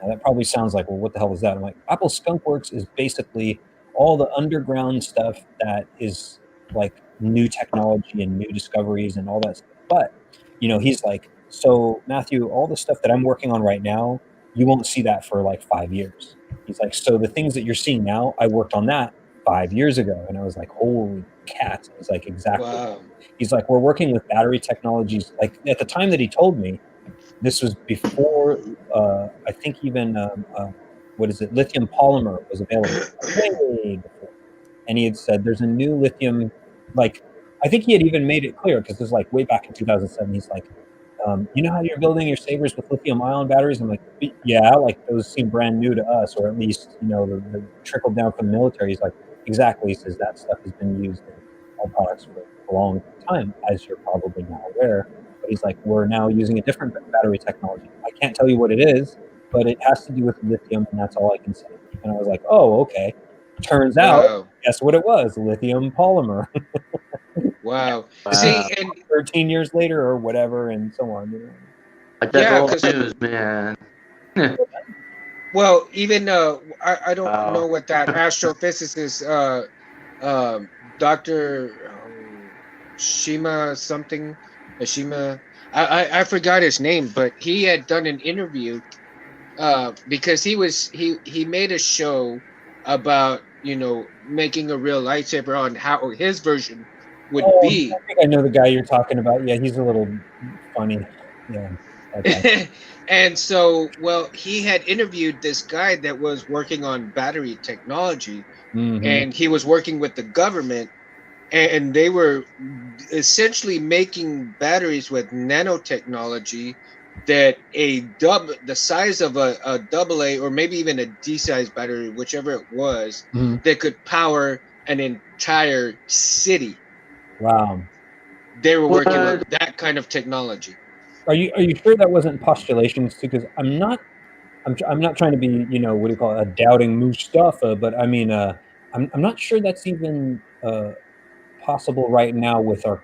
Now that probably sounds like, well, what the hell is that? I'm like, Apple Skunk Works is basically all the underground stuff that is like new technology and new discoveries and all that stuff. But, he's like, so Matthew, all the stuff that I'm working on right now, you won't see that for like 5 years. He's like, so the things that you're seeing now, I worked on that 5 years ago. And I was like, holy cats. He's like, exactly. Wow. He's like, we're working with battery technologies. Like at the time that he told me, this was before, I think even, lithium polymer was available. Way before. And he had said, there's a new lithium, like, I think he had even made it clear, because this was like way back in 2007. He's like, you know how you're building your sabers with lithium-ion batteries? I'm like, yeah, like those seem brand new to us, or at least, the trickled down from the military. He's like, exactly. He says that stuff has been used in all products for a long time, as you're probably now aware. But he's like, we're now using a different battery technology. I can't tell you what it is, but it has to do with lithium, and that's all I can say. And I was like, oh, okay. Turns out, guess what it was? Lithium polymer. Wow. See, and 13 years later or whatever, and so on. Like that's old news, man. Well, even I don't know what that astrophysicist, Dr. Shima, I forgot his name, but he had done an interview because he made a show about making a real lightsaber on how his version would be. I think I know the guy you're talking about. Yeah, he's a little funny. Yeah. Okay. And so, he had interviewed this guy that was working on battery technology, and he was working with the government, and they were essentially making batteries with nanotechnology that the size of a AA or maybe even a D-size battery, whichever it was, that could power an entire city. Wow. They were working with that kind of technology. Are you sure that wasn't postulations too? Because I'm not trying to be, what do you call it, a doubting Mustafa, but I mean, I'm not sure that's even possible right now with our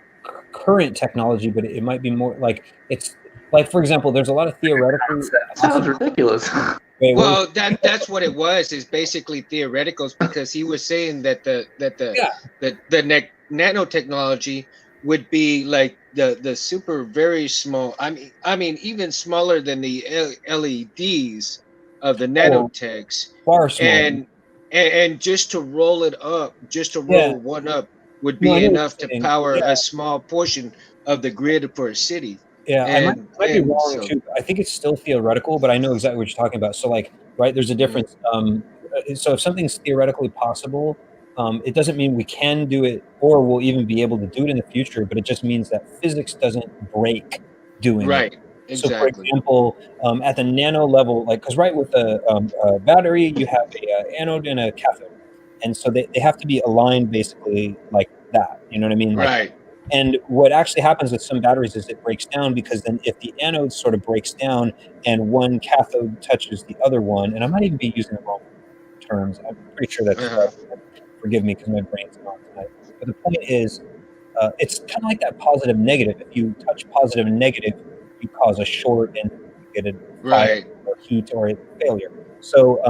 current technology, but it might be more like it's like, for example, there's a lot of theoretical. Sounds ridiculous. Well, that's what it was, is basically theoreticals, because he was saying that the nanotechnology would be like the super very small. I mean even smaller than the LEDs of the nanotechs. Far smaller. And just to roll it up, roll one up would be enough to power a small portion of the grid for a city. Yeah, I might be wrong too. I think it's still theoretical, but I know exactly what you're talking about. So, like, right, there's a difference. So if something's theoretically possible, it doesn't mean we can do it or we'll even be able to do it in the future, but it just means that physics doesn't break doing it. Right, So, for Exactly. example, at the nano level, like, because right with a battery, you have a anode and a cathode, and so they have to be aligned basically like that. You know what I mean? Like, Right. and what actually happens with some batteries is it breaks down because then if the anode sort of breaks down and one cathode touches the other one, and I might even be using the wrong terms. I'm pretty sure that's Uh-huh. right. Forgive me because my brain's not tonight. But the point is, it's kind of like that positive negative. If you touch positive and negative, you cause a short and you get a fire Right. or heat or a failure. So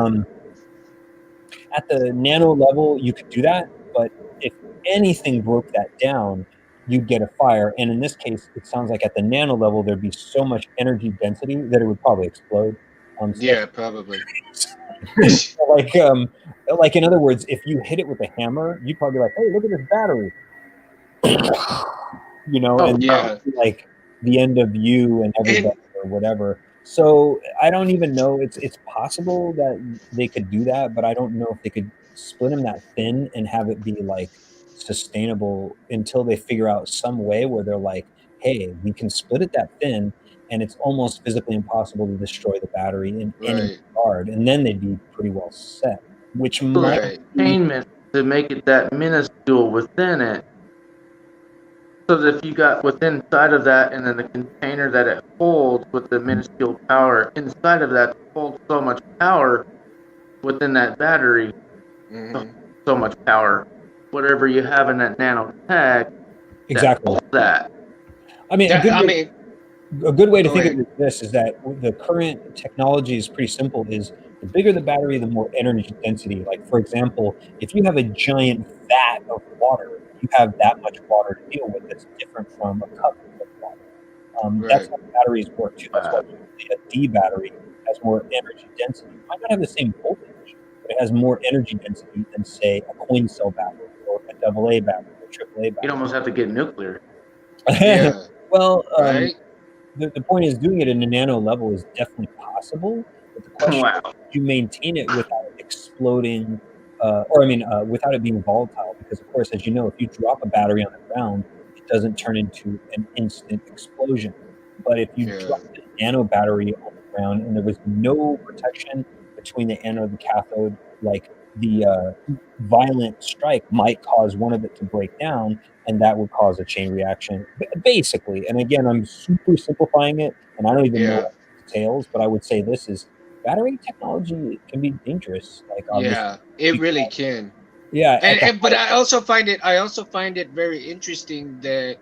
at the nano level, you could do that, but if anything broke that down, you'd get a fire. And in this case, it sounds like at the nano level, there'd be so much energy density that it would probably explode. So Yeah, probably. that's like in other words, if you hit it with a hammer, you'd probably be like, "Hey, look at this battery," Oh, and Yeah. like the end of you and everybody And or whatever. So I don't even know. It's possible that they could do that, but I don't know if they could split them that thin and have it be like sustainable until they figure out some way where they're like, hey, we can split it that thin, and it's almost physically impossible to destroy the battery in any right. regard, and then they'd be pretty well set. Which might Right. be containment to make it that minuscule within it. So that if you got within inside of that, and then the container that it holds with the minuscule power inside of that holds so much power within that battery, so, Hmm. so much power. Whatever you have in that nano tag that exactly. holds that. I mean, That, I mean, a good way to go think of ahead. it is this: is that the current technology is pretty simple. Is the bigger the battery, the more energy density. Like for example, if you have a giant vat of water, you have that much water to deal with. That's different from a cup of water. That's Right. how batteries work too. That's why a D battery has more energy density. It might not have the same voltage, but it has more energy density than say a coin cell battery or a AA battery or AAA You'd almost have to get nuclear. battery. Yeah. Well, Right. the point is doing it in a nano level is definitely possible, but the question Wow. is, do you maintain it without exploding, or I mean, without it being volatile? Because of course, as you know, if you drop a battery on the ground, it doesn't turn into an instant explosion. But if you Yeah. drop a nano battery on the ground and there was no protection between the anode and the cathode, like the violent strike might cause one of it to break down, and that would cause a chain reaction, basically. And again, I'm super simplifying it, and I don't even know Yeah. all the details, but I would say this is battery technology can be dangerous. Like obviously, Yeah. It really can. yeah, at the But I also find it very interesting that,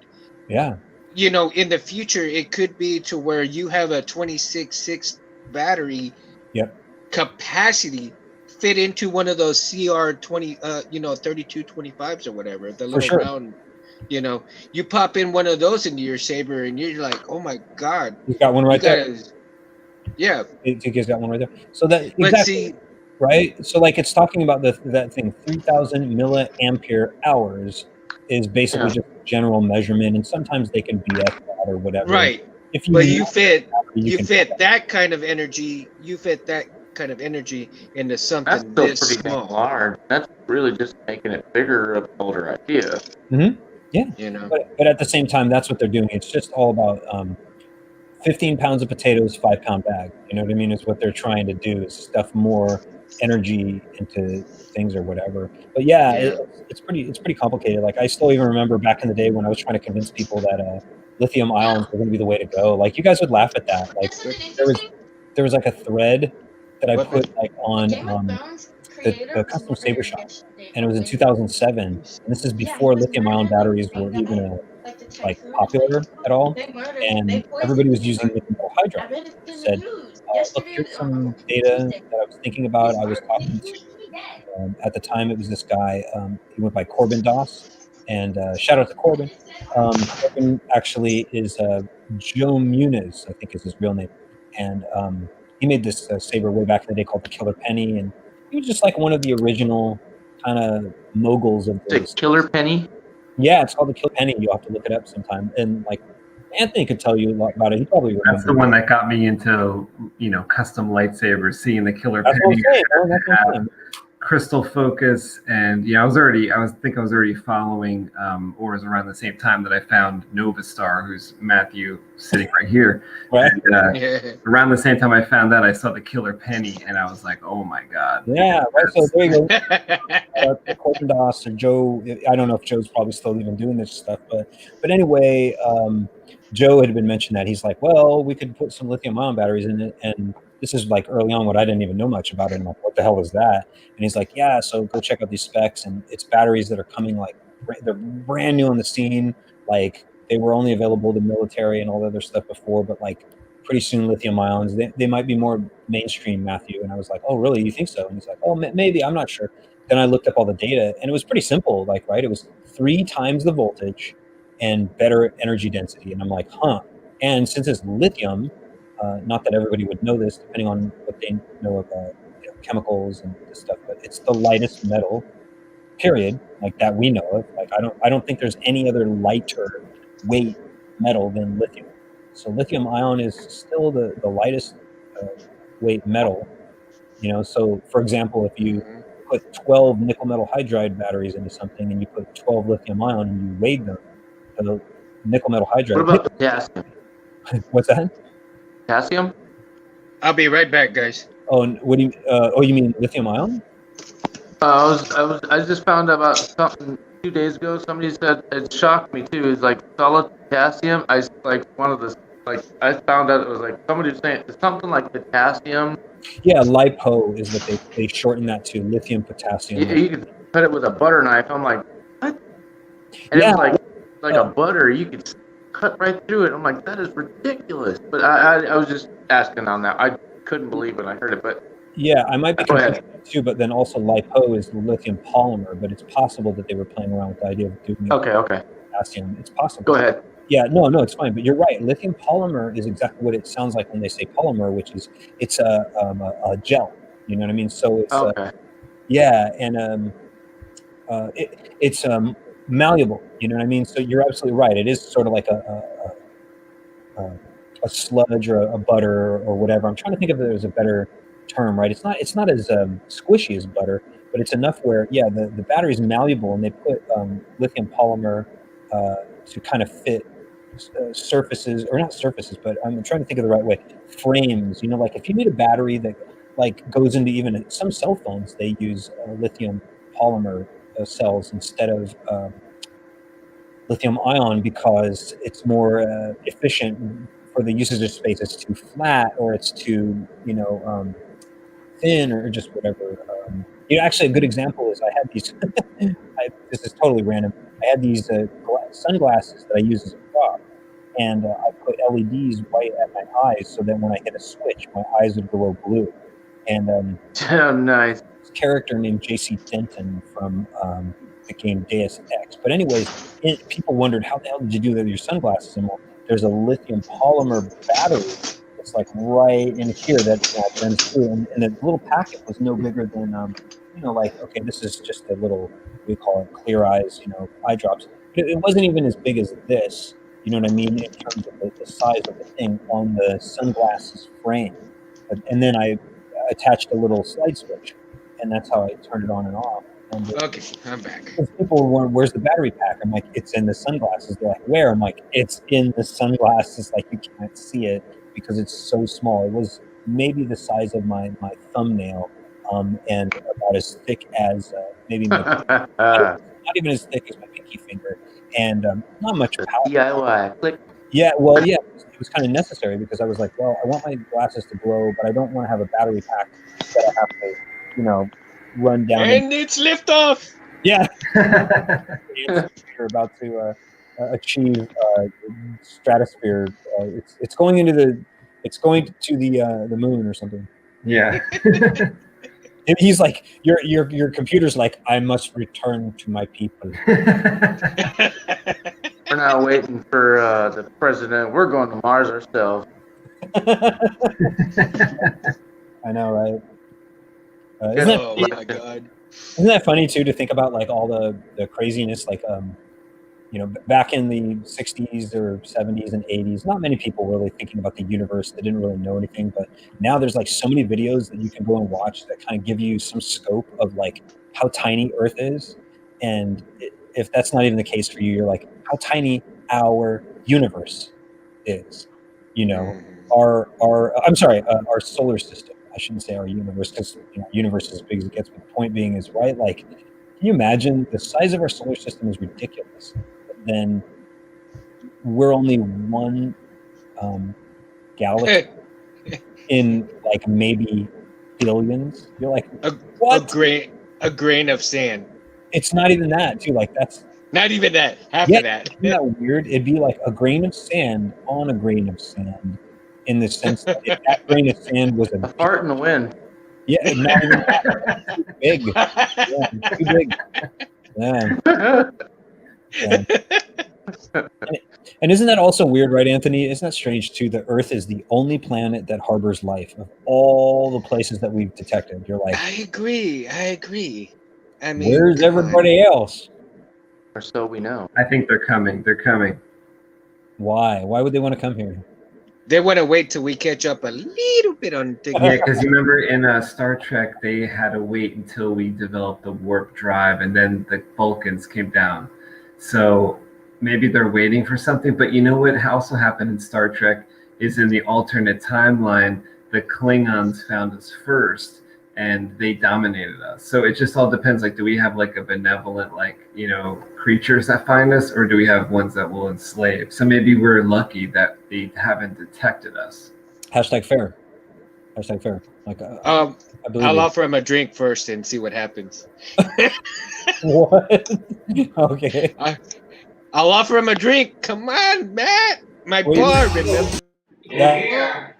yeah, in the future it could be to where you have a 26.6 battery yep, capacity fit into one of those CR20 3225s or whatever, the for little sure. round, you pop in one of those into your saber and you're like, oh my god, He's got one you right there. gotta, yeah. He's got one right there. So that But exactly. see, Right? So like it's talking about that thing, 3,000 milliampere hours is basically Yeah. just a general measurement, and sometimes they can BS that or whatever. right, If you but know you the battery, you you can fit that kind of energy, into That's something still this pretty dang small, large. That's really just making it bigger of an older idea. yeah. you know. But at the same time, that's what they're doing. It's just all about 15 pounds of potatoes, 5-pound bag. You know what I mean? Is what they're trying to do is stuff more energy into things or whatever. But yeah, Yeah. it's pretty complicated. Like I still even remember back in the day when I was trying to convince people that lithium ions were going to be the way to go. Like you guys would laugh at that. Like there was there was like a thread that I Weapon. put like on the custom saber shop, and it was in 2007. And this is before lithium ion batteries were even like popular at all, and everybody was using lithium metal hydride. I said, look, here's some data that I was thinking about. I was talking to at the time it was this guy. He went by Corbin Doss, and shout out to Corbin. Corbin actually is Joe Muniz, I think is his real name, and he made this saber way back in the day called the Killer Penny, and he was just like one of the original kind of moguls of It's this. a killer penny. Yeah, it's called the Killer Penny. You'll have to look it up sometime. And like Anthony could tell you a lot about it. He probably That's the remembers. one that got me into, custom lightsabers, seeing the killer That's what I'm penny. saying. Man. That's what I'm saying. Crystal Focus, and I was already following, or it was around the same time that I found Nova Star, who's Matthew sitting right here. Right. And, around the same time I found that, I saw the Killer Penny, and I was like, oh my god. Yeah, right. So there you go. Corbin Doss or Joe. I don't know if Joe's probably still even doing this stuff, but anyway, Joe had been mentioned that he's like, well, we could put some lithium-ion batteries in it, and this is like early on when I didn't even know much about it. I'm like, what the hell is that? And he's like, yeah, so go check out these specs, and it's batteries that are coming like they're brand new on the scene. Like they were only available to military and all the other stuff before, but like pretty soon lithium ions they might be more mainstream, Matthew. And I was like, oh really, you think so? And he's like, oh maybe, I'm not sure. Then I looked up all the data, and it was pretty simple. Like, right, it was 3 times the voltage and better energy density. And I'm like, huh. And since it's lithium, not that everybody would know this, depending on what they know about chemicals and this stuff, but it's the lightest metal, period, like that we know of. Like I don't think there's any other lighter weight metal than lithium. So lithium ion is still the lightest weight metal. So for example, if you put 12 nickel metal hydride batteries into something and you put 12 lithium ion and you weighed them, the nickel metal hydride. What about potassium? What's that? Potassium? I'll be right back, guys. Oh, what do you? You mean lithium ion? I just found out about something 2 days ago. Somebody said it shocked me too. It's like solid potassium. I found out it was like somebody was saying it's something like potassium. Yeah, lipo is what they shorten that to, lithium potassium. You can cut it with a butter knife. I'm like, what? And Yeah. it's like a butter. You could cut right through it. I'm like, that is ridiculous. But I was just asking on that. I couldn't believe when I heard it. But yeah, I might be Go ahead. confused too. But then also lipo is the lithium polymer. But it's possible that they were playing around with the idea of doing okay. potassium. It's possible. Go ahead. Yeah, no, it's fine. But you're right. Lithium polymer is exactly what it sounds like when they say polymer, which is it's a gel. You know what I mean? So it's Okay. yeah, and it's malleable. You know what I mean? So you're absolutely right. It is sort of like a sludge or a butter or whatever. I'm trying to think if there's a better term, right? It's not as squishy as butter, but it's enough where the battery is malleable, and they put lithium polymer to kind of fit surfaces, or not surfaces, but I'm trying to think of the right way. Frames, like if you need a battery that like goes into even some cell phones, they use lithium polymer cells instead of lithium ion because it's more efficient for the usage of space. It's too flat, or it's too thin, or just whatever. Actually, a good example is I had these. This is totally random. I had these sunglasses that I use as a prop, and I put LEDs right at my eyes so that when I hit a switch, my eyes would glow blue. And Oh, nice. this character named J.C. Denton from the game Deus Ex. But anyways, people wondered, how the hell did you do that with your sunglasses? And well, there's a lithium polymer battery that's like right in here that runs through, and the little packet was no bigger than okay, this is just a little, we call it Clear Eyes, eye drops. It wasn't even as big as this, you know what I mean, in terms of the size of the thing on the sunglasses frame. And then I attached a little slide switch, and that's how I turned it on and off. And Okay, I'm back. people were wondering, where's the battery pack? I'm like, it's in the sunglasses. They're like, where? I'm like, it's in the sunglasses. Like, you can't see it because it's so small. It was maybe the size of my thumbnail, and about as thick as maybe my not even as thick as my pinky finger, and not much power. DIY. Click. Yeah, well, yeah, it was kind of necessary because I was like, well, I want my glasses to glow, but I don't want to have a battery pack that I have to, run down. And it's liftoff. Yeah. You're about to achieve stratosphere. It's going into the moon or something. Yeah. And he's like, your computer's like, I must return to my people. We're not waiting for the president. We're going to Mars ourselves. I know, right? Oh my God. Isn't that funny too to think about, like all the craziness, like back in the 60s or 70s and 80s, not many people were really thinking about the universe. They didn't really know anything. But now there's like so many videos that you can go and watch that kind of give you some scope of like how tiny Earth is. And if that's not even the case for you, you're like, how tiny our universe is. I'm sorry, our solar system. I shouldn't say our universe, because universe is as big as it gets. But the point being is, right, like, can you imagine the size of our solar system is ridiculous? But then we're only one galaxy in like maybe billions. You're like, what? A grain of sand. It's not even that, too. Like, that's not even that. Half of that. Isn't that weird? It'd be like a grain of sand on a grain of sand, in the sense that if that grain of sand was a fart in the wind. Yeah, not even that. Too big. Yeah, too big. Yeah. And isn't that also weird, right, Anthony? Isn't that strange too? The Earth is the only planet that harbors life of all the places that we've detected. You're like, I agree. I mean, where's everybody else? Or so we know. I think they're coming. Why? Why would they want to come here? They want to wait till we catch up a little bit on things. Yeah, because you remember in Star Trek, they had to wait until we developed the warp drive, and then the Vulcans came down. So maybe they're waiting for something. But you know what also happened in Star Trek is in the alternate timeline, the Klingons found us first, and they dominated us. So it just all depends. Like, do we have like a benevolent, like, creatures that find us, or do we have ones that will enslave? So maybe we're lucky that they haven't detected us. Hashtag fair. Like, I'll offer him a drink first and see what happens. What? Okay. I'll offer him a drink. Come on, Matt. My bar, remember? Here,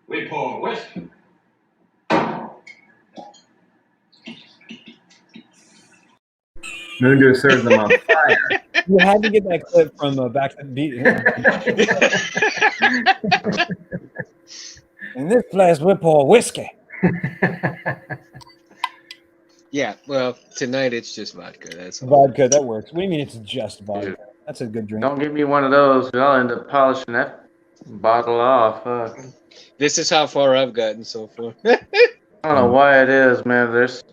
we pour whiskey. Mundo serves them on fire. You had to get that clip from Back to the Beat. In this place, we pour whiskey. Yeah, well, tonight it's just vodka. That's all. Vodka, that works. What do you mean it's just vodka? Dude. That's a good drink. Don't give me one of those, because I'll end up polishing that bottle off. This is how far I've gotten so far. I don't know why it is, man. There's...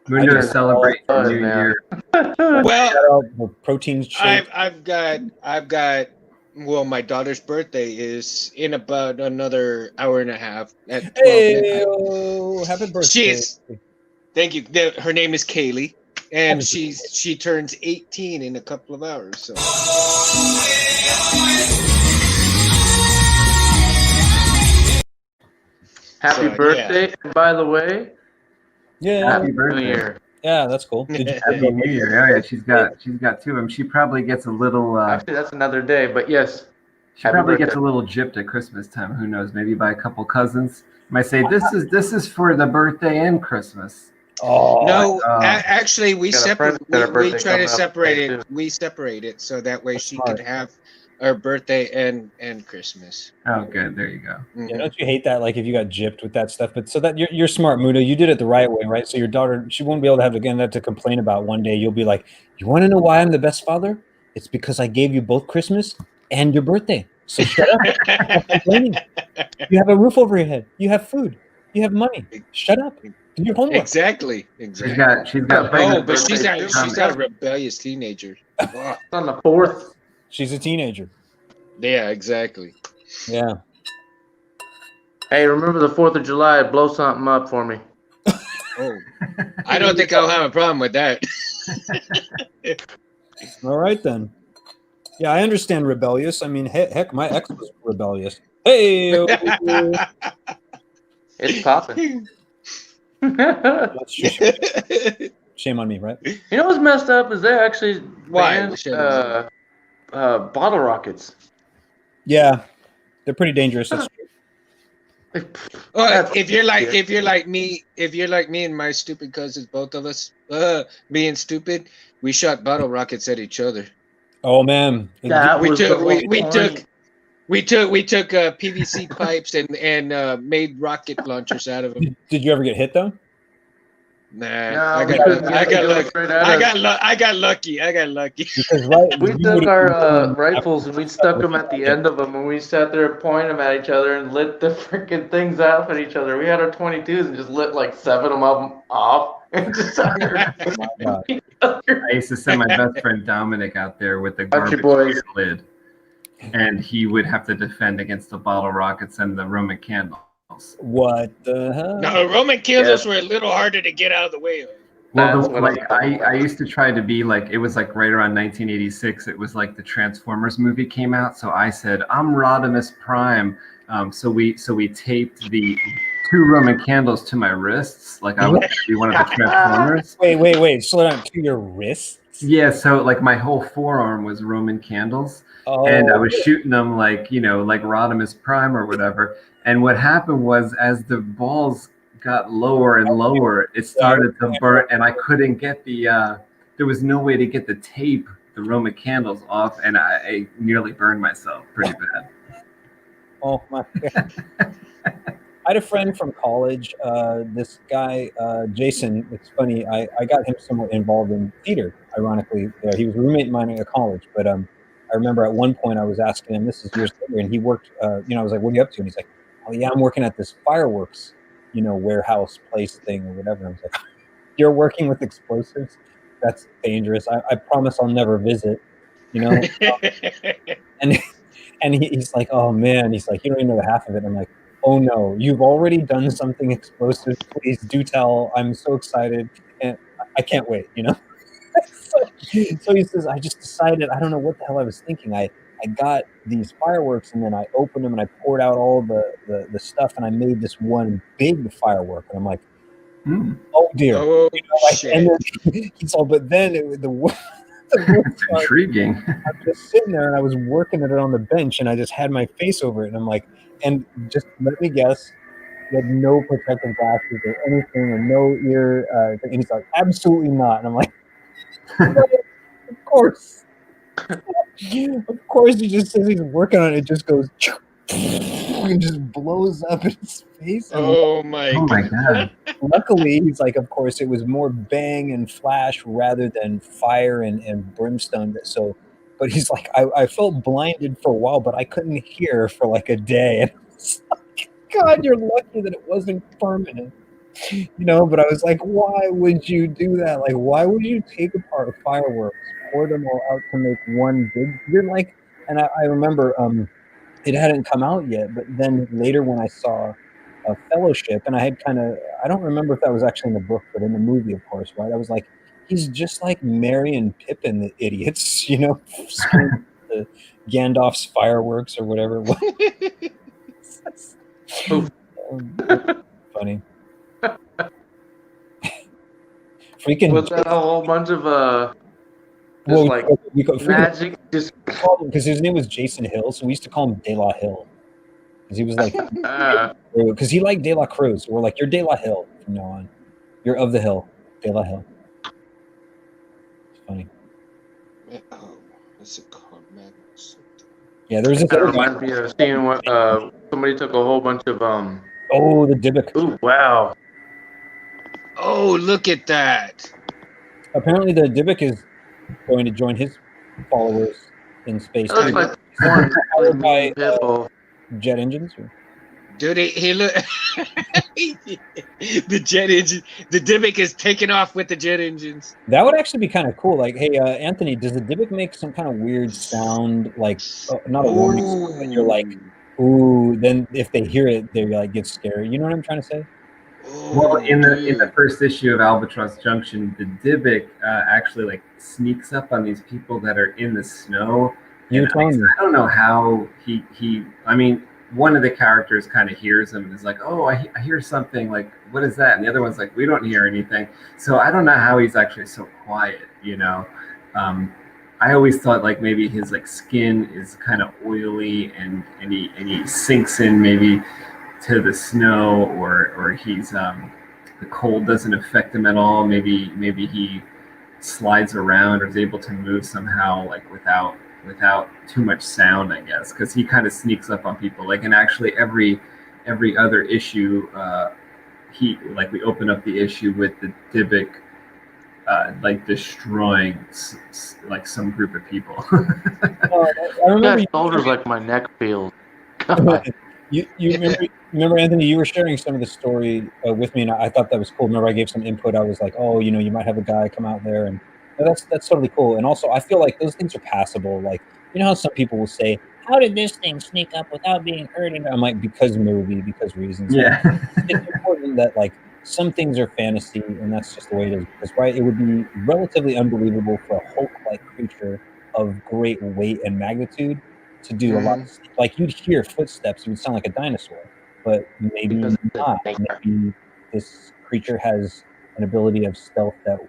We're going to celebrate the new year. Well, the protein shake. I've got. Well, my daughter's birthday is in about another hour and a half. At 12 Hey, happy birthday! Thank you. Her name is Kaylee, and she turns 18 in a couple of hours. So. Happy birthday! Yeah. By the way. Yeah. Happy birthday. New Year. Yeah, that's cool. Happy New Year. Oh, yeah, she's got 2 of them. She probably gets a little... Actually, that's another day, but yes. She probably gets a little gypped at Christmas time. Who knows? Maybe by a couple cousins. Might say, this is for the birthday and Christmas. Oh no, actually, we try to separate it. Too. We separate it so that way she could have her birthday and Christmas. Oh, good. There you go. Mm-hmm. Yeah, don't you hate that? Like if you got gypped with that stuff, but so that you're smart, Muda. You did it the right way, right? So your daughter, she won't be able to have again that to complain about one day. You'll be like, you want to know why I'm the best father? It's because I gave you both Christmas and your birthday. So shut up. Stop complaining. You have a roof over your head. You have food. You have money. Shut up. Do your homework. Exactly. She's got. Oh, but she's not a rebellious teenager. It's on the 4th. She's a teenager. Yeah, exactly. Yeah. Hey, remember the 4th of July? Blow something up for me. Oh, I don't think I'll have a problem with that. All right then. Yeah, I understand rebellious. I mean, heck, my ex was rebellious. Hey. It's popping. Shame on me, right? You know what's messed up is they're actually Why? banned bottle rockets. Yeah, they're pretty dangerous. That's true. Well, if you're like me and my stupid cousins, both of us being stupid, we shot bottle rockets at each other. Oh man, That We was took the PVC pipes and made rocket launchers out of them. Did you ever get hit though? Nah, Nah, I we got couldn't lucky. get it to go straight at us. I got lucky. I got lucky. Because right, We you took would've our been rifles and we stuck them at the end of them, and we sat there and pointed them at each other and lit the freaking things off at each other. We had our 22s and just lit like 7 of them off and just sat there. Oh my God. I used to send my best friend Dominic out there with the Bunch of garbage boys. can lid, and he would have to defend against the bottle rockets and the Roman candles. What the hell? No, Roman candles were a little harder to get out of the way of. Well, That's what like I'm talking I about. used to try to be like, it was like right around 1986. It was like the Transformers movie came out, so I said I'm Rodimus Prime. So we taped the 2 Roman candles to my wrists, like I was gonna be one of the Transformers. Wait. Slow down. To your wrists? Yeah, so like my whole forearm was Roman candles, Oh, and I was shooting them like, you know, like Rodimus Prime or whatever. And what happened was, as the balls got lower and lower, it started to burn, and I couldn't get the. There was no way to get the tape, the Roman candles off, and I nearly burned myself pretty bad. Oh my God. I had a friend from college, this guy, Jason. It's funny, I got him somewhat involved in theater, ironically. He was a roommate of mine at college, but I remember at one point I was asking him, this is years later, and he worked, I was like, what are you up to? And he's like, oh yeah, I'm working at this fireworks, warehouse place thing or whatever. And I was like, you're working with explosives? That's dangerous. I promise I'll never visit, and he's like, oh man, he's like, you don't even know the half of it. I'm like, oh no, you've already done something explosive. Please do tell. I'm so excited, and I can't wait. So he says, I just decided, I don't know what the hell I was thinking. I got these fireworks, and then I opened them and I poured out all the stuff, and I made this one big firework. And I'm like, oh dear. Oh, shit. And then he's all, but then the worst part, Intriguing. I was just sitting there and I was working at it on the bench, and I just had my face over it, and I'm like, and just let me guess, you had no protective glasses or anything, or no ear, and he's like, absolutely not. And I'm like, of course. Of course, he just says he's working on it. It just goes and just blows up in his face. And Oh my God. luckily, he's like, of course, it was more bang and flash rather than fire and brimstone. So, but he's like, I felt blinded for a while, but I couldn't hear for like a day. And it's like, God, you're lucky that it wasn't permanent. But I was like, why would you do that? Like, why would you take apart fireworks, pour them all out to make one big? You're like, and I remember it hadn't come out yet, but then later when I saw a Fellowship, and I had I don't remember if that was actually in the book, but in the movie, of course, right? I was like, he's just like Merry and Pippin, the idiots, the Gandalf's fireworks or whatever it was. Funny. Freaking Was that a whole bunch of magic? Just because his name was Jason Hill, so we used to call him De La Hill because he was like, because he liked De La Cruz. So we're like, you're De La Hill from now on. You're of the hill, De La Hill. It's funny. Oh, what's it called, man? Yeah, there's this. that reminds me of seeing what somebody took a whole bunch of Oh, the Dybbuk. Ooh, wow. Oh, look at that. Apparently, the Dybbuk is going to join his followers in space. That looks like one Powered by pit bull. jet engines. Dude, he look. The jet engine. The Dybbuk is taking off with the jet engines. That would actually be kind of cool. Like, hey, Anthony, does the Dybbuk make some kind of weird sound? Like, not a warning sound, but you're like, ooh. Then if they hear it, they like get scary. You know what I'm trying to say? Well, in the first issue of Albatross Junction, the Dybbuk actually like sneaks up on these people that are in the snow. You were telling me. I don't know how he. I mean, one of the characters kind of hears him and is like, "Oh, I hear something. Like, what is that?" And the other one's like, "We don't hear anything." So I don't know how he's actually so quiet. I always thought like maybe his like skin is kind of oily and he sinks in maybe to the snow, or he's the cold doesn't affect him at all. Maybe he slides around or is able to move somehow like without too much sound, I guess, because he kind of sneaks up on people. Like in actually every other issue we open up the issue with the Dybbuk like destroying like some group of people. I remember That shoulder's like my neck feels. God. you remember Anthony, you were sharing some of the story with me, and I thought that was cool. Remember, I gave some input. I was like, oh, you might have a guy come out there, and that's totally cool. And also, I feel like those things are passable. Like, how some people will say, how did this thing sneak up without being heard? And I'm like, because movie, because reasons. Yeah. Like, it's important that like some things are fantasy, and that's just the way it is. Because right, it would be relatively unbelievable for a Hulk-like creature of great weight and magnitude to do a lot of, like, you'd hear footsteps, it would sound like a dinosaur, but maybe Because it's not. a Maybe this creature has an ability of stealth that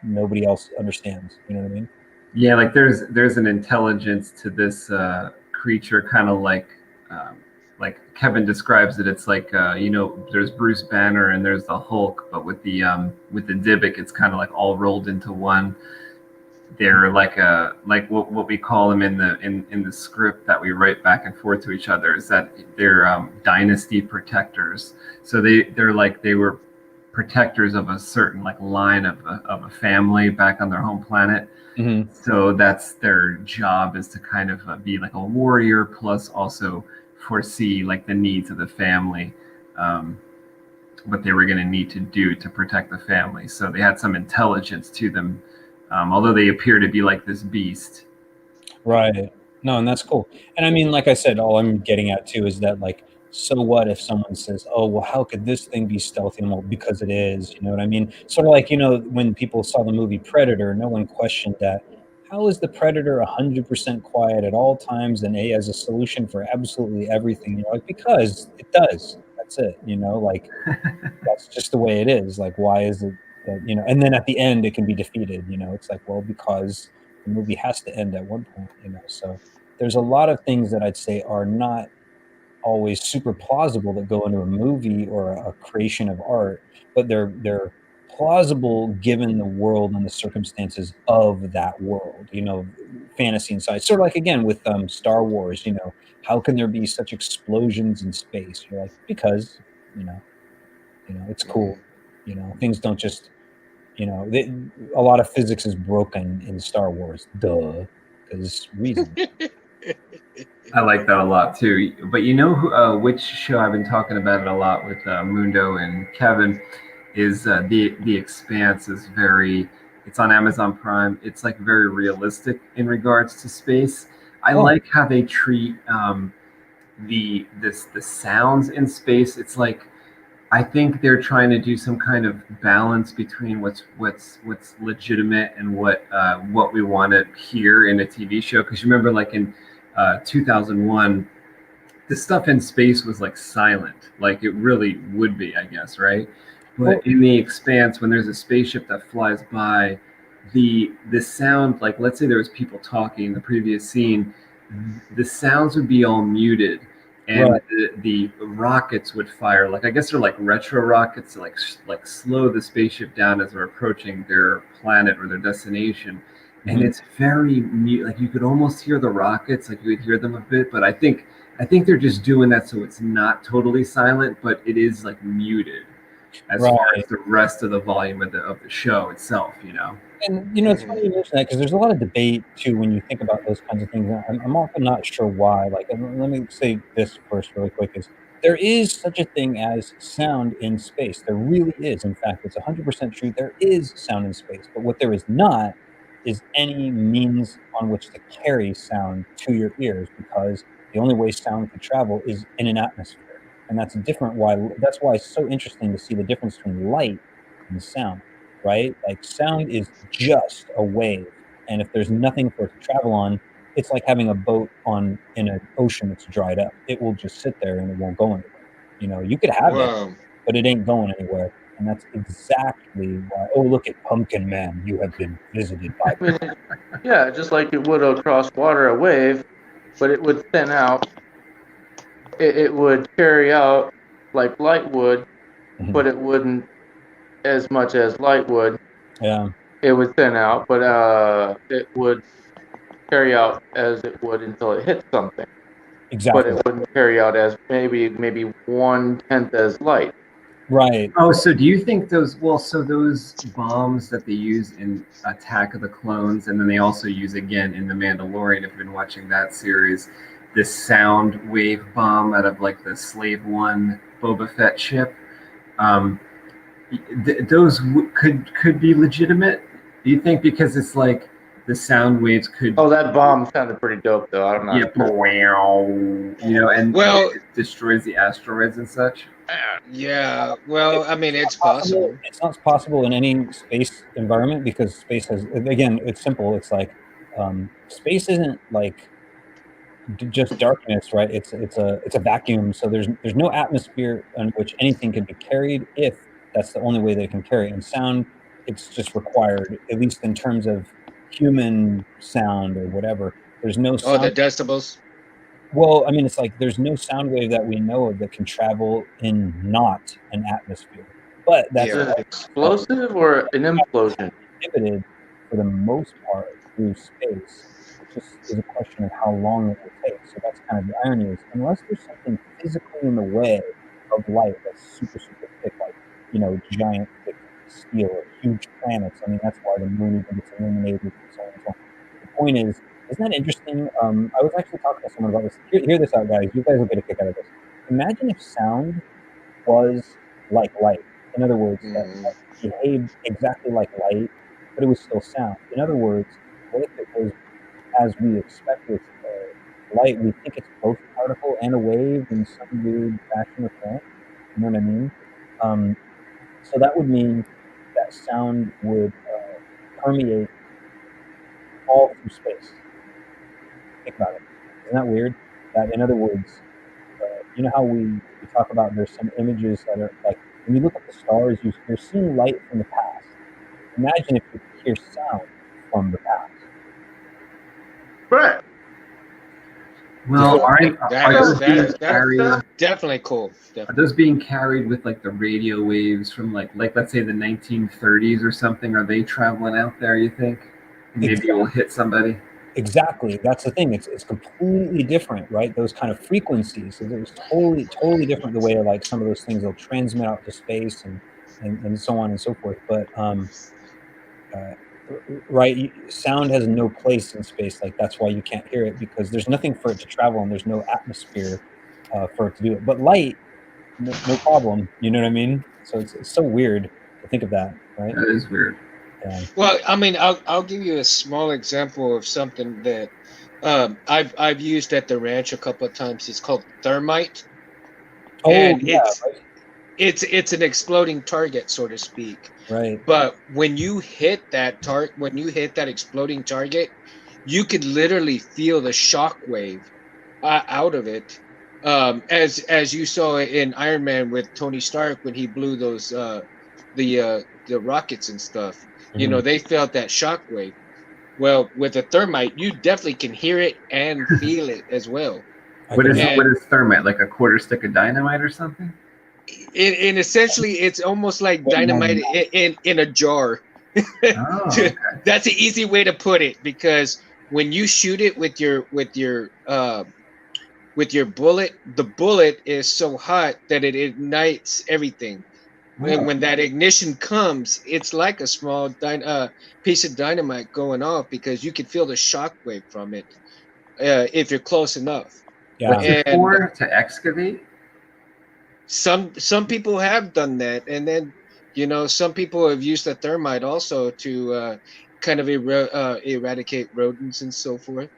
nobody else understands. You know what I mean? Yeah, like there's an intelligence to this creature, kind of like Kevin describes it. It's like there's Bruce Banner and there's the Hulk, but with the Dybbuk, it's kind of like all rolled into one. They're like what we call them in the script that we write back and forth to each other, is that they're dynasty protectors. So they were protectors of a certain like line of a family back on their home planet. Mm-hmm. So that's their job, is to kind of be like a warrior, plus also foresee like the needs of the family, what they were going to need to do to protect the family. So they had some intelligence to them, although they appear to be like this beast. Right. No, and that's cool. And I mean, like I said, all I'm getting at too is that, like, so what if someone says, oh, well, how could this thing be stealthy? And well, because it is, you know what I mean? Sort of like, when people saw the movie Predator, no one questioned that. How is the Predator 100% quiet at all times and A has a solution for absolutely everything? You're like, because it does. That's it. Like, that's just the way it is. Like, why is it that, and then at the end it can be defeated, it's like, well, because the movie has to end at one point, so there's a lot of things that I'd say are not always super plausible that go into a movie or a creation of art, but they're plausible given the world and the circumstances of that world, fantasy inside. Sort of like, again, with Star Wars, how can there be such explosions in space? You're like, because it's cool. Things don't just, a lot of physics is broken in Star Wars. Duh, because reason. I like that a lot too. But which show I've been talking about it a lot with Mundo and Kevin is the Expanse. Is very. It's on Amazon Prime. It's like very realistic in regards to space. I like how they treat the sounds in space. It's like, I think they're trying to do some kind of balance between what's legitimate and what we want to hear in a TV show. Because you remember, like in 2001, the stuff in space was like silent, like it really would be, I guess, right? But in the Expanse, when there's a spaceship that flies by, the sound, like let's say there was people talking in the previous scene, the sounds would be all muted, and Right. the rockets would fire. Like, I guess they're like retro rockets to like slow the spaceship down as they're approaching their planet or their destination. And it's very mute. Like, you could almost hear the rockets, like you could hear them a bit. But I think they're just doing that so it's not totally silent, but it is like muted as far as the rest of the volume of the show itself. And it's funny you mention that, because there's a lot of debate too when you think about those kinds of things. I'm often not sure why. Like, and let me say this first, really quick: is there is such a thing as sound in space? There really is. In fact, it's 100% true. There is sound in space, but what there is not is any means on which to carry sound to your ears, because the only way sound can travel is in an atmosphere, and that's different. That's why it's so interesting to see the difference between light and sound. Right? Like, sound is just a wave, and if there's nothing for it to travel on, it's like having a boat in an ocean that's dried up. It will just sit there and it won't go anywhere. You could have it, but it ain't going anywhere. And that's exactly why. Oh, look at Pumpkin Man! You have been visited by. I mean, yeah, just like it would across water, a wave, but it would thin out. It would carry out like light would, but it wouldn't as much as light would. Yeah. It would thin out, but it would carry out as it would until it hit something. Exactly. But it wouldn't carry out as maybe 1/10 as light. Right. Oh, so do you think those, well, so those bombs that they use in Attack of the Clones, and then they also use again in The Mandalorian, if you've been watching that series, this sound wave bomb out of like the Slave One Boba Fett ship, um, those could be legitimate? Do you think because it's like the sound waves could, Oh, that bomb sounded pretty dope, though. I don't know. you know, and Well, it destroys the asteroids and such? yeah. Well, I mean, it's possible. It's not possible in any space environment because space has, again, it's simple. It's like space isn't like just darkness, right? It's a vacuum. So there's no atmosphere in which anything can be carried if that's the only way they can carry it. And sound, it's just required, at least in terms of human sound or whatever. There's no Oh, the sound. decibels. Well, I mean, it's like there's no sound wave that we know of that can travel in not an atmosphere. But that's Is it an explosive or an implosion? inhibited for the most part through space. It just is a question of how long it will take. So that's kind of the irony is unless there's something physically in the way of light that's super, super thick, like, giant thick steel or huge planets. I mean, that's why the moon even gets illuminated and so on and so on. The point is, isn't that interesting? I was actually talking to someone about this. Hear this out, guys. You guys will get a kick out of this. Imagine if sound was like light. In other words, that behaved exactly like light, but it was still sound. In other words, what if it was as we expect with light? We think it's both a particle and a wave in some weird fashion or form. You know what I mean? So that would mean that sound would permeate all through space. Think about it. Isn't that weird? That, in other words, you know how we talk about there's some images that are like when you look at the stars, you're seeing light from the past. Imagine if you could hear sound from the past. Right. Well, That's definitely cool. Are those being carried with like the radio waves from like let's say the 1930s or something? Are they traveling out there, you think? Maybe it will hit somebody. Exactly. That's the thing. It's completely different, right? Those kind of frequencies. It's totally different the way like some of those things will transmit out to space and so on and so forth. But right, sound has no place in space. Like that's why you can't hear it because there's nothing for it to travel and there's no atmosphere for it to do it. But light, no problem. You know what I mean? So it's so weird to think of that, right? That is weird. Yeah. Well, I mean, I'll give you a small example of something that I've used at the ranch a couple of times. It's called thermite, and it's an exploding target, so to speak. Right. But when you hit that exploding target, you could literally feel the shock wave out of it. As you saw in Iron Man with Tony Stark when he blew those the rockets and stuff. Mm-hmm. They felt that shock wave. Well, with a thermite, you definitely can hear it and feel it as well. What is thermite? Like a quarter stick of dynamite or something? And essentially, it's almost like dynamite in a jar. Oh, okay. That's an easy way to put it because when you shoot it with your bullet, the bullet is so hot that it ignites everything. And when that ignition comes, it's like a small piece of dynamite going off because you can feel the shock wave from it if you're close enough. Yeah. What's it for? To excavate? Some people have done that, and then some people have used the thermite also to kind of eradicate rodents and so forth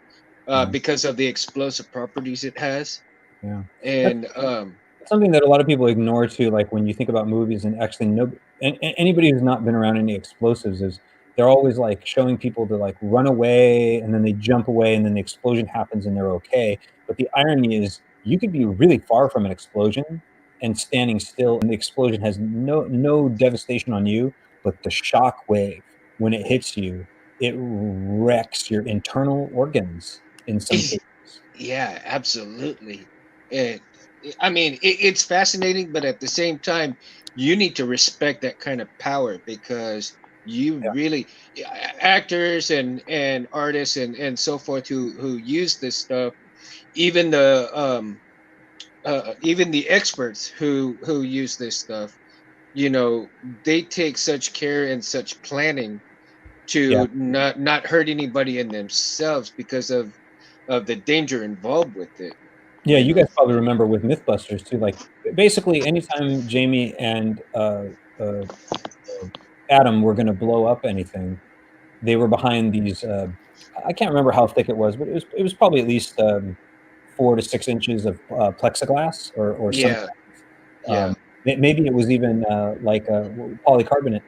because of the explosive properties it has. Yeah. And something that a lot of people ignore too, like when you think about movies and actually anybody who's not been around any explosives is they're always like showing people to like run away and then they jump away and then the explosion happens and they're okay. But the irony is you could be really far from an explosion and standing still and the explosion has no devastation on you, but the shock wave when it hits you, it wrecks your internal organs in some cases. Yeah, absolutely. And I mean, it's fascinating, but at the same time, you need to respect that kind of power because really actors and artists and so forth who use this stuff, even the experts who use this stuff, you know, they take such care and such planning Yeah. to not hurt anybody in themselves because of the danger involved with it. Yeah, you know? guys probably remember with Mythbusters too. Like basically, anytime Jamie and Adam were going to blow up anything, they were behind these. I can't remember how thick it was, but it was probably at least 4 to 6 inches of plexiglass or some. Yeah, yeah, Um, maybe it was even like polycarbonate,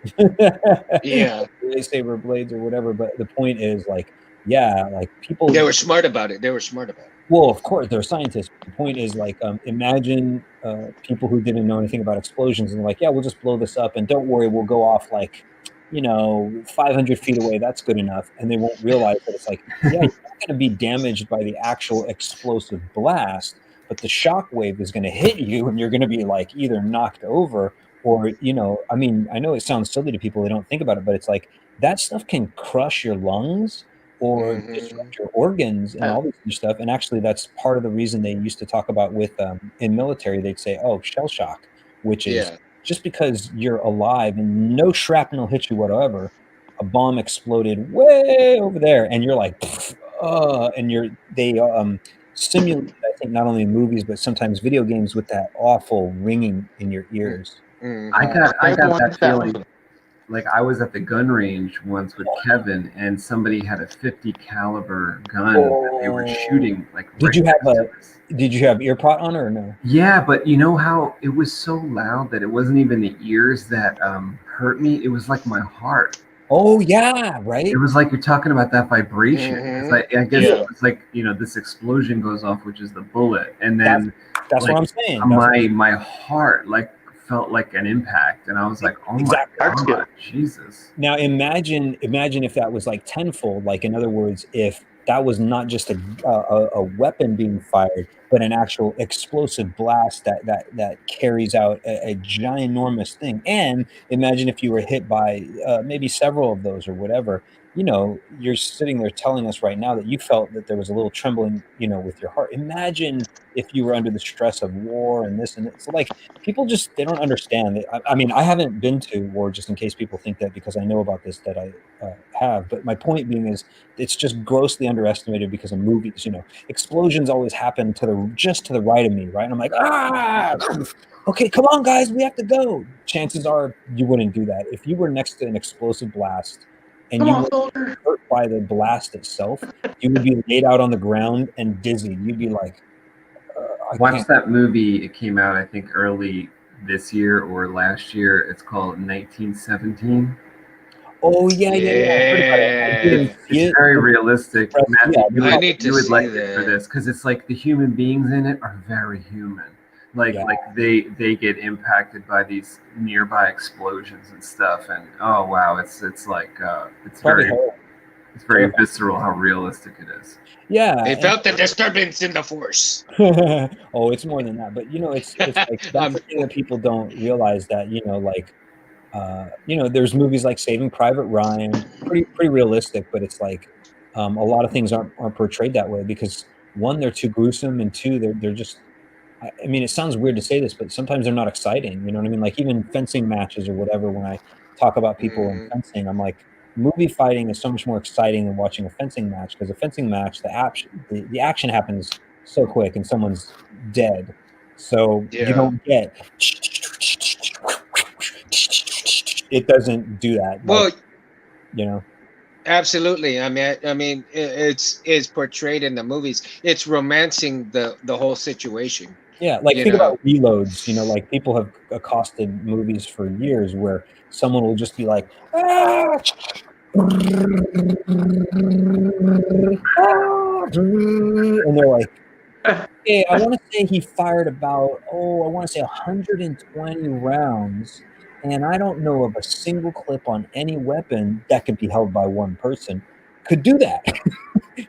yeah. lightsaber blades or whatever. But the point is, like, yeah, like people. They were smart about it. They were smart about it. Well, of course, they're scientists. The point is, like, imagine people who didn't know anything about explosions and like, yeah, we'll just blow this up, and don't worry, we'll go off like, 500 feet away. That's good enough, and they won't realize that it's like, yeah, you're not going to be damaged by the actual explosive blast, but the shock wave is going to hit you, and you're going to be like either knocked over or, I mean, I know it sounds silly to people; they don't think about it, but it's like that stuff can crush your lungs or disrupt your organs and all this other stuff. And actually, that's part of the reason they used to talk about with in military. They'd say, "Oh, shell shock," which is just because you're alive and no shrapnel hits you whatsoever. A bomb exploded way over there, and you're like, and they simulate. I think not only in movies but sometimes video games with that awful ringing in your ears. I got that feeling. Like I was at the gun range once with Kevin, and somebody had a 50 caliber gun that they were shooting. Like, did you have ear prot on or no? Yeah, but you know how it was so loud that it wasn't even the ears that hurt me. It was like my heart. Oh yeah, right. It was like you're talking about that vibration. I guess it was like this explosion goes off, which is the bullet, and then that's like, what I'm saying. My heart like felt like an impact, and I was like, oh my God, Jesus. Now imagine if that was like tenfold. Like, in other words, if that was not just a weapon being fired, but an actual explosive blast that carries out a ginormous thing. And imagine if you were hit by maybe several of those or whatever. You're sitting there telling us right now that you felt that there was a little trembling, with your heart. Imagine if you were under the stress of war and this and that. So, like, people just, they don't understand. I mean, I haven't been to war, just in case people think that because I know about this that I have. But my point being is, it's just grossly underestimated because of movies. Explosions always happen just to the right of me, right? And I'm like, okay, come on, guys, we have to go. Chances are you wouldn't do that. If you were next to an explosive blast and you were hurt by the blast itself, you would be laid out on the ground and dizzy. You'd be like, watch that movie. It came out, I think, early this year or last year. It's called 1917. Oh yeah. It's very realistic. Matthew, you would like that. it for this because it's like the human beings in it are very human. Like they get impacted by these nearby explosions and stuff, and oh wow, it's like it's very visceral how realistic it is. Yeah, they felt the disturbance in the force. Oh, it's more than that, but it's like that's the thing that people don't realize, that there's movies like Saving Private Ryan, pretty realistic, but it's like a lot of things aren't portrayed that way because, one, they're too gruesome, and two, they're just. I mean, it sounds weird to say this, but sometimes they're not exciting. You know what I mean? Like even fencing matches or whatever. When I talk about people in fencing, I'm like, movie fighting is so much more exciting than watching a fencing match, because a fencing match, the action happens so quick and someone's dead. So you don't get. It doesn't do that. Well, like, absolutely. I mean, it's portrayed in the movies. It's romancing the whole situation. Yeah, like think about reloads. Like people have accosted movies for years where someone will just be like, and they're like, hey, I want to say he fired about, I want to say 120 rounds, and I don't know of a single clip on any weapon that could be held by one person could do that.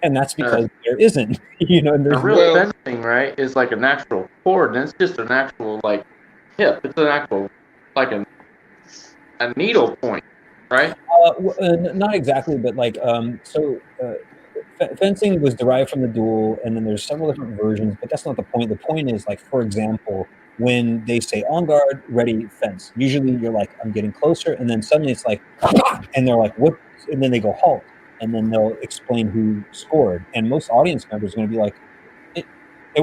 And that's because there isn't, and there's a real fencing, right, is like an actual cord, and it's just an actual like hip. It's an actual like a needle point, right? Not exactly, but like fencing was derived from the duel, and then there's several different versions, but that's not the point. The point is, like, for example, when they say on guard, ready, fence. Usually you're like, I'm getting closer, and then suddenly it's like, and they're like, what? And then they go halt, and then they'll explain who scored. And most audience members are going to be like,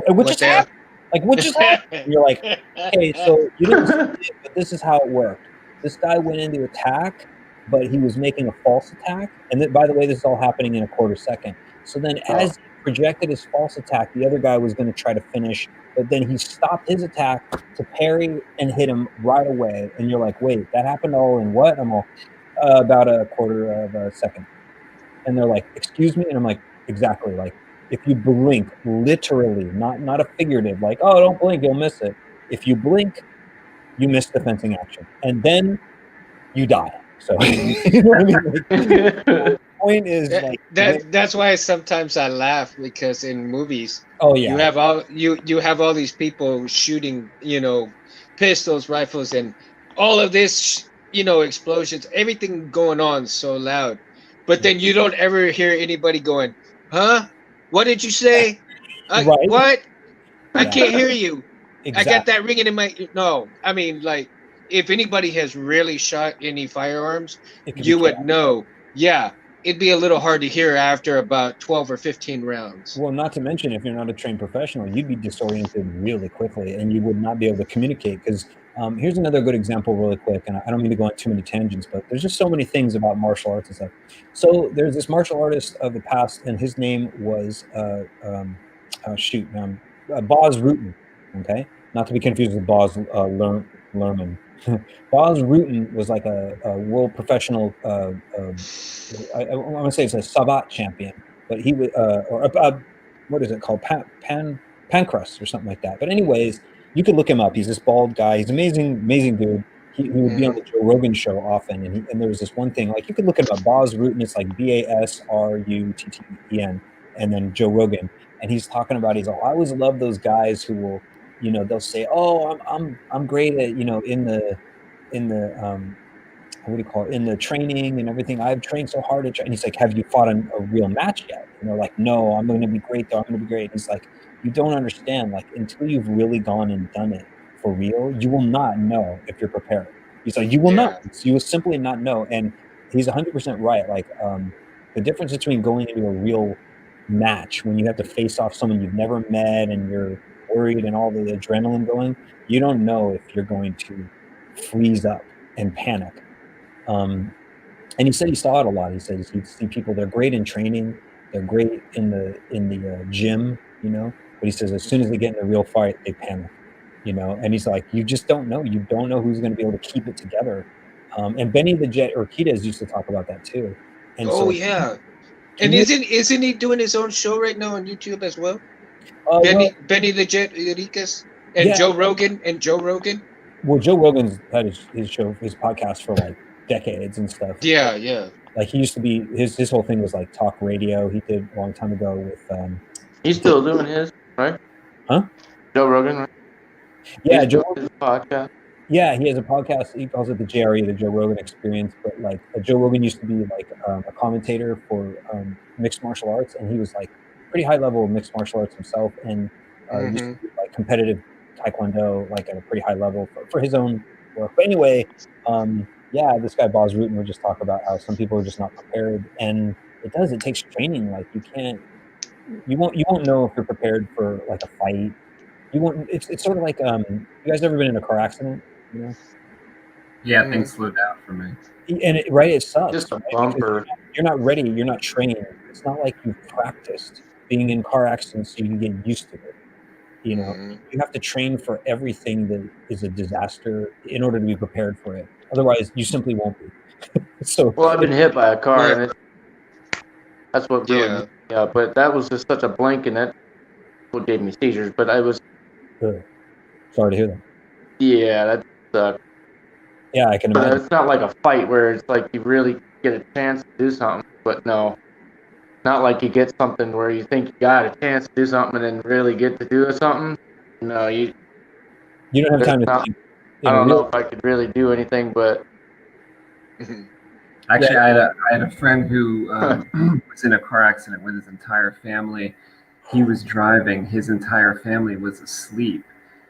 what just happened? Like, what just happened? And you're like, okay, so you didn't see it, but this is how it worked. This guy went into attack, but he was making a false attack. And then, by the way, this is all happening in a quarter second. So then as he projected his false attack, the other guy was going to try to finish, but then he stopped his attack to parry and hit him right away. And you're like, wait, that happened all in what? I'm all, about a quarter of a second. And they're like, excuse me? And I'm like, exactly. Like, if you blink, literally, not a figurative, like, oh, don't blink, you'll miss it. If you blink, you miss the fencing action. And then you die. So, you know what I mean? Like, the point is, like, that's why sometimes I laugh, because in movies, oh yeah, you have all these people shooting, pistols, rifles, and all of this, explosions, everything going on so loud, but then you don't ever hear anybody going, huh? What did you say? Right. What? I Yeah. can't hear you. Exactly. I got that ringing in my. No, I mean, like, if anybody has really shot any firearms, you would know. Yeah, it'd be a little hard to hear after about 12 or 15 rounds. Well, not to mention, if you're not a trained professional, you'd be disoriented really quickly, and you would not be able to communicate. Because here's another good example, really quick, and I don't mean to go on too many tangents, but there's just so many things about martial arts and stuff. So there's this martial artist of the past, and his name was Boz Rutan. Okay, not to be confused with Boz Lerman. Boz Rutan was like a world professional. I want to say it's a Sabat champion, but he was what is it called, Pancrus or something like that. But anyways, you could look him up. He's this bald guy. He's amazing dude. He would be on the Joe Rogan show often, and there was this one thing, like, you could look him up. Boz Rutan. It's like BASRUTTEN, and then Joe Rogan, and he's talking about, he's like, I always love those guys who will, they'll say, oh, I'm great at, in the what do you call it, in the training and everything, I've trained so hard and he's like, have you fought a real match yet? And they're like, no, I'm going to be great though, I'm going to be great. And he's like, you don't understand, like, until you've really gone and done it for real, you will not know if you're prepared. He's like, you will not, you will simply not know. And he's 100% right. Like, the difference between going into a real match when you have to face off someone you've never met and you're worried and all the adrenaline going, you don't know if you're going to freeze up and panic. And he said he saw it a lot. He said he'd see people, they're great in training, they're great in the gym, but he says as soon as they get in a real fight, they panic, and he's like, you just don't know. You don't know who's going to be able to keep it together. And Benny the Jet Urquidez used to talk about that too. And yeah. And isn't he doing his own show right now on YouTube as well? Benny the Jet Urquidez and Joe Rogan Well, Joe Rogan's had his show, his podcast for like decades and stuff. Yeah. Like, he used to be, his whole thing was like talk radio. He did a long time ago with. He's still doing his, right? Huh? Joe Rogan, right? Yeah, Joe Rogan's podcast. Yeah, he has a podcast. He calls it the JRE, the Joe Rogan Experience. But like, Joe Rogan used to be like a commentator for mixed martial arts, and he was like pretty high level of mixed martial arts himself, and used to do like competitive taekwondo, like at a pretty high level for his own work. But anyway, this guy Boz Rutan would just talk about how some people are just not prepared, and it takes training. Like, you won't know if you're prepared for like a fight. You won't. It's sort of like, you guys ever been in a car accident? Yeah, things slow down for me. And it sucks. Just a bumper. You're not ready. You're not trained. It's not like you've practiced being in car accidents so you can get used to it. You have to train for everything that is a disaster in order to be prepared for it. Otherwise, you simply won't be. Well, I've been hit by a car, and that's what really, but that was just such a blink, and that's what gave me seizures. But I was. Sorry to hear that. Yeah, that sucked. Yeah, I can imagine. But it's not like a fight where it's like you really get a chance to do something. But no, not like you get something where you think you got a chance to do something and then really get to do something. No, you don't have time to think. I don't know if I could really do anything, but actually, I had a friend who was in a car accident with his entire family. He was driving, his entire family was asleep,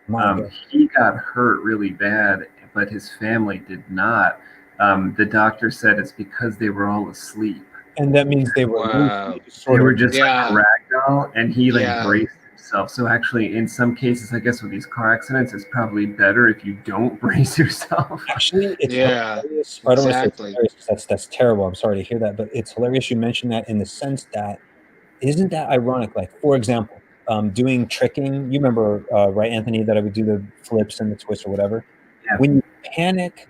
My God. He got hurt really bad, but his family did not. The doctor said it's because they were all asleep. And that means they were Wow. They were just Yeah. like ragdoll, and he like Yeah. braced himself. So actually, in some cases, I guess with these car accidents, it's probably better if you don't brace yourself. Actually, it's Yeah, hilarious. I don't want to say it's exactly. hilarious 'cause that's terrible. I'm sorry to hear that, but it's hilarious you mentioned that in the sense that isn't that ironic? Like, for example, doing tricking. You remember, right, Anthony, that I would do the flips and the twists or whatever. Yeah. When you panic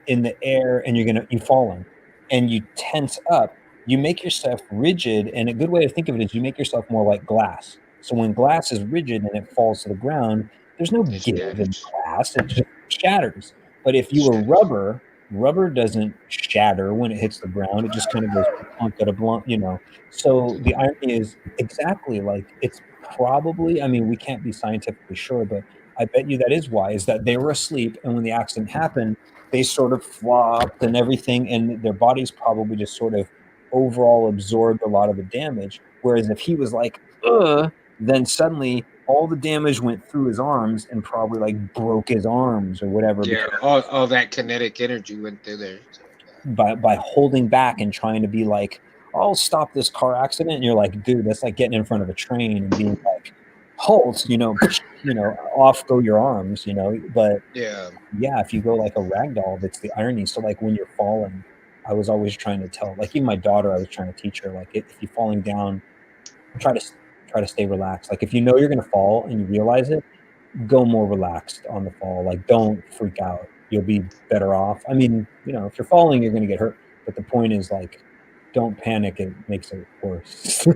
in the air and you falling and you tense up, you make yourself rigid. And a good way to think of it is you make yourself more like glass. So when glass is rigid and it falls to the ground, there's no It give in shatters. glass. It just shatters. But if you were rubber, rubber doesn't shatter when it hits the ground. It just kind of goes plunk at a blunt, you know. So the irony is exactly like it's probably, I mean, we can't be scientifically sure, but I bet you that is why, is that they were asleep and when the accident happened, they sort of flopped and everything, and their bodies probably just sort of overall absorbed a lot of the damage. Whereas if he was like, then suddenly all the damage went through his arms and probably like broke his arms or whatever. Yeah, Because all that kinetic energy went through there. So, by holding back and trying to be like, I'll stop this car accident. And you're like, dude, that's like getting in front of a train and being like, halt, you know, off go your arms, you know. But yeah. yeah, if you go like a rag doll, that's the irony. So like when you're falling, I was always trying to tell, like even my daughter, I was trying to teach her, like if you're falling down, try to stay relaxed. Like if you know you're gonna fall and you realize it, go more relaxed on the fall. Like don't freak out. You'll be better off. I mean, you know, if you're falling, you're gonna get hurt. But the point is like, don't panic. It makes it worse.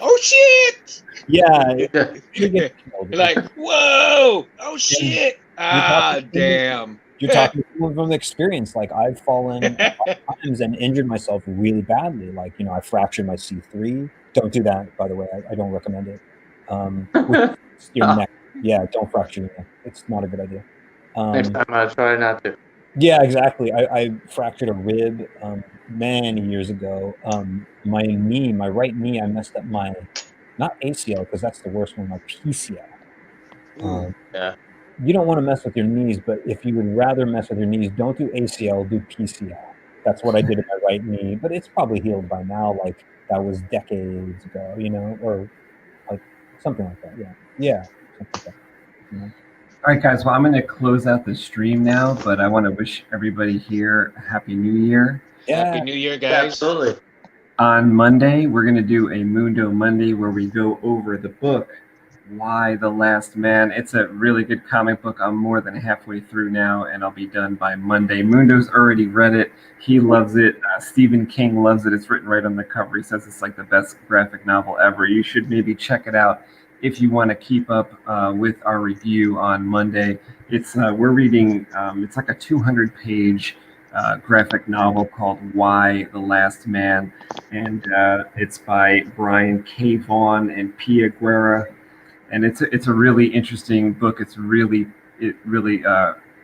Oh shit! Yeah. Like, whoa! Oh shit! Ah, damn. You're talking from experience. Like I've fallen times and injured myself really badly. Like, you know, I fractured my C3. Don't do that, by the way. I don't recommend it. Your neck. Yeah, don't fracture your neck. It's not a good idea. Next time I try not to. Yeah, exactly. I fractured a rib many years ago. My knee, my right knee, I messed up my, not ACL, because that's the worst one, my PCL. Yeah. You don't want to mess with your knees, but if you would rather mess with your knees, don't do ACL, do PCL. That's what I did in my right knee, but it's probably healed by now. Like that was decades ago, you know, or like something like that. Yeah. Yeah. Something like that, you know? All right, guys. Well, I'm going to close out the stream now, but I want to wish everybody here a Happy New Year. Yeah. Happy New Year, guys. Absolutely. On Monday, we're going to do a Mundo Monday where we go over the book, Why the Last Man. It's a really good comic book. I'm more than halfway through now, and I'll be done by Monday. Mundo's already read it. He loves it. Stephen King loves it. It's written right on the cover. He says it's like the best graphic novel ever. You should maybe check it out if you want to keep up with our review on Monday. It's we're reading, it's like a 200-page graphic novel called Why the Last Man, and it's by Brian K. Vaughan and Pia Guerra. And it's a really interesting book. It's really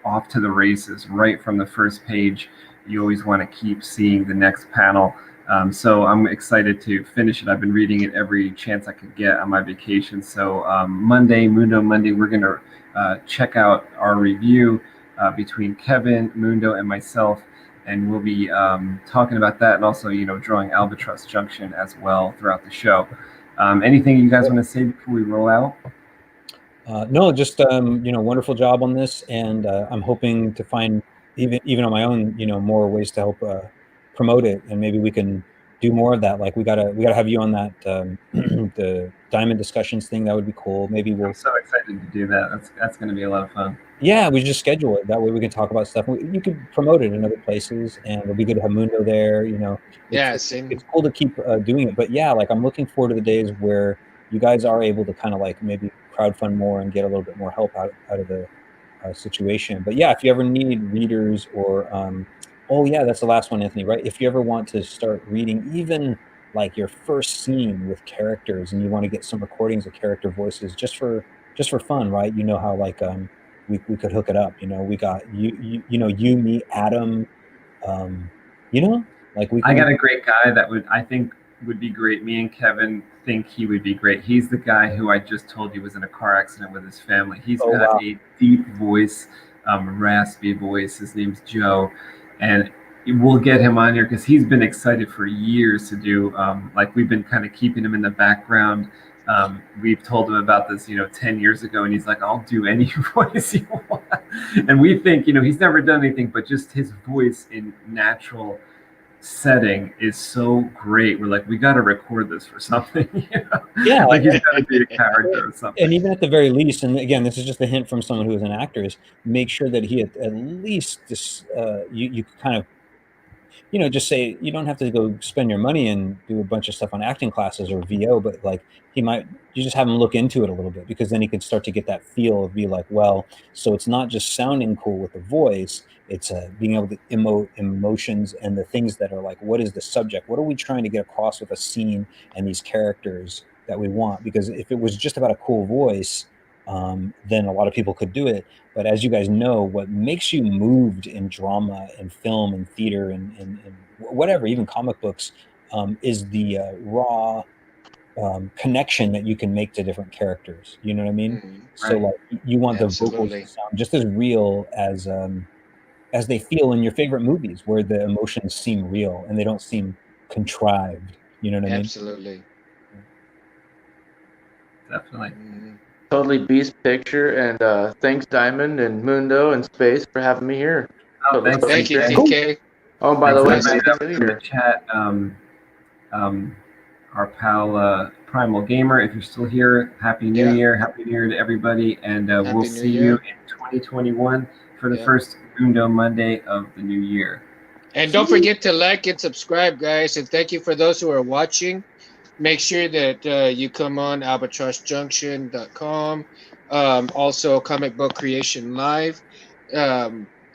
off to the races right from the first page. You always want to keep seeing the next panel. So I'm excited to finish it. I've been reading it every chance I could get on my vacation. So Monday, Mundo Monday, we're going to check out our review between Kevin, Mundo, and myself. And we'll be talking about that and also, you know, drawing Albatross Junction as well throughout the show. Anything you guys want to say before we roll out? No, just you know, wonderful job on this, and I'm hoping to find even on my own, you know, more ways to help promote it, and maybe we can do more of that. Like we gotta have you on that the diamond discussions thing. That would be cool. Maybe we'll. I'm so excited to do that. That's going to be a lot of fun. Yeah, we just schedule it. That way we can talk about stuff. You could promote it in other places, and it'll be good to have Mundo there. You know, it's cool to keep doing it. But yeah, like I'm looking forward to the days where you guys are able to kind of like maybe crowdfund more and get a little bit more help out of the situation. But yeah, if you ever need readers or oh yeah, that's the last one, Anthony, right? If you ever want to start reading even like your first scene with characters and you want to get some recordings of character voices just for fun, right? You know how like we could hook it up, you know. We got you know, you, me, Adam, you know, like I got a great guy that would, I think would be great. Me and Kevin think he would be great. He's the guy who I just told you was in a car accident with his family. He's Oh, got wow. a deep voice, raspy voice. His name's Joe, and we'll get him on here because he's been excited for years to do. Like we've been kind of keeping him in the background. We've told him about this, 10 years ago, and he's like, I'll do any voice you want. And we think, he's never done anything, but just his voice in natural setting is so great. We're like, we got to record this for something. Yeah. Like he's got to be a character or something. And even at the very least, and again, this is just a hint from someone who is an actor, is make sure that he at least this, you kind of, just say you don't have to go spend your money and do a bunch of stuff on acting classes or VO, but like you just have him look into it a little bit, because then he could start to get that feel of be like, well, so it's not just sounding cool with the voice, it's being able to emote emotions and the things that are like, what is the subject? What are we trying to get across with a scene and these characters that we want? Because if it was just about a cool voice, then a lot of people could do it. But as you guys know, what makes you moved in drama and film and theater and whatever, even comic books, is the raw connection that you can make to different characters. You know what I mean? So Right. like you want Absolutely. the vocals to sound just as real as they feel in your favorite movies, where the emotions seem real and they don't seem contrived. You know what I mean? Absolutely. Definitely. Mhm. Totally beast picture, and thanks Diamond and Mundo and Space for having me here. Oh, thanks. Thank you, TK. TK. Oh, by the way, Thanks, everybody that was in the here. chat. Our pal Primal Gamer, if you're still here, Happy New Yeah. Year. Happy New Year to everybody. And we'll Happy New see Year. you in 2021 for the Yeah. first Mundo Monday of the new year. And don't forget to like and subscribe, guys. And thank you for those who are watching. Make sure that you come on albatrossjunction.com. Also, Comic Book Creation Live.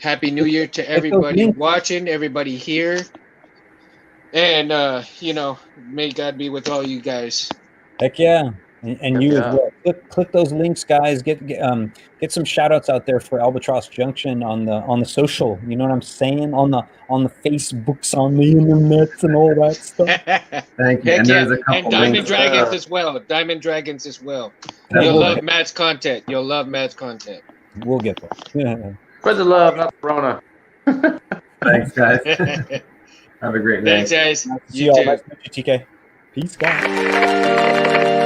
Happy New Year to everybody links. watching, everybody here. And, may God be with all you guys. Heck yeah. And you as Yeah. well. Click those links, guys. Get some shout outs out there for Albatross Junction on the social. You know what I'm saying? On the Facebooks, on the internet, and all that stuff. Thank you. Heck And yeah. there's a And couple Diamond links. Dragons as well. Diamond Dragons as well. Yeah, You'll we'll love get- Matt's content. You'll love Matt's content. We'll get there. Spread the love, not the Rona. Thanks, guys. Have a great night. Thanks, guys. See You y'all. too. Nice to meet you, TK. Peace, guys.